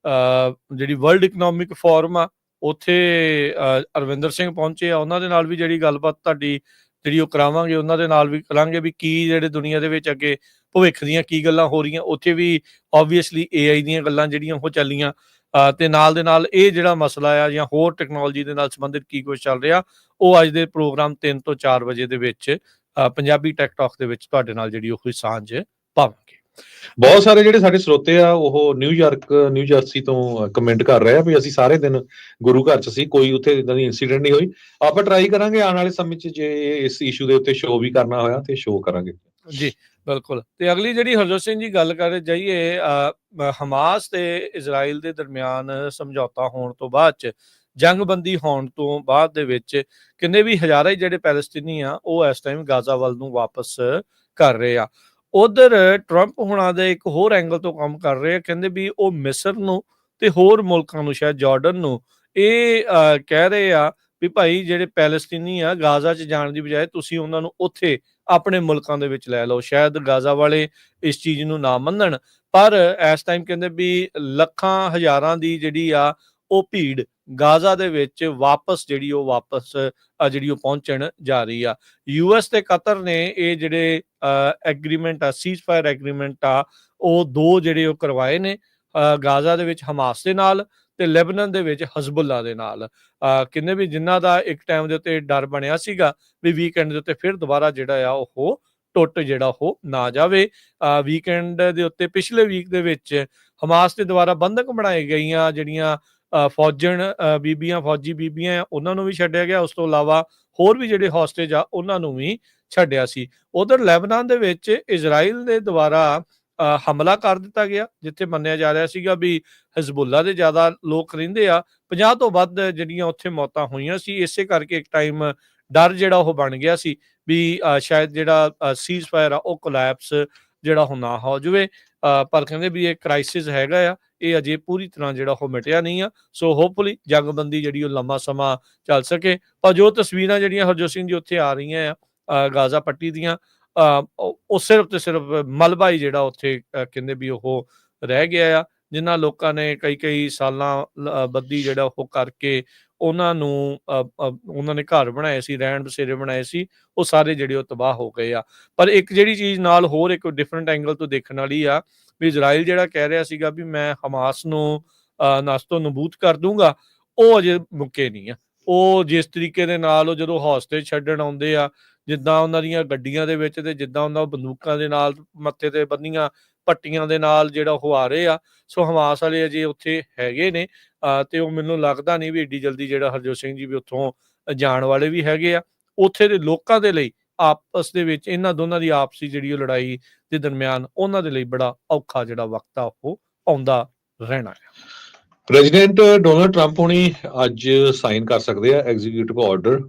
ਜਿਹੜੀ ਵਰਲਡ ਇਕਨੋਮਿਕ ਫੋਰਮ ਆ, ਉੱਥੇ ਅਰਵਿੰਦਰ ਸਿੰਘ ਪਹੁੰਚੇ ਆ, ਉਹਨਾਂ ਦੇ ਨਾਲ ਵੀ ਜਿਹੜੀ ਗੱਲਬਾਤ ਤੁਹਾਡੀ ਜਿਹੜੀ ਉਹ ਕਰਾਵਾਂਗੇ, ਉਹਨਾਂ ਦੇ ਨਾਲ ਵੀ ਕਰਾਂਗੇ ਵੀ ਕੀ ਜਿਹੜੇ ਦੁਨੀਆ ਦੇ ਵਿੱਚ ਅੱਗੇ ਭਵਿੱਖ ਦੀਆਂ ਕੀ ਗੱਲਾਂ ਹੋ ਰਹੀਆਂ। ਉੱਥੇ ਵੀ ਓਬਵੀਅਸਲੀ AI ਦੀਆਂ ਗੱਲਾਂ ਜਿਹੜੀਆਂ ਉਹ ਚੱਲੀਆਂ, ਤੇ ਨਾਲ ਦੇ ਨਾਲ ਇਹ ਜਿਹੜਾ ਮਸਲਾ ਆ ਜਾਂ ਹੋਰ ਟੈਕਨੋਲੋਜੀ ਦੇ ਨਾਲ ਸੰਬੰਧਿਤ ਕੀ ਕੁਝ ਚੱਲ ਰਿਹਾ, ਉਹ ਅੱਜ ਦੇ ਪ੍ਰੋਗਰਾਮ 3 ਤੋਂ 4 ਵਜੇ ਦੇ ਵਿੱਚ ਪੰਜਾਬੀ ਟੈਕ ਟਾਕ ਦੇ ਵਿੱਚ ਤੁਹਾਡੇ ਨਾਲ ਜਿਹੜੀ ਉਹ ਸਾਂਝ ਪਾਵਾਂਗੇ। ਬਹੁਤ ਸਾਰੇ ਜਿਹੜੇ ਸਾਡੇ ਸਰੋਤੇ ਆ ਉਹ ਨਿਊਯਾਰਕ, ਨਿਊ ਜਰਸੀ ਤੋਂ ਕਮੈਂਟ ਕਰ ਰਹੇ ਆ ਵੀ ਅਸੀਂ ਸਾਰੇ ਦਿਨ ਗੁਰੂ ਘਰ ਚ ਸੀ, ਕੋਈ ਉੱਥੇ ਇਦਾਂ ਦੀ ਇਨਸੀਡੈਂਟ ਨਹੀਂ ਹੋਈ। ਆਪਾਂ ਟਰਾਈ ਕਰਾਂਗੇ ਆਉਣ ਵਾਲੇ ਸਮੇਂ ਚ, ਜੇ ਇਸ ਇਸ਼ੂ ਦੇ ਉੱਤੇ ਸ਼ੋਅ ਵੀ ਕਰਨਾ ਹੋਇਆ ਤੇ ਸ਼ੋਅ ਕਰਾਂਗੇ। ਜੀ ਬਿਲਕੁਲ। ਤੇ ਅਗਲੀ ਜਿਹੜੀ ਹਰਜੋਤ ਸਿੰਘ ਜੀ ਗੱਲ ਕਰ ਜਾਈਏ, ਹਮਾਸ ਤੇ ਇਜ਼ਰਾਈਲ ਦੇ ਦਰਮਿਆਨ ਸਮਝੌਤਾ ਹੋਣ ਤੋਂ ਬਾਅਦ ਚ, ਜੰਗਬੰਦੀ ਹੋਣ ਤੋਂ ਬਾਅਦ ਦੇ ਵਿੱਚ ਕਹਿੰਦੇ ਵੀ ਹਜ਼ਾਰਾਂ ਹੀ ਜਿਹੜੇ ਪੈਲਸਤੀਨੀ ਆ ਉਹ ਇਸ ਟਾਈਮ ਗਾਜ਼ਾ ਵੱਲ ਨੂੰ ਵਾਪਸ ਕਰ ਰਹੇ ਆ। ਉਧਰ ਟਰੰਪ ਹੁਣਾਂ ਦੇ ਇੱਕ ਹੋਰ ਐਂਗਲ ਤੋਂ ਕੰਮ ਕਰ ਰਹੇ ਆ, ਕਹਿੰਦੇ ਵੀ ਉਹ ਮਿਸਰ ਨੂੰ ਤੇ ਹੋਰ ਮੁਲਕਾਂ ਨੂੰ, ਸ਼ਾਇਦ ਜਾਰਡਨ ਨੂੰ, ਇਹ ਕਹਿ ਰਹੇ ਆ ਵੀ ਭਾਈ ਜਿਹੜੇ ਪੈਲਸਤੀਨੀ ਆ ਗਾਜ਼ਾ 'ਚ ਜਾਣ ਦੀ ਬਜਾਏ ਤੁਸੀਂ ਉਹਨਾਂ ਨੂੰ ਉੱਥੇ ਆਪਣੇ ਮੁਲਕਾਂ ਦੇ ਵਿੱਚ ਲੈ ਲਓ। ਸ਼ਾਇਦ ਗਾਜ਼ਾ ਵਾਲੇ ਇਸ ਚੀਜ਼ ਨੂੰ ਨਾ ਮੰਨਣ, ਪਰ ਇਸ ਟਾਈਮ ਕਹਿੰਦੇ ਵੀ ਲੱਖਾਂ ਹਜ਼ਾਰਾਂ ਦੀ ਜਿਹੜੀ ਆ ਉਹ ਭੀੜ ਗਾਜ਼ਾ ਦੇ ਵਿੱਚ ਵਾਪਸ ਜਿਹੜੀ ਉਹ ਪਹੁੰਚਣ ਜਾ ਰਹੀ ਆ। US ਤੇ ਕਤਰ ਨੇ ਇਹ ਜਿਹੜੇ ਐਗਰੀਮੈਂਟ ਆ, ਸੀਜ਼ ਫਾਇਰ ਐਗਰੀਮੈਂਟ ਆ, ਉਹ 2 ਜਿਹੜੇ ਉਹ ਕਰਵਾਏ ਨੇ, ਗਾਜ਼ਾ ਦੇ ਵਿੱਚ ਹਮਾਸ ਦੇ ਨਾਲ ਤੇ ਲੈਬਨਾਨ ਦੇ ਵਿੱਚ ਹਜ਼ਬੁੱਲਾ ਦੇ ਨਾਲ। ਕਹਿੰਦੇ ਵੀ ਜਿਨ੍ਹਾਂ ਦਾ ਇੱਕ ਟਾਈਮ ਦੇ ਉੱਤੇ ਡਰ ਬਣਿਆ ਸੀਗਾ ਵੀ ਵੀਕਐਂਡ ਦੇ ਉੱਤੇ ਫਿਰ ਦੁਬਾਰਾ ਜਿਹੜਾ ਆ ਉਹ ਟੁੱਟ ਜਿਹੜਾ ਉਹ ਨਾ ਜਾਵੇ। ਵੀਕਐਂਡ ਦੇ ਉੱਤੇ ਪਿਛਲੇ ਵੀਕ ਦੇ ਵਿੱਚ ਹਮਾਸ ਦੇ ਦੁਆਰਾ ਬੰਧਕ ਬਣਾਏ ਗਈਆਂ ਜਿਹੜੀਆਂ ਫੌਜੀ ਬੀਬੀਆਂ ਆ, ਉਹਨਾਂ ਨੂੰ ਵੀ ਛੱਡਿਆ ਗਿਆ। ਉਸ ਤੋਂ ਇਲਾਵਾ ਹੋਰ ਵੀ ਜਿਹੜੇ ਹੌਸਟੇਜ ਆ ਉਹਨਾਂ ਨੂੰ ਵੀ ਛੱਡਿਆ ਸੀ। ਉਧਰ ਲੈਬਨਾਨ ਦੇ ਵਿੱਚ ਇਜ਼ਰਾਈਲ ਦੇ ਦੁਆਰਾ ਹਮਲਾ ਕਰ ਦਿੱਤਾ ਗਿਆ, ਜਿੱਥੇ ਮੰਨਿਆ ਜਾ ਰਿਹਾ ਸੀਗਾ ਵੀ ਹਿਜ਼ਬੁੱਲਾ ਦੇ ਜ਼ਿਆਦਾ ਲੋਕ ਰਹਿੰਦੇ ਆ। 50 ਤੋਂ ਵੱਧ ਜਿਹੜੀਆਂ ਉੱਥੇ ਮੌਤਾਂ ਹੋਈਆਂ ਸੀ। ਇਸੇ ਕਰਕੇ ਇੱਕ ਟਾਈਮ ਡਰ ਜਿਹੜਾ ਉਹ ਬਣ ਗਿਆ ਸੀ ਵੀ ਸ਼ਾਇਦ ਜਿਹੜਾ ਸੀਜ਼ ਫਾਇਰ ਆ ਉਹ ਕੋਲੈਪਸ ਜਿਹੜਾ ਉਹ ਨਾ ਹੋ ਜਾਵੇ। ਪਰ ਕਹਿੰਦੇ ਵੀ ਇਹ ਕ੍ਰਾਈਸਿਸ ਹੈਗਾ ਆ, ਇਹ ਅਜੇ ਪੂਰੀ ਤਰ੍ਹਾਂ ਜਿਹੜਾ ਉਹ ਮਿਟਿਆ ਨਹੀਂ ਆ। ਸੋ ਹੋਪਫੁਲੀ ਜੰਗਬੰਦੀ ਜਿਹੜੀ ਉਹ ਲੰਮਾ ਸਮਾਂ ਚੱਲ ਸਕੇ। ਪਰ ਜੋ ਤਸਵੀਰਾਂ ਜਿਹੜੀਆਂ ਹਰਜੋਤ ਸਿੰਘ ਜੀ ਉੱਥੇ ਆ ਰਹੀਆਂ ਆ ਗਾਜ਼ਾ ਪੱਟੀ ਦੀਆਂ, ਉਹ ਸਿਰਫ ਤੇ ਸਿਰਫ ਮਲਬਾ ਹੀ ਜਿਹੜਾ ਉੱਥੇ ਕਹਿੰਦੇ ਵੀ ਉਹ ਰਹਿ ਗਿਆ ਆ। ਜਿਨ੍ਹਾਂ ਲੋਕਾਂ ਨੇ ਕਈ ਸਾਲਾਂ ਬੱਦੀ ਜਿਹੜਾ ਉਹ ਕਰਕੇ ਉਹਨਾਂ ਨੂੰ ਉਹਨਾਂ ਨੇ ਘਰ ਬਣਾਏ ਸੀ, ਰਹਿਣ ਬਸੇਰੇ ਬਣਾਏ ਸੀ, ਉਹ ਸਾਰੇ ਜਿਹੜੇ ਉਹ ਤਬਾਹ ਹੋ ਗਏ ਆ। ਪਰ ਇੱਕ ਜਿਹੜੀ ਚੀਜ਼ ਨਾਲ ਹੋਰ ਇੱਕ ਡਿਫਰੈਂਟ ਐਂਗਲ ਤੋਂ ਦੇਖਣ ਵਾਲੀ ਆ ਵੀ ਇਜ਼ਰਾਈਲ ਜਿਹੜਾ ਕਹਿ ਰਿਹਾ ਸੀਗਾ ਵੀ ਮੈਂ ਹਮਾਸ ਨੂੰ ਨਸਤੋ ਨਬੂਦ ਕਰ ਦੂੰਗਾ, ਉਹ ਅਜੇ ਮੁੱਕੇ ਨਹੀਂ ਆ। ਉਹ ਜਿਸ ਤਰੀਕੇ ਦੇ ਨਾਲ ਉਹ ਜਦੋਂ ਹੌਸਟੇਜ ਛੱਡਣ ਆਉਂਦੇ ਆ, ਜਿੱਦਾਂ ਉਹਨਾਂ ਦੀਆਂ ਗੱਡੀਆਂ ਦੇ ਵਿੱਚ ਤੇ ਜਿੱਦਾਂ ਉਹਨਾਂ ਬੰਦੂਕਾਂ ਦੇ ਨਾਲ ਮੱਥੇ ਤੇ ਬੰਨੀਆਂ ਪੱਟੀਆਂ ਦੇ ਨਾਲ ਜਿਹੜਾ ਉਹ ਆ ਰਹੇ ਆ। ਸੋ ਹਮਾਸ ਵਾਲੇ ਅਜੇ ਉੱਥੇ ਹੈਗੇ ਨੇ ਤੇ ਉਹ ਮੈਨੂੰ ਲੱਗਦਾ ਨਹੀਂ ਵੀ ਏਡੀ ਜਲਦੀ ਜਿਹੜਾ ਹਰਜੋਤ ਸਿੰਘ ਜੀ ਵੀ ਉੱਥੋਂ ਜਾਣ ਵਾਲੇ ਵੀ ਹੈਗੇ ਆ। ਉੱਥੇ ਦੇ ਲੋਕਾਂ ਦੇ ਲਈ ਆਪਸ ਦੇ ਵਿੱਚ ਇਹਨਾਂ ਦੋਨਾਂ ਦੀ ਆਪਸੀ ਜਿਹੜੀ ਉਹ ਲੜਾਈ ਦੇ ਦਰਮਿਆਨ ਉਹਨਾਂ ਦੇ ਲਈ ਬੜਾ ਔਖਾ ਜਿਹੜਾ ਵਕਤ ਆ ਉਹ ਆਉਂਦਾ ਰਹਿਣਾ ਹੈ। ਪ੍ਰੈਜ਼ੀਡੈਂਟ ਡੋਨਲਡ ਟਰੰਪ ਹੁਣੀ ਅੱਜ ਸਾਈਨ ਕਰ ਸਕਦੇ ਆ ਐਗਜ਼ੀਕਿਊਟਿਵ ਆਰਡਰ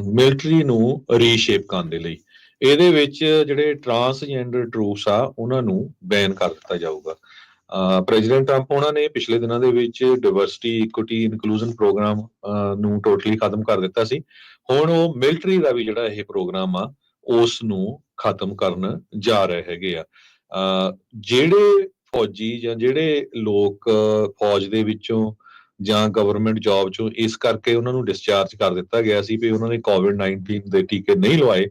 ਮਿਲਟਰੀ ਨੂੰ ਰੀਸ਼ੇਪ ਕਰਨ ਦੇ ਲਈ। ਇਹਦੇ ਵਿੱਚ ਜਿਹੜੇ ਟਰਾਂਸਜੈਂਡਰ ਟਰੂਪਸ ਆ ਉਹਨਾਂ ਨੂੰ ਬੈਨ ਕਰ ਦਿੱਤਾ ਜਾਊਗਾ। ਪ੍ਰੈਜ਼ੀਡੈਂਟ ਟਰੰਪ ਉਹਨਾਂ ਨੇ ਪਿਛਲੇ ਦਿਨਾਂ ਦੇ ਵਿੱਚ ਡਾਇਵਰਸਿਟੀ ਇਕੁਇਟੀ ਇਨਕਲੂਜਨ ਪ੍ਰੋਗਰਾਮ ਨੂੰ ਟੋਟਲੀ ਖਤਮ ਕਰ ਦਿੱਤਾ ਸੀ। ਹੁਣ ਉਹ ਮਿਲਟਰੀ ਦਾ ਵੀ ਜਿਹੜਾ ਇਹ ਪ੍ਰੋਗਰਾਮ ਆ ਉਸ ਨੂੰ ਖਤਮ ਕਰਨ ਜਾ ਰਹੇ ਹੈਗੇ ਆ। ਜਿਹੜੇ ਫੌਜੀ ਜਾਂ ਜਿਹੜੇ ਲੋਕ ਫੌਜ ਦੇ ਵਿੱਚੋਂ ਜਾਂ ਗਵਰਨਮੈਂਟ ਜੌਬ ਚੋਂ ਇਸ ਕਰਕੇ ਉਹਨਾਂ ਨੂੰ ਡਿਸਚਾਰਜ ਕਰ ਦਿੱਤਾ ਗਿਆ ਸੀ ਵੀ ਉਹਨਾਂ ਨੇ COVID-19 ਦੇ ਟੀਕੇ ਨਹੀਂ ਲਵਾਏ,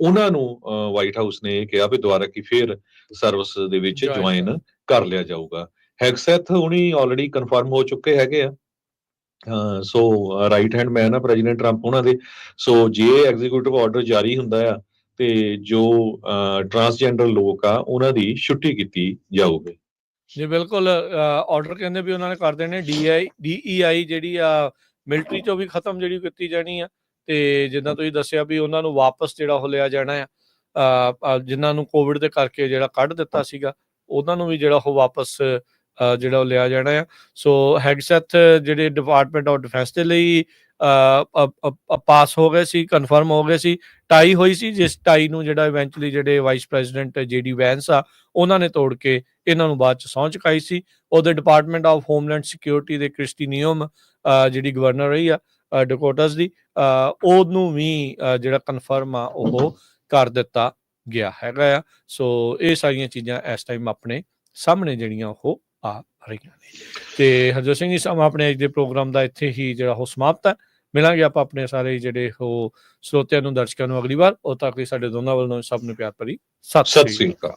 ਉਹਨਾਂ ਨੂੰ ਵਾਈਟ ਹਾਊਸ ਨੇ ਕਿਹਾ ਵੀ ਦੁਬਾਰਾ ਕੀ ਫੇਰ ਸਰਵਿਸ ਦੇ ਵਿੱਚ ਜੁਆਇਨ ਕਰ ਲਿਆ ਜਾਊਗਾ। ਹੈਗਸੈਥ ਹੁਣੀ ਆਲਰੇਡੀ ਕਨਫਰਮ ਹੋ ਚੁੱਕੇ ਹੈਗੇ ਆ। ਸੋ ਰਾਈਟ ਹੈਂਡ ਮੈਨ ਆ ਪ੍ਰੈਜ਼ੀਡੈਂਟ ਟਰੰਪ ਉਹਨਾਂ ਦੇ। ਸੋ ਜੇ ਐਗਜ਼ੀਕਿਊਟਿਵ ਆਰਡਰ ਜਾਰੀ ਹੁੰਦਾ ਆ ਤੇ ਜੋ ਟਰਾਂਸਜੈਂਡਰ ਲੋਕ ਆ ਉਹਨਾਂ ਦੀ ਛੁੱਟੀ ਕੀਤੀ ਜਾਊਗੀ। ਜੀ ਬਿਲਕੁਲ, ਆਰਡਰ ਕਹਿੰਦੇ ਵੀ ਉਹਨਾਂ ਨੇ ਕਰ ਦੇਣੇ। DEI ਜਿਹੜੀ ਆ ਮਿਲਟਰੀ ਚੋਂ ਵੀ ਖਤਮ ਜਿਹੜੀ ਕੀਤੀ ਜਾਣੀ ਆ, ਤੇ ਜਿੱਦਾਂ ਤੁਸੀਂ ਦੱਸਿਆ ਵੀ ਉਹਨਾਂ ਨੂੰ ਵਾਪਸ ਜਿਹੜਾ ਉਹ ਲਿਆ ਜਾਣਾ ਆ। ਜਿਨ੍ਹਾਂ ਨੂੰ ਕੋਵਿਡ ਦੇ ਕਰਕੇ ਜਿਹੜਾ ਕੱਢ ਦਿੱਤਾ ਸੀਗਾ ਉਹਨਾਂ ਨੂੰ ਵੀ ਜਿਹੜਾ ਉਹ ਵਾਪਸ ਜਿਹੜਾ ਉਹ ਲਿਆ ਜਾਣਾ ਆ। ਸੋ ਹੈਗਸੈਥ ਜਿਹੜੇ ਡਿਪਾਰਟਮੈਂਟ ਆਫ ਡਿਫੈਂਸ ਦੇ ਲਈ ਪਾਸ ਹੋ ਗਏ ਸੀ, ਕਨਫਰਮ ਹੋ ਗਏ ਸੀ। ਟਾਈ ਹੋਈ ਸੀ, ਜਿਸ ਟਾਈ ਨੂੰ ਜਿਹੜਾ ਇਵੈਂਚੁਅਲੀ ਜਿਹੜੇ ਵਾਈਸ ਪ੍ਰੈਜ਼ੀਡੈਂਟ JD ਵੈਂਸ ਆ ਉਹਨਾਂ ਨੇ ਤੋੜ ਕੇ ਇਹਨਾਂ ਨੂੰ ਬਾਅਦ ਚ ਸਹੁੰ ਚੁਕਾਈ ਸੀ। ਉਹਦੇ ਡਿਪਾਰਟਮੈਂਟ ਆਫ ਹੋਮਲੈਂਡ ਸਿਕਿਉਰਿਟੀ ਦੇ ਕ੍ਰਿਸਟੀ ਨਿਯਮ ਜਿਹੜੀ ਗਵਰਨਰ ਰਹੀ ਆ ਡਕੋਟਾਸ ਦੀ, ਉਹਨੂੰ ਵੀ ਜਿਹੜਾ ਕਨਫਰਮ ਆ ਉਹ ਕਰ ਦਿੱਤਾ ਗਿਆ ਹੈਗਾ ਆ। ਸੋ ਇਹ ਸਾਰੀਆਂ ਚੀਜ਼ਾਂ ਇਸ ਟਾਈਮ ਆਪਣੇ ਸਾਹਮਣੇ ਜਿਹੜੀਆਂ ਉਹ ਆ ਰਹੀਆਂ ਨੇ। ਤੇ ਹਰਜੋਤ ਸਿੰਘ ਜੀ, ਸਮਾਂ ਆਪਣੇ ਅੱਜ ਦੇ ਪ੍ਰੋਗਰਾਮ ਦਾ ਇੱਥੇ ਹੀ ਜਿਹੜਾ ਉਹ ਸਮਾਪਤ ਹੈ। ਮਿਲਾਂਗੇ ਆਪਾਂ ਆਪਣੇ ਸਾਰੇ ਜਿਹੜੇ ਉਹ ਸਰੋਤਿਆਂ ਨੂੰ, ਦਰਸ਼ਕਾਂ ਨੂੰ ਅਗਲੀ ਵਾਰ। ਉਦੋਂ ਤੱਕ ਲਈ ਸਾਡੇ ਦੋਨਾਂ ਵੱਲੋਂ ਸਭ ਨੂੰ ਪਿਆਰ ਭਰੀ ਸਤਿ ਸ੍ਰੀ ਅਕਾਲ।